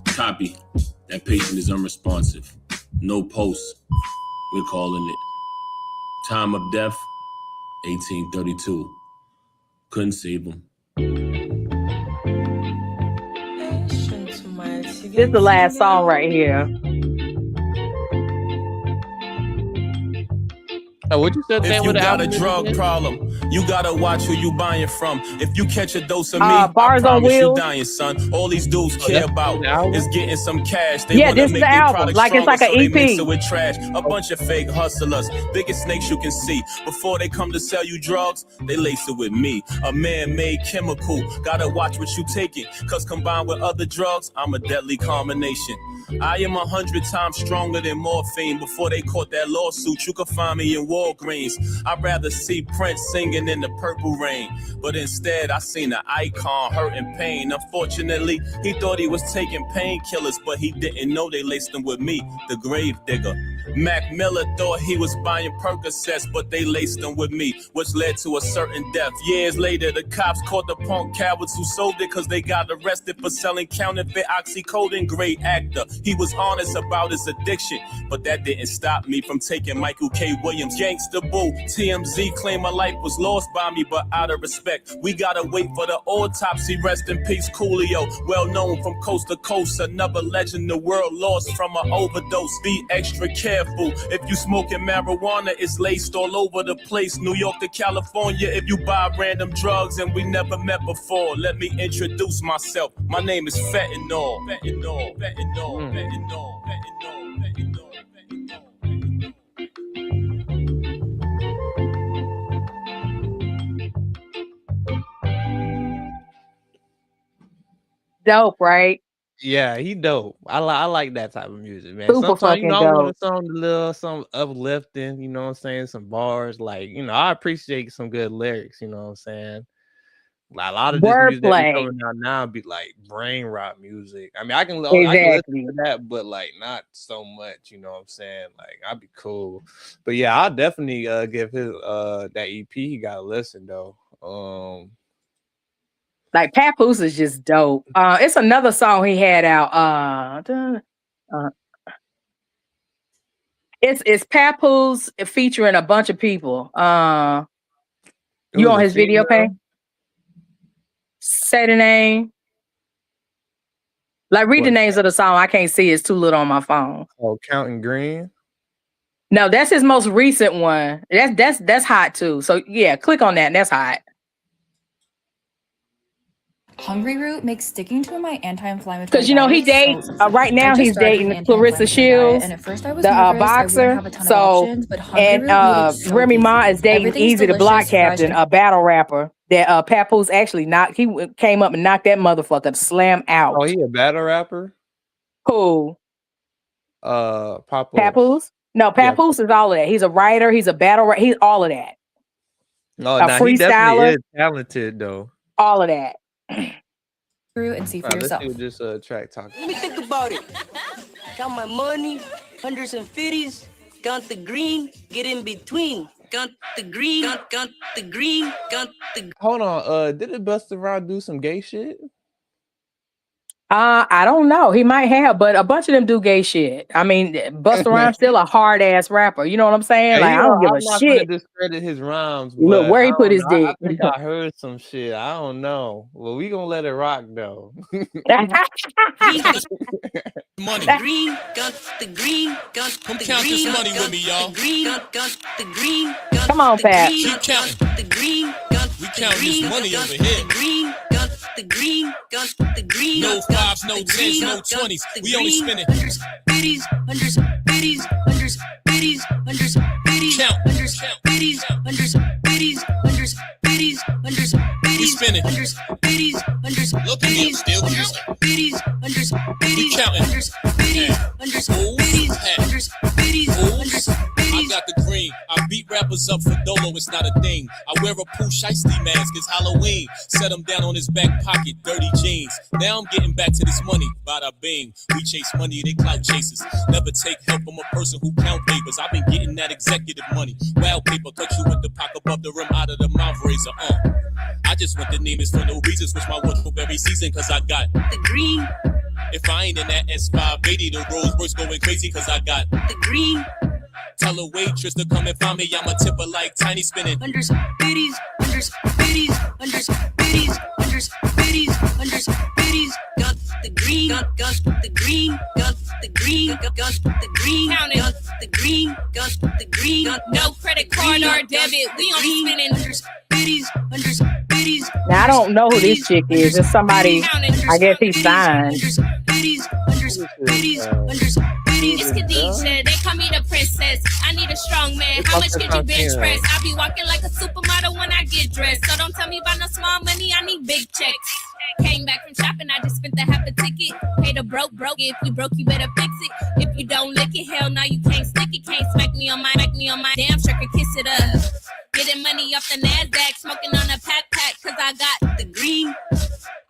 S5: Copy. That patient is unresponsive. No pulse. We're calling it. Time of death, 1832. Couldn't save him.
S7: This is the last song right here.
S6: Oh, what you said
S5: If
S6: that
S5: you
S6: with the
S5: got a
S6: album
S5: drug
S6: again?
S5: problem, you gotta watch who you buying from. If you catch a dose of me,
S7: Bars
S5: I
S7: on
S5: promise you
S7: Wheels.
S5: dying, son. All these dudes
S6: Oh,
S5: care
S6: that's
S5: about
S6: the album?
S5: is getting some cash. They
S7: Yeah,
S5: wanna
S7: this is
S5: make
S7: the
S5: their
S7: album.
S5: product
S7: Like it's
S5: stronger,
S7: like an
S5: so they mix it
S7: EP.
S5: with trash. A bunch of fake hustlers, biggest snakes you can see. Before they come to sell you drugs, they lace it with me. A man-made chemical. Gotta watch what you taking, cause combined with other drugs, I'm a deadly combination. I am 100 times stronger than morphine. Before they caught that lawsuit, you could find me in Walgreens. I'd rather see Prince singing in the purple rain, but instead I seen an icon hurt in pain. Unfortunately, he thought he was taking painkillers, but he didn't know they laced them with me, the grave digger. Mac Miller thought he was buying Percocets, but they laced them with me, which led to a certain death. Years later, the cops caught the punk cowards who sold it, cause they got arrested for selling counterfeit oxycodone. Great actor, he was honest about his addiction, but that didn't stop me from taking Michael K. Williams. Gangsta Boo, TMZ claimed my life was lost by me, but out of respect, we gotta wait for the autopsy. Rest in peace, Coolio, well known from coast to coast, another legend the world lost from an overdose. Be extra careful if you smoking marijuana, it's laced all over the place. New York to California, if you buy random drugs and we never met before. Let me introduce myself. My name is Fentanyl. Fentanyl, fentanyl, fentanyl, fentanyl, fentanyl,
S7: Dope, right?
S6: Yeah, he dope. I like that type of music, man.
S7: Super
S6: Sometimes,
S7: fucking
S6: I want
S7: dope.
S6: something a little, some uplifting, you know what I'm saying? Some bars, like, I appreciate some good lyrics, you know what I'm saying? Like, a lot of this music that be
S7: Wordplay.
S6: coming out now be like brain rot music. I mean, I can listen
S7: Exactly.
S6: to that, but like not so much, you know what I'm saying? Like, I'd be cool. But yeah, I'll definitely give his that EP he got to listen though.
S7: Like Papoose is just dope. It's another song he had out. It's Papoose featuring a bunch of people. You on his video page? Say the name. Like read the names of the song. I can't see. It's too little on my phone.
S6: Oh, Counting Green.
S7: No, that's his most recent one. That's hot too. So yeah, click on that. And that's hot.
S11: Hungry Root makes sticking to my anti-inflammatory
S7: Because he dates right now. He's dating Clarissa Shields,
S11: and at first I was
S7: the
S11: nervous.
S7: boxer.
S11: I wouldn't have a ton of options, but Hungry Root made it so
S7: Remy Ma
S11: easy.
S7: is dating
S11: Everything's
S7: Easy the Block
S11: delicious, fresh,
S7: Captain, a battle rapper that Papoose actually knocked. He came up and knocked that motherfucker slam out.
S6: Oh, he a battle rapper?
S7: Who?
S6: Papoose.
S7: No, Papoose is all of that. He's a writer. He's a battle rapper. He's all of that.
S6: No,
S7: A
S6: he definitely
S7: freestyler.
S6: is talented though.
S7: All of that.
S11: Through and see for
S6: Let's
S11: yourself.
S6: do this track talk.
S2: Let me think about it. Count my money, hundreds and fifties. Count the green, get in between. Count the green, count the green, count the.
S6: Hold on. Didn't Busta Rhymes do some gay shit?
S7: I don't know. He might have, but a bunch of them do gay shit. I mean, Busta Rhymes still a hard ass rapper. You know what I'm saying? Like I don't give
S6: I'm
S7: a
S6: not
S7: shit.
S6: gonna discredit his rhymes.
S7: Look
S6: but
S7: where he
S6: I
S7: put
S6: don't
S7: his
S6: know.
S7: dick.
S6: I think I heard some shit. I don't know. Well, we gonna let it rock though.
S5: Money.
S2: Green, count the green, count the
S5: Count
S2: green.
S5: this money with me, y'all.
S2: The green, count the green.
S7: Come on, Pat.
S5: Keep counting.
S2: The green, count
S5: We
S2: the
S5: counting this
S2: green,
S5: money
S2: count
S5: over here.
S2: The green, count the green, count the green.
S5: No
S2: count
S5: fives, no
S2: the
S5: tens,
S2: green,
S5: no
S2: count
S5: 20s.
S2: the
S5: We only
S2: green.
S5: spending.
S2: Hundreds, fifties, hundreds, fifties, hundreds, fifties, hundreds, fifties,
S5: Count.
S2: hundreds, fifties, hundreds, fifties, hundreds, fifties, hundreds, fifties,
S5: spending.
S2: hundreds, fifties, hundreds,
S5: Look at me,
S2: fifties,
S5: still
S2: hundreds,
S5: counting.
S2: fifties, hundreds, fifties,
S5: counting.
S2: hundreds, fifties, hundreds, fifties, hundreds, fifties, hundreds,
S5: I
S2: fifties.
S5: got the green. I beat rappers up for Dolo, it's not a thing. I wear a Pooh Shiesty mask, it's Halloween. Set him down on his back pocket, dirty jeans. Now I'm getting back to this money, bada bing. We chase money, they clout chasers. Never take help from a person who count papers. I've been getting that executive money. Wild paper, cut you with the pack above the rim, out of the mouth razor. I just went to Neiman's for no reason. Switch my wardrobe every season, cause I got
S2: The green,
S5: If I ain't in that S580, the Rolls Royce going crazy, cause I got
S2: the green,
S5: Tell a waitress to come and find me, I'm a tipper like Tiny spinning.
S2: hundreds, fifties, hundreds, fifties, hundreds, fifties, hundreds, fifties, hundreds, fifties. Got the green. green, got the green, got the green, got the green, got the green, got the green,
S12: no credit card or debit. We only spending
S7: Now I don't know who this chick is. It's somebody. I guess he signed.
S12: It's Khadijah, they call me the princess. I need a strong man. How much could you bench press? I be walking like a supermodel when I get dressed. So don't tell me about no small money, I need big checks. Came back from shopping, I just spent the half a ticket. Pay the broke. If you broke, you better fix it. If you don't lick it, hell no, you can't stick it. Can't smack me on my damn sure could kiss it up. Getting money off the NASDAQ, smoking on a pack, cause I got the green.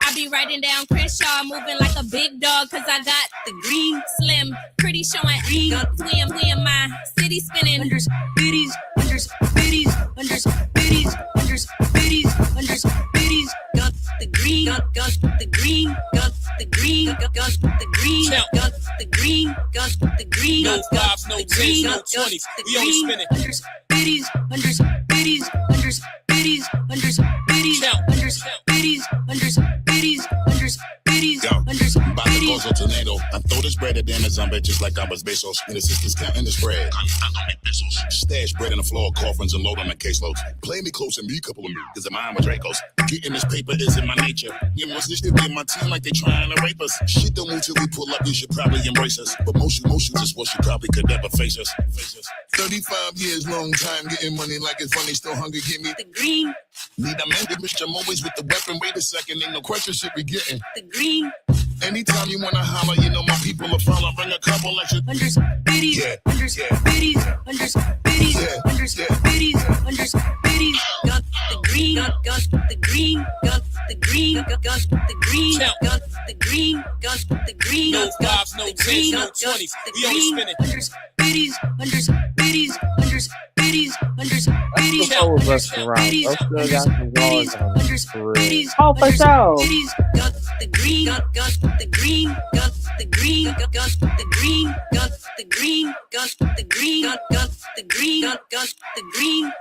S12: I be writing down Crenshaw, moving like a big dog, cause I got the green. Slim, pretty showing green. We in my city spinning.
S2: Got the green, got the green, got the green, got the green, got the green, got the green.
S5: No fives, no tens, no 20s. We only spinning.
S13: About to cause a tornado. I throw this bread at Amazon bitches like I was Bezos. And the sisters counting the spread. I don't make pesos. Stash bread in the floor, coffins and load on the caseloads. Play me close and me a couple of niggas of mine with Dracos. Getting this paper is in my nature. You must this shit in my team like they trying to rape us. Shit don't move till we pull up, you should probably embrace us. But most you just what you probably could never face us.
S8: 35 years, long time, getting money like it's funny, still hungry, give me
S2: the green.
S13: Need a man, bitch, I'm always with the weapon. Wait a second, ain't no question shit we getting.
S2: The green.
S13: Anytime you wanna holler, you know my people will follow. Bring a couple extra.
S2: Got the green, got the green, got the green, got the green, got the green, got the green.
S5: No fives, no tens, no 20s. We only spinning.
S7: Oh, for sure.
S2: Got the green, got the green, got the green, got the green, got the green, got the green, got the green, got the green.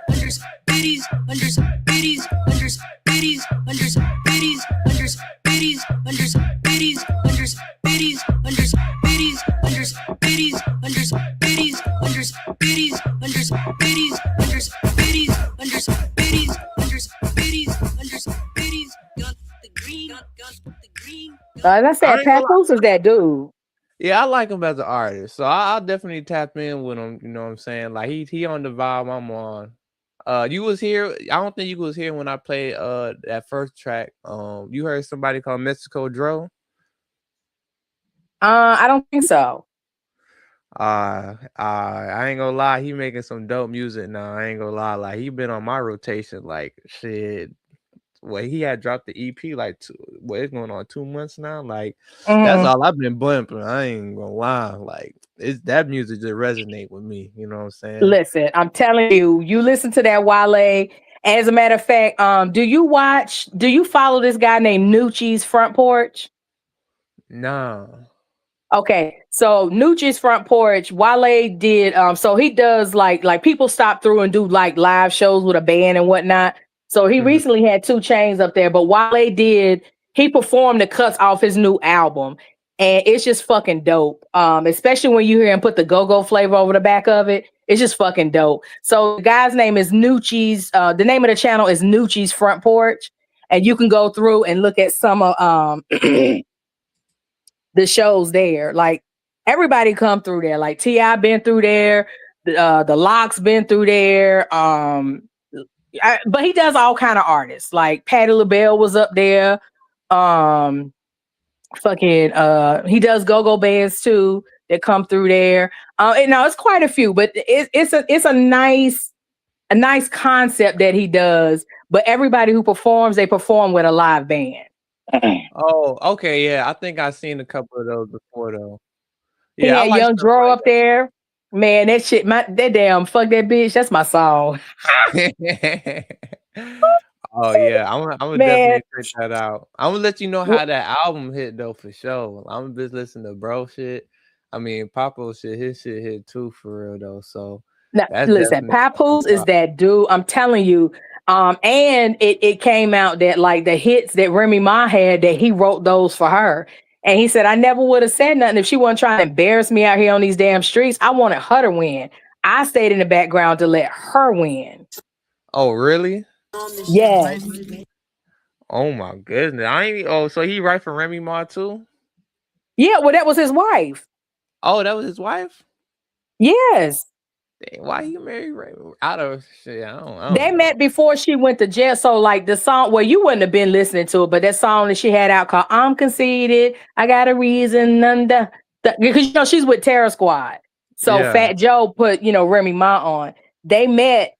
S7: As I said, Papoose is that dude.
S6: Yeah, I like him as an artist, so I'll definitely tap in with him. You know what I'm saying? Like he on the vibe I'm on. You was here. I don't think you was here when I played that first track. You heard somebody called Mexico Dro?
S7: I don't think so.
S6: I ain't gonna lie, he making some dope music now. I ain't gonna lie, like he been on my rotation, like shit. Well, he had dropped the EP like it's going on 2 months now. Like that's all I've been bumping. I ain't gonna lie, like that music just resonate with me. You know what I'm saying?
S7: Listen, I'm telling you, you listen to that Wale. As a matter of fact, do you follow this guy named Nucci's Front Porch?
S6: No.
S7: Okay, so Nucci's Front Porch, Wale did so he does like people stop through and do like live shows with a band and whatnot. So he recently had 2 Chainz up there, but Wale he performed the cuts off his new album, and it's just fucking dope. Especially when you hear him put the go-go flavor over the back of it. It's just fucking dope. So the guy's name is Nucci's, the name of the channel is Nucci's Front Porch, and you can go through and look at some of the shows there. Like everybody come through there. Like T.I. been through there, the Locks been through there. But he does all kind of artists. Like Patti LaBelle was up there. He does go-go bands too that come through there. And no, it's quite a few, but it's a nice concept that he does. But everybody who performs, they perform with a live band.
S6: Oh, okay, yeah. I think I've seen a couple of those before though.
S7: He had Young Dro up there. Man, that shit, that damn fuck that bitch. That's my song.
S6: Oh yeah, I'm gonna definitely check that out. I'm gonna let you know how that album hit though for sure. I'm just listening to bro shit. I mean, Papo shit, his shit hit too for real though. So
S7: now, listen, Papoose is that dude. I'm telling you. And it came out that like the hits that Remy Ma had, that he wrote those for her. And he said, I never would have said nothing if she wasn't trying to embarrass me out here on these damn streets. I wanted her to win. I stayed in the background to let her win.
S6: Oh, really?
S7: Yes.
S6: Oh my goodness. So he write for Remy Ma too?
S7: Yeah, well, that was his wife.
S6: Oh, that was his wife?
S7: Yes.
S6: Dang, why you married Remy? I don't
S7: They met before she went to jail. So like the song, well, you wouldn't have been listening to it, but that song that she had out called I'm Conceited, I Got a Reason, because she's with Terror Squad. So
S6: Yeah.
S7: Fat Joe put, Remy Ma on. They met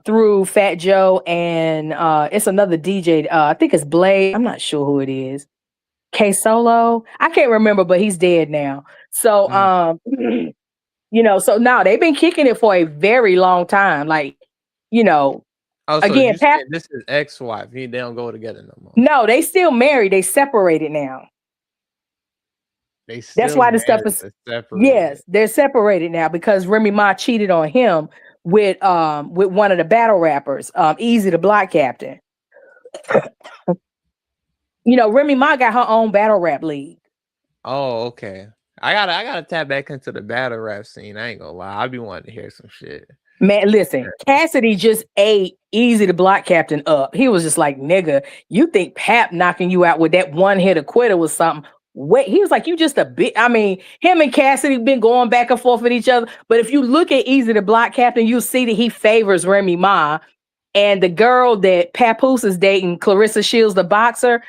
S7: through Fat Joe and it's another DJ. I think it's Blade. I'm not sure who it is. K Solo. I can't remember, but he's dead now. So so now they've been kicking it for a very long time. Like,
S6: Oh, so
S7: again,
S6: you saying this is ex-wife. They don't go together no more.
S7: no, they still married. They separated now. That's why the stuff is yes, they're separated now because Remy Ma cheated on him with one of the battle rappers, Easy the Block Captain. Remy Ma got her own battle rap league.
S6: Oh, okay. I gotta tap back into the battle rap scene. I ain't gonna lie. I be wanting to hear some shit.
S7: Man, listen, Cassidy just ate Easy the Block Captain up. He was just like, nigga, you think Pap knocking you out with that one hit of quitter was something? Wait, he was like, you just a bit. I mean, him and Cassidy been going back and forth with each other. But if you look at Easy the Block Captain, you'll see that he favors Remy Ma. And the girl that Papoose is dating, Clarissa Shields, the boxer,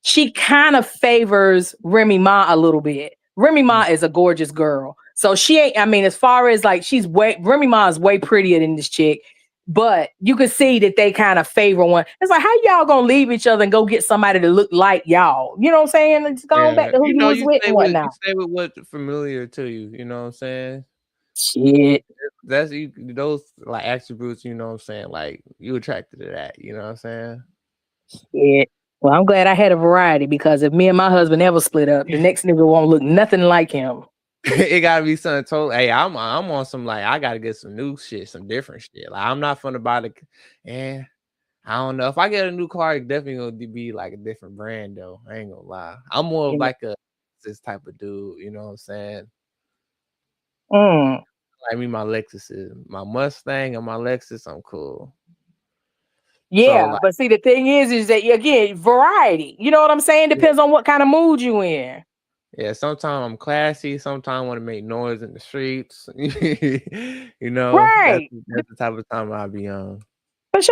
S7: she kind of favors Remy Ma a little bit. Remy Ma is a gorgeous girl. So she ain't, as far as like, Remy Ma is way prettier than this chick. But you could see that they kind of favor one. It's like, how y'all gonna leave each other and go get somebody to look like y'all? You know what I'm saying? It's going back to who you was with and whatnot.
S6: You stay with what's familiar to you. You know what I'm saying?
S7: Shit.
S6: That's those like attributes, you know what I'm saying? Like you attracted to that, you know what I'm saying?
S7: Yeah. Well, I'm glad I had a variety because if me and my husband ever split up, the next nigga won't look nothing like him.
S6: It gotta be something totally. Hey, I'm on some like I gotta get some new shit, some different shit. Like I'm not fun about it. And I don't know if I get a new car, it definitely gonna be like a different brand though. I ain't gonna lie. I'm more of like this type of dude. You know what I'm saying? Like me, my Lexus is my Mustang and my Lexus. I'm cool.
S7: Yeah,
S6: So, like,
S7: but see, the thing is that again, variety. You know what I'm saying? Depends on what kind of mood you in.
S6: yeah, sometimes I'm classy. Sometimes I want to make noise in the streets. You know,
S7: Right.
S6: That's the type of time I'll be on.
S7: For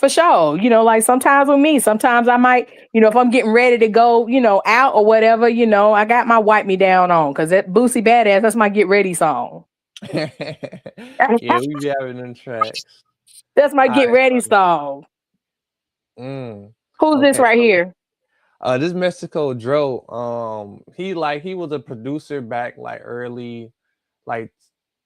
S7: sure. Like sometimes with me, sometimes I might, if I'm getting ready to go, out or whatever, I got my Wipe Me Down on because that Boosie Badass, that's my get ready song.
S6: Yeah, we be having them tracks.
S7: That's my get ready song. Who's this right here?
S6: This Mexico Dro. He was a producer back like early, like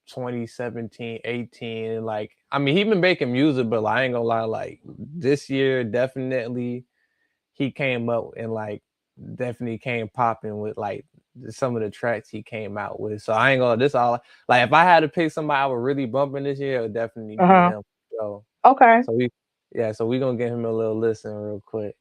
S6: 2017, 18. Like, he been making music, but I ain't gonna lie, like this year definitely he came up and like definitely came popping with like some of the tracks he came out with. So I ain't gonna this all like if I had to pick somebody I would really bumping this year, it would definitely be him. So
S7: okay.
S6: So we gonna give him a little listen real quick.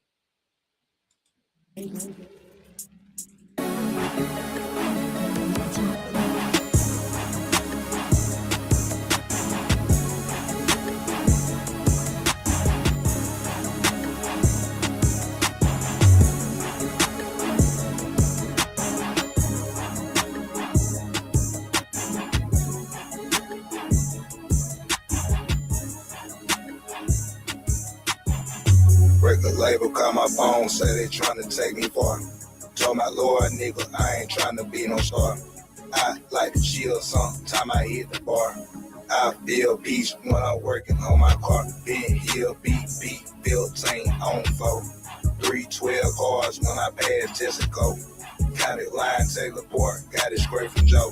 S3: Record label call my phone, say they tryna take me far. Told my Lord, nigga, I ain't tryna be no star. I like to chill sometime I hit the bar. I feel peace when I'm working on my car. Been here, beat, built tank on flow. 312 cars when I pass Jessica. Got it line Taylor Port, got it straight from Joe.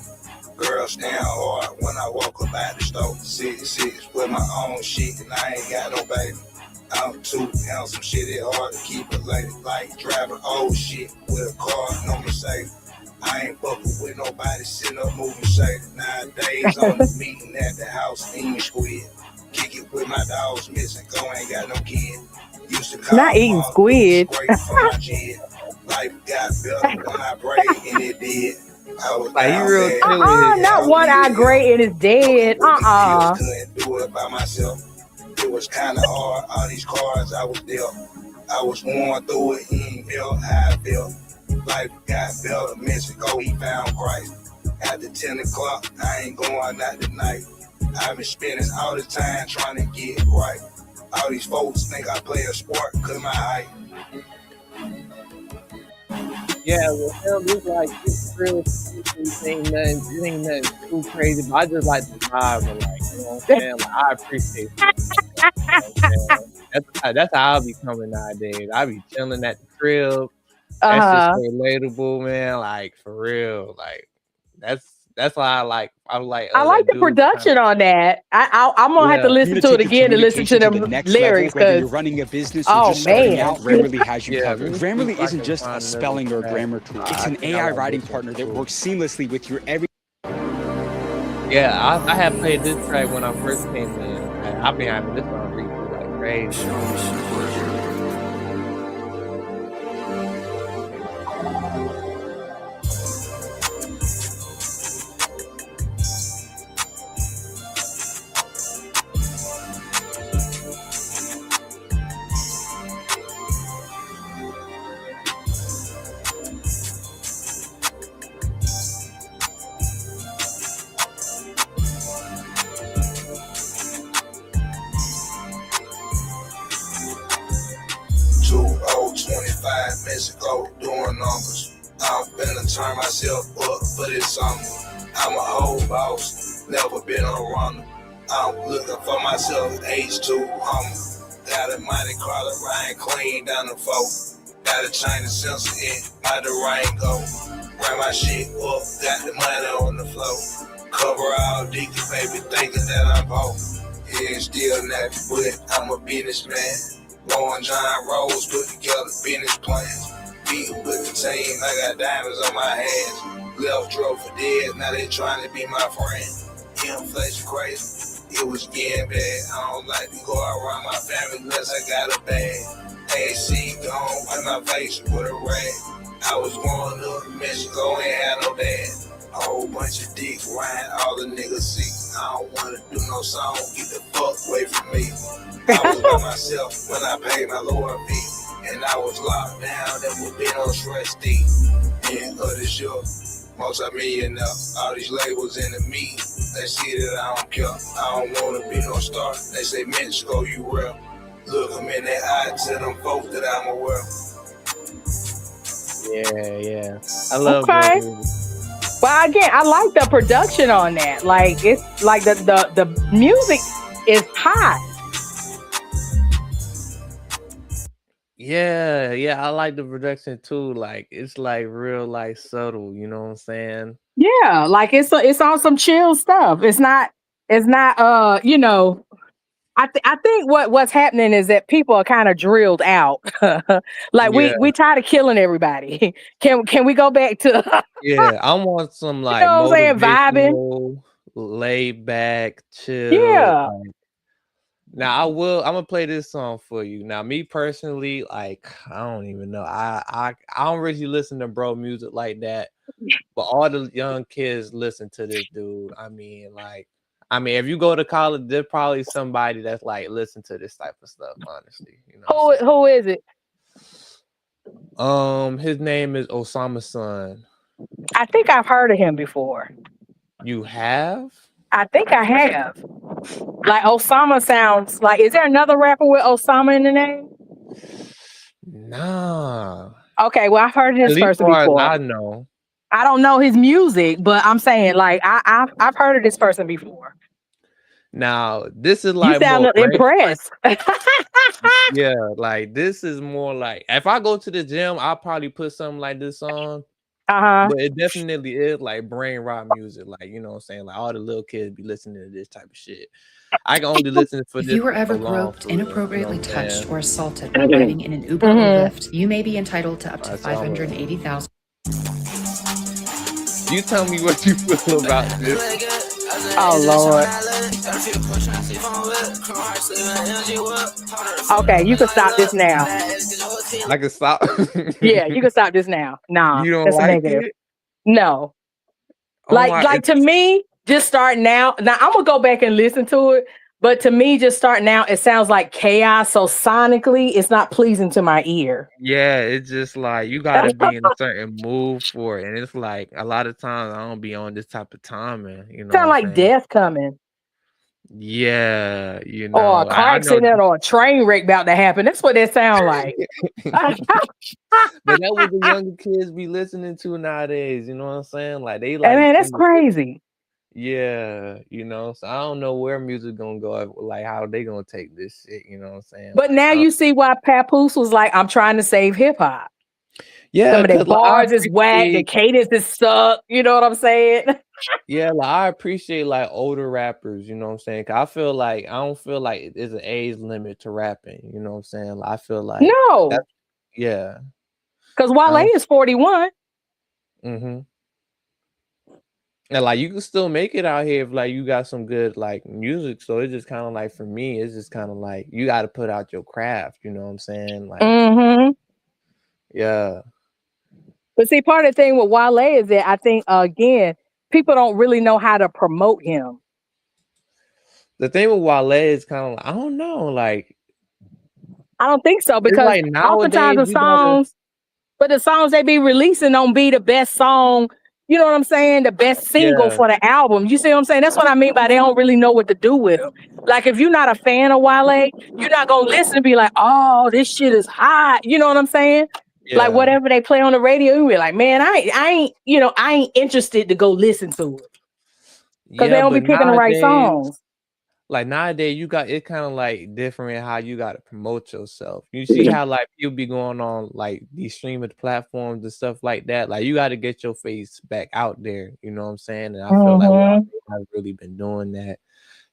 S3: Girls stand hard when I walk up out the store. 6 with my own shit and I ain't got no baby. I'm too handsome, shit, it hard to keep it lady. Like driving old shit with a car, no Mercedes. I ain't fucking with nobody sitting up moving shady. Nowadays, I'm meeting at the house, eating squid. Kick it with my dogs missing, go ain't got no kid. Used to call
S7: not eating squid.
S3: Life got better when I prayed, and it did. I was
S6: Like he
S3: down
S6: real
S3: bad.
S6: chill with his
S7: Not one eye gray and it's dead.
S3: Couldn't do it by myself. It was kind of hard. All these cards I was dealt. I was going through it. He ain't felt how I felt. Life got better. Minutes ago, he found Christ. After 10 o'clock, I ain't going out tonight. I've been spending all this time trying to get right. All these folks think I play a sport because my height.
S6: Yeah, well, him, it's like it's real. It ain't nothing too crazy. But I just like the vibe, and like, you know what I'm saying? Like, I appreciate it. You know what I'm saying? That's how I'll be coming nowadays. I be chilling at the crib. That's just relatable, man. Like for real. Like that's why I like
S7: the production on that. I'm gonna have to listen to it again and listen to the lyrics
S14: because you're running a business or just starting out, Grammarly has you covered. Grammarly isn't just a spelling or grammar tool. It's an AI writing partner that works seamlessly with your every.
S6: Yeah, I have played this track when I first came in. I've been having this on repeat like crazy.
S3: Mexico doing numbers. I'm finna turn myself up for this summer. I'm a whole boss, never been a runner. I'm looking for myself, H2 Hummer. Got a Monte Carlo Ryan clean down the floor. Got a China sensor in, how the rain go. Ran my shit up, got the money on the floor. Cover all dicky, baby, thinking that I'm poor. Yeah, still nothing, but I'm a businessman. Warren John Rose put together business plans. Beat with the team, I got diamonds on my hands. Left drove for dead, now they trying to be my friend. Inflation crazy, it was getting bad. I don't like to go around my family unless I got a bag. AC gone, wipe my face with a rag. I was growing up in Mexico, ain't had no dad. A whole bunch of dick riding, all the niggas see. I don't wanna do no song, get the fuck away from me. I was by myself when I paid my lawyer fee. And I was locked down, there would be no trustee. End of this year, multi-millionaire. All these labels into me. They see that I don't care. I don't wanna be no star. They say, Mexico, you real. Look them in their eye, tell them folks that I'm aware.
S6: Yeah. I love that movie.
S7: Well, again, I like the production on that. Like it's like the music is hot.
S6: Yeah, I like the production too. Like it's like real, like subtle. You know what I'm saying?
S7: Yeah, like it's on some chill stuff. It's not. You know. I think what's happening is that people are kind of drilled out. Like we tired of killing everybody. Can we go back to?
S6: Yeah, I want some like
S7: you know what I'm saying, vibing,
S6: laid back, chill.
S7: Yeah.
S6: Like, now I'm gonna play this song for you. Now, me personally, like I don't even know. I don't really listen to bro music like that, but all the young kids listen to this dude. I mean, if you go to college, there's probably somebody that's like listen to this type of stuff. Honestly, you know.
S7: Who is it?
S6: His name is Osama Son.
S7: I think I've heard of him before.
S6: You have?
S7: I think I have. Like Osama sounds like. Is there another rapper with Osama in the name?
S6: Nah.
S7: Okay, well I've heard of this person before.
S6: I know.
S7: I don't know his music, but I'm saying like I've heard of this person before.
S6: Now this is like
S7: you sound impressed.
S6: Yeah, like this is more like if I go to the gym, I'll probably put something like this on. But it definitely is like brain rot music, like you know what I'm saying. Like all the little kids be listening to this type of shit. I can only listen for this.
S15: If you were ever groped, inappropriately touched, or assaulted while riding in an Uber or Lyft, you may be entitled to up to $580,000.
S6: You tell me what you feel about this.
S7: Oh Lord. Okay, you can stop this now.
S6: I can stop.
S7: Yeah, you can stop this now. Nah,
S6: You don't
S7: that's a
S6: like
S7: negative.
S6: it?
S7: No.
S6: Oh my,
S7: Like to me, just starting out. Now I'm gonna go back and listen to it, but to me, just starting out, it sounds like chaos. So sonically, it's not pleasing to my ear.
S6: yeah, it's just like you gotta be in a certain mood for it. And it's like a lot of times I don't be on this type of timing, you know
S7: Sound
S6: what I'm
S7: like
S6: saying?
S7: death coming,
S6: Yeah, you
S7: or
S6: know,
S7: a car
S6: I know,
S7: accident, or a train wreck about to happen. That's what that sound like.
S6: but that's what the younger kids be listening to nowadays, you know what I'm saying? Like they
S7: And
S6: like
S7: man, that's
S6: in the-
S7: crazy.
S6: yeah, you know, so I don't know where music gonna go, like how they gonna take this shit, you know what I'm saying?
S7: But
S6: Like,
S7: now
S6: I don't-
S7: you see why Papoose was like, "I'm trying to save hip hop."
S6: yeah,
S7: Some of the
S6: 'cause, like, I
S7: bars is whack, the
S6: appreciate,
S7: cadence is suck. You know what I'm saying?
S6: yeah, like I appreciate like older rappers, you know what I'm saying? 'Cause I feel like I don't feel like there's an age limit to rapping, you know what I'm saying? Like, I feel like
S7: No,
S6: that's yeah.
S7: because
S6: I
S7: Wale
S6: don't,
S7: is 41.
S6: mm-hmm. And like you can still make it out here if like you got some good like music. So it's just kind of like for me, it's just kind of like you got to put out your craft. You know what I'm saying? Like
S7: Mm-hmm.
S6: yeah,
S7: But see, part of the thing with Wale is that I think again, people don't really know how to promote him.
S6: the thing with Wale is kind of like, I don't know, like
S7: I don't think so
S6: it's
S7: because
S6: like
S7: oftentimes
S6: nowadays
S7: the
S6: you gotta
S7: songs, but the songs they be releasing don't be the best song. You know what I'm saying? The best single
S6: yeah
S7: for the album. You see what I'm saying? That's what I mean by they don't really know what to do with them. Like if you're not a fan of Wale, you're not gonna listen and be like, "Oh, this shit is hot." You know what I'm saying? Like
S6: yeah
S7: whatever they play on the radio, you be like, "Man, I ain't interested to go listen to it because they
S6: yeah.
S7: don't be
S6: But
S7: picking the right songs."
S6: nowadays you got it kind of like different how you got to promote yourself. You see how like people be going on like these streaming platforms and stuff like that. Like you got to get your face back out there. You know what I'm saying? And I feel like
S7: Mm-hmm.
S6: I've really been doing that.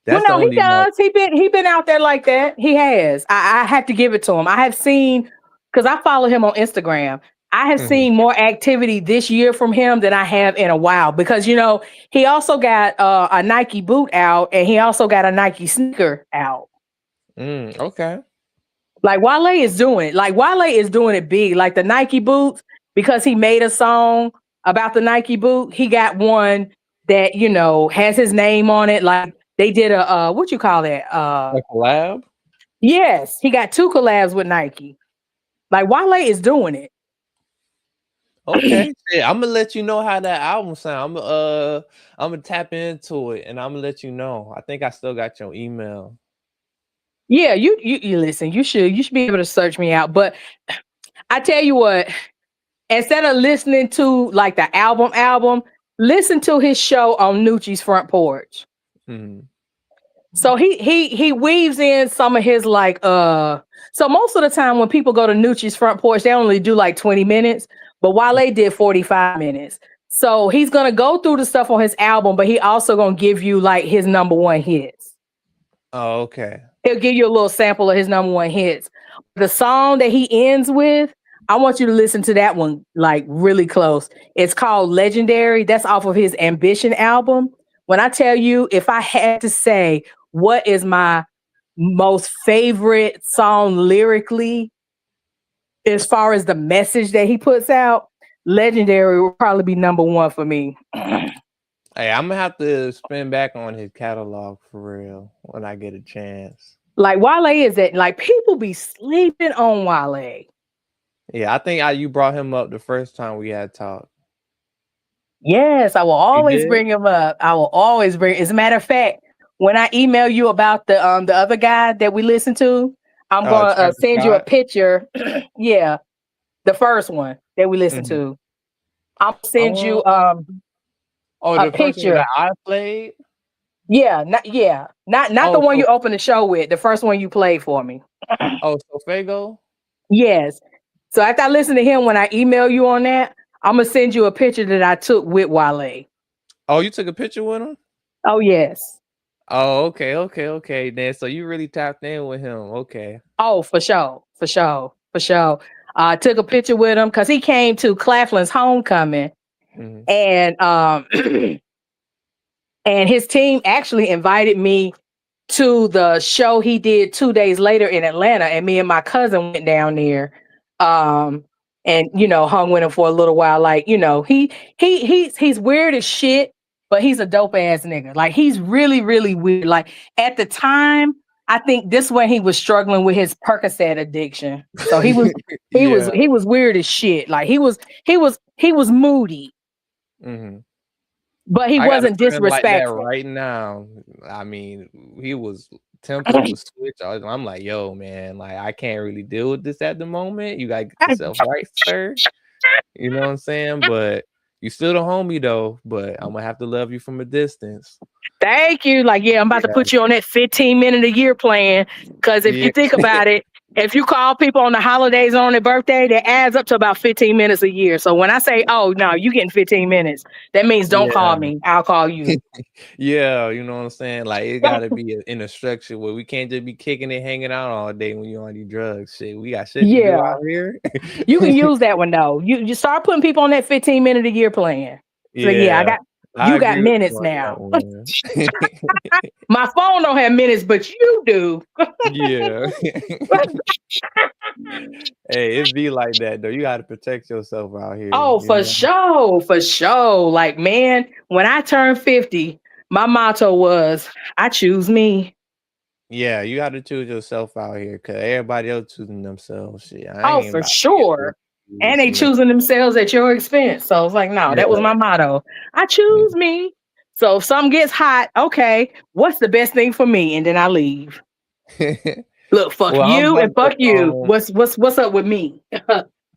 S7: Well,
S6: That's the
S7: no, he
S6: only like
S7: does. He been out there like that. He has. I have to give it to him. I have seen because I follow him on Instagram. I have
S6: Mhm.
S7: seen more activity this year from him than I have in a while because you know he also got a Nike boot out and he also got a Nike sneaker out.
S6: Okay.
S7: Like Wale is doing it. Like Wale is doing it big. Like the Nike boots because he made a song about the Nike boot. He got one that you know has his name on it. Like they did a what you call that?
S6: A collab?
S7: Yes, he got 2 collabs with Nike. Like Wale is doing it.
S6: Okay. Yeah, I'm gonna let you know how that album sound. I'm gonna tap into it and I'm gonna let you know. I think I still got your email.
S7: Yeah, you listen. You should be able to search me out. But I tell you what, instead of listening to like the album, listen to his show on Nucci's Front Porch.
S6: Mhm.
S7: So he weaves in some of his like so most of the time when people go to Nucci's Front Porch, they only do like 20 minutes, but Wale did 45 minutes. So he's gonna go through the stuff on his album, but he also gonna give you like his number 1 hits.
S6: Oh, okay.
S7: He'll give you a little sample of his number 1 hits. The song that he ends with, I want you to listen to that one like really close. It's called Legendary. That's off of his Ambition album. When I tell you, if I had to say what is my most favorite song lyrically, as far as the message that he puts out, Legendary will probably be number 1 for me.
S6: Hey, I'm gonna have to spin back on his catalog for real when I get a chance.
S7: Like Wale is that like people be sleeping on Wale.
S6: Yeah, I think you brought him up the first time we had talked.
S7: Yes, I will always
S6: did?
S7: bring him up. I will always bring. As a matter of fact, when I email you about the other guy that we listened to, I'm gonna
S6: Travis
S7: send you a
S6: Scott?
S7: picture. Yeah, the first one that we listened to. I'll send you
S6: Oh,
S7: a
S6: the first one
S7: picture.
S6: that I played.
S7: Not the
S6: Oh,
S7: one
S6: so
S7: you opened the show with. The first one you played for me.
S6: oh, so Fago.
S7: Yes. So after I listen to him, when I email you on that, I'm gonna send you a picture that I took with Wale.
S6: Oh, you took a picture with him?
S7: Oh yes.
S6: Oh, okay. Then so you really tapped in with him. Okay.
S7: Oh, for sure. Took a picture with him because he came to Claflin's homecoming,
S6: Mhm.
S7: and And his team actually invited me to the show he did 2 days later in Atlanta, and me and my cousin went down there, and hung with him for a little while. Like, he's weird as shit, but he's a dope ass nigga. Like, he's really, really weird. Like, at the time, I think this when he was struggling with his Percocet addiction. So he was he was weird as shit. Like, he was moody, but he wasn't disrespectful.
S6: Like that right now, I mean, he was temper was switch. I'm like, yo, man, like I can't really deal with this at the moment. You gotta get yourself right, sir. You know what I'm saying? But you still the homie though. But I'm gonna have to love you from a distance.
S7: Thank you. Like, I'm about to put you on that 15-minute a year plan. Because if you think about it, if you call people on the holidays on their birthday, that adds up to about 15 minutes a year. So when I say, oh, no, you getting 15 minutes, that means don't call me. I'll call you.
S6: Yeah, you know what I'm saying? Like, it got to be in a structure where we can't just be kicking it, hanging out all day when you're on these drugs. Shit, we got shit to do out here.
S7: You can use that one, though. You start putting people on that 15-minute a year plan. So, you got minutes now. My phone don't have minutes, but you do.
S6: Yeah. Hey, it be like that though. You got to protect yourself out here.
S7: Oh, for sure. Like, man, when I turned 50, my motto was, I choose me.
S6: Yeah, you got to choose yourself out here because everybody else choosing themselves. Shit,
S7: for sure. And they choosing themselves at your expense. So it's like, no, that was my motto. I choose me. So if something gets hot, okay, what's the best thing for me? And then I leave. Look, fuck you and fuck you. What's up with me?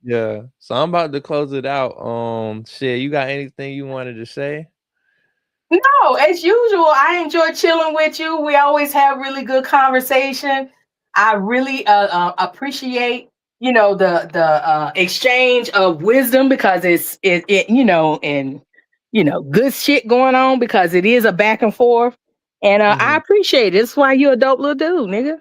S6: Yeah. So I'm about to close it out. Shit, you got anything you wanted to say?
S7: No, as usual, I enjoy chilling with you. We always have really good conversation. I really appreciate the exchange of wisdom because it's good shit going on because it is a back and forth. And I appreciate it. That's why you're a dope little dude, nigga.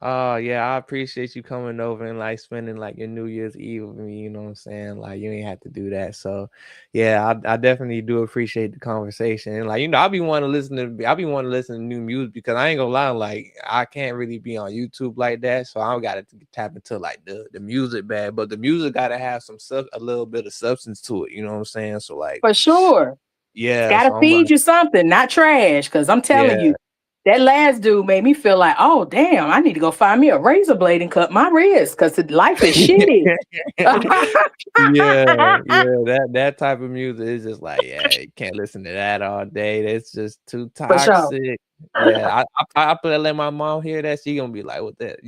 S6: Yeah, I appreciate you coming over and like spending like your New Year's Eve with me, you know what I'm saying? Like you ain't have to do that. So yeah, I definitely do appreciate the conversation. And like, I be wanting to listen to new music because I ain't gonna lie, like I can't really be on YouTube like that. So I gotta tap into like the music bag, but the music gotta have a little bit of substance to it, you know what I'm saying? So like
S7: for sure.
S6: Yeah.
S7: Gotta feed you something, not trash. Cause I'm telling you. That last dude made me feel like, oh damn, I need to go find me a razor blade and cut my wrist because life is shitty.
S6: That type of music is just like, you can't listen to that all day. That's just too toxic. Sure. Yeah, I let my mom hear that. She gonna be like, "What that?"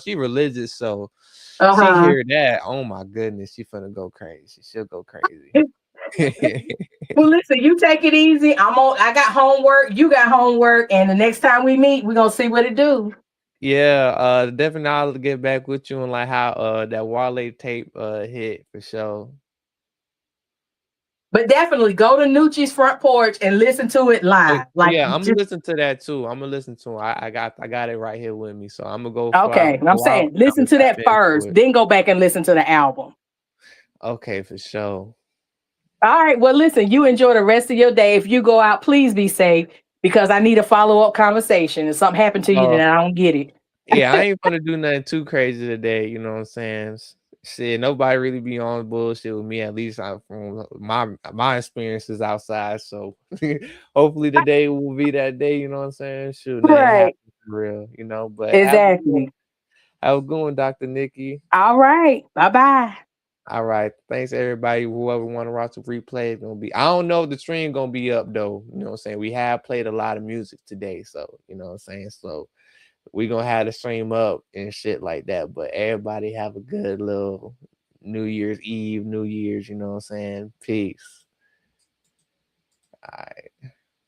S6: She religious, so she hear that. Oh my goodness, she finna go crazy. She'll go crazy.
S7: Well, listen, you take it easy. I got homework. You got homework, and the next time we meet, we're gonna see what it do.
S6: Yeah, definitely. I'll get back with you on like how that Wale tape hit for sure.
S7: But definitely go to Nucci's Front Porch and listen to it live.
S6: I'm gonna listen to that too. I'm gonna listen to it. I got it right here with me, so I'm gonna go.
S7: Okay, I'm saying listen to that first, then go back and listen to the album.
S6: Okay, for sure.
S7: All right. Well, listen, you enjoy the rest of your day. If you go out, please be safe because I need a follow-up conversation. If something happened to you, then I don't get it.
S6: Yeah, I ain't gonna do nothing too crazy today. You know what I'm saying? Shit, nobody really be on bullshit with me. At least from my experiences outside. So hopefully today will be that day. You know what I'm saying? Shoot, right? For real, But
S7: exactly.
S6: Have a good one, Dr. Nikki.
S7: All right. Bye-bye.
S6: All right. Thanks everybody. Whoever want to watch the replay is gonna be. I don't know if the stream gonna be up though. You know what I'm saying? We have played a lot of music today, so you know what I'm saying. So we gonna have the stream up and shit like that. But everybody have a good little New Year's Eve, New Year's, you know what I'm saying? Peace. All right.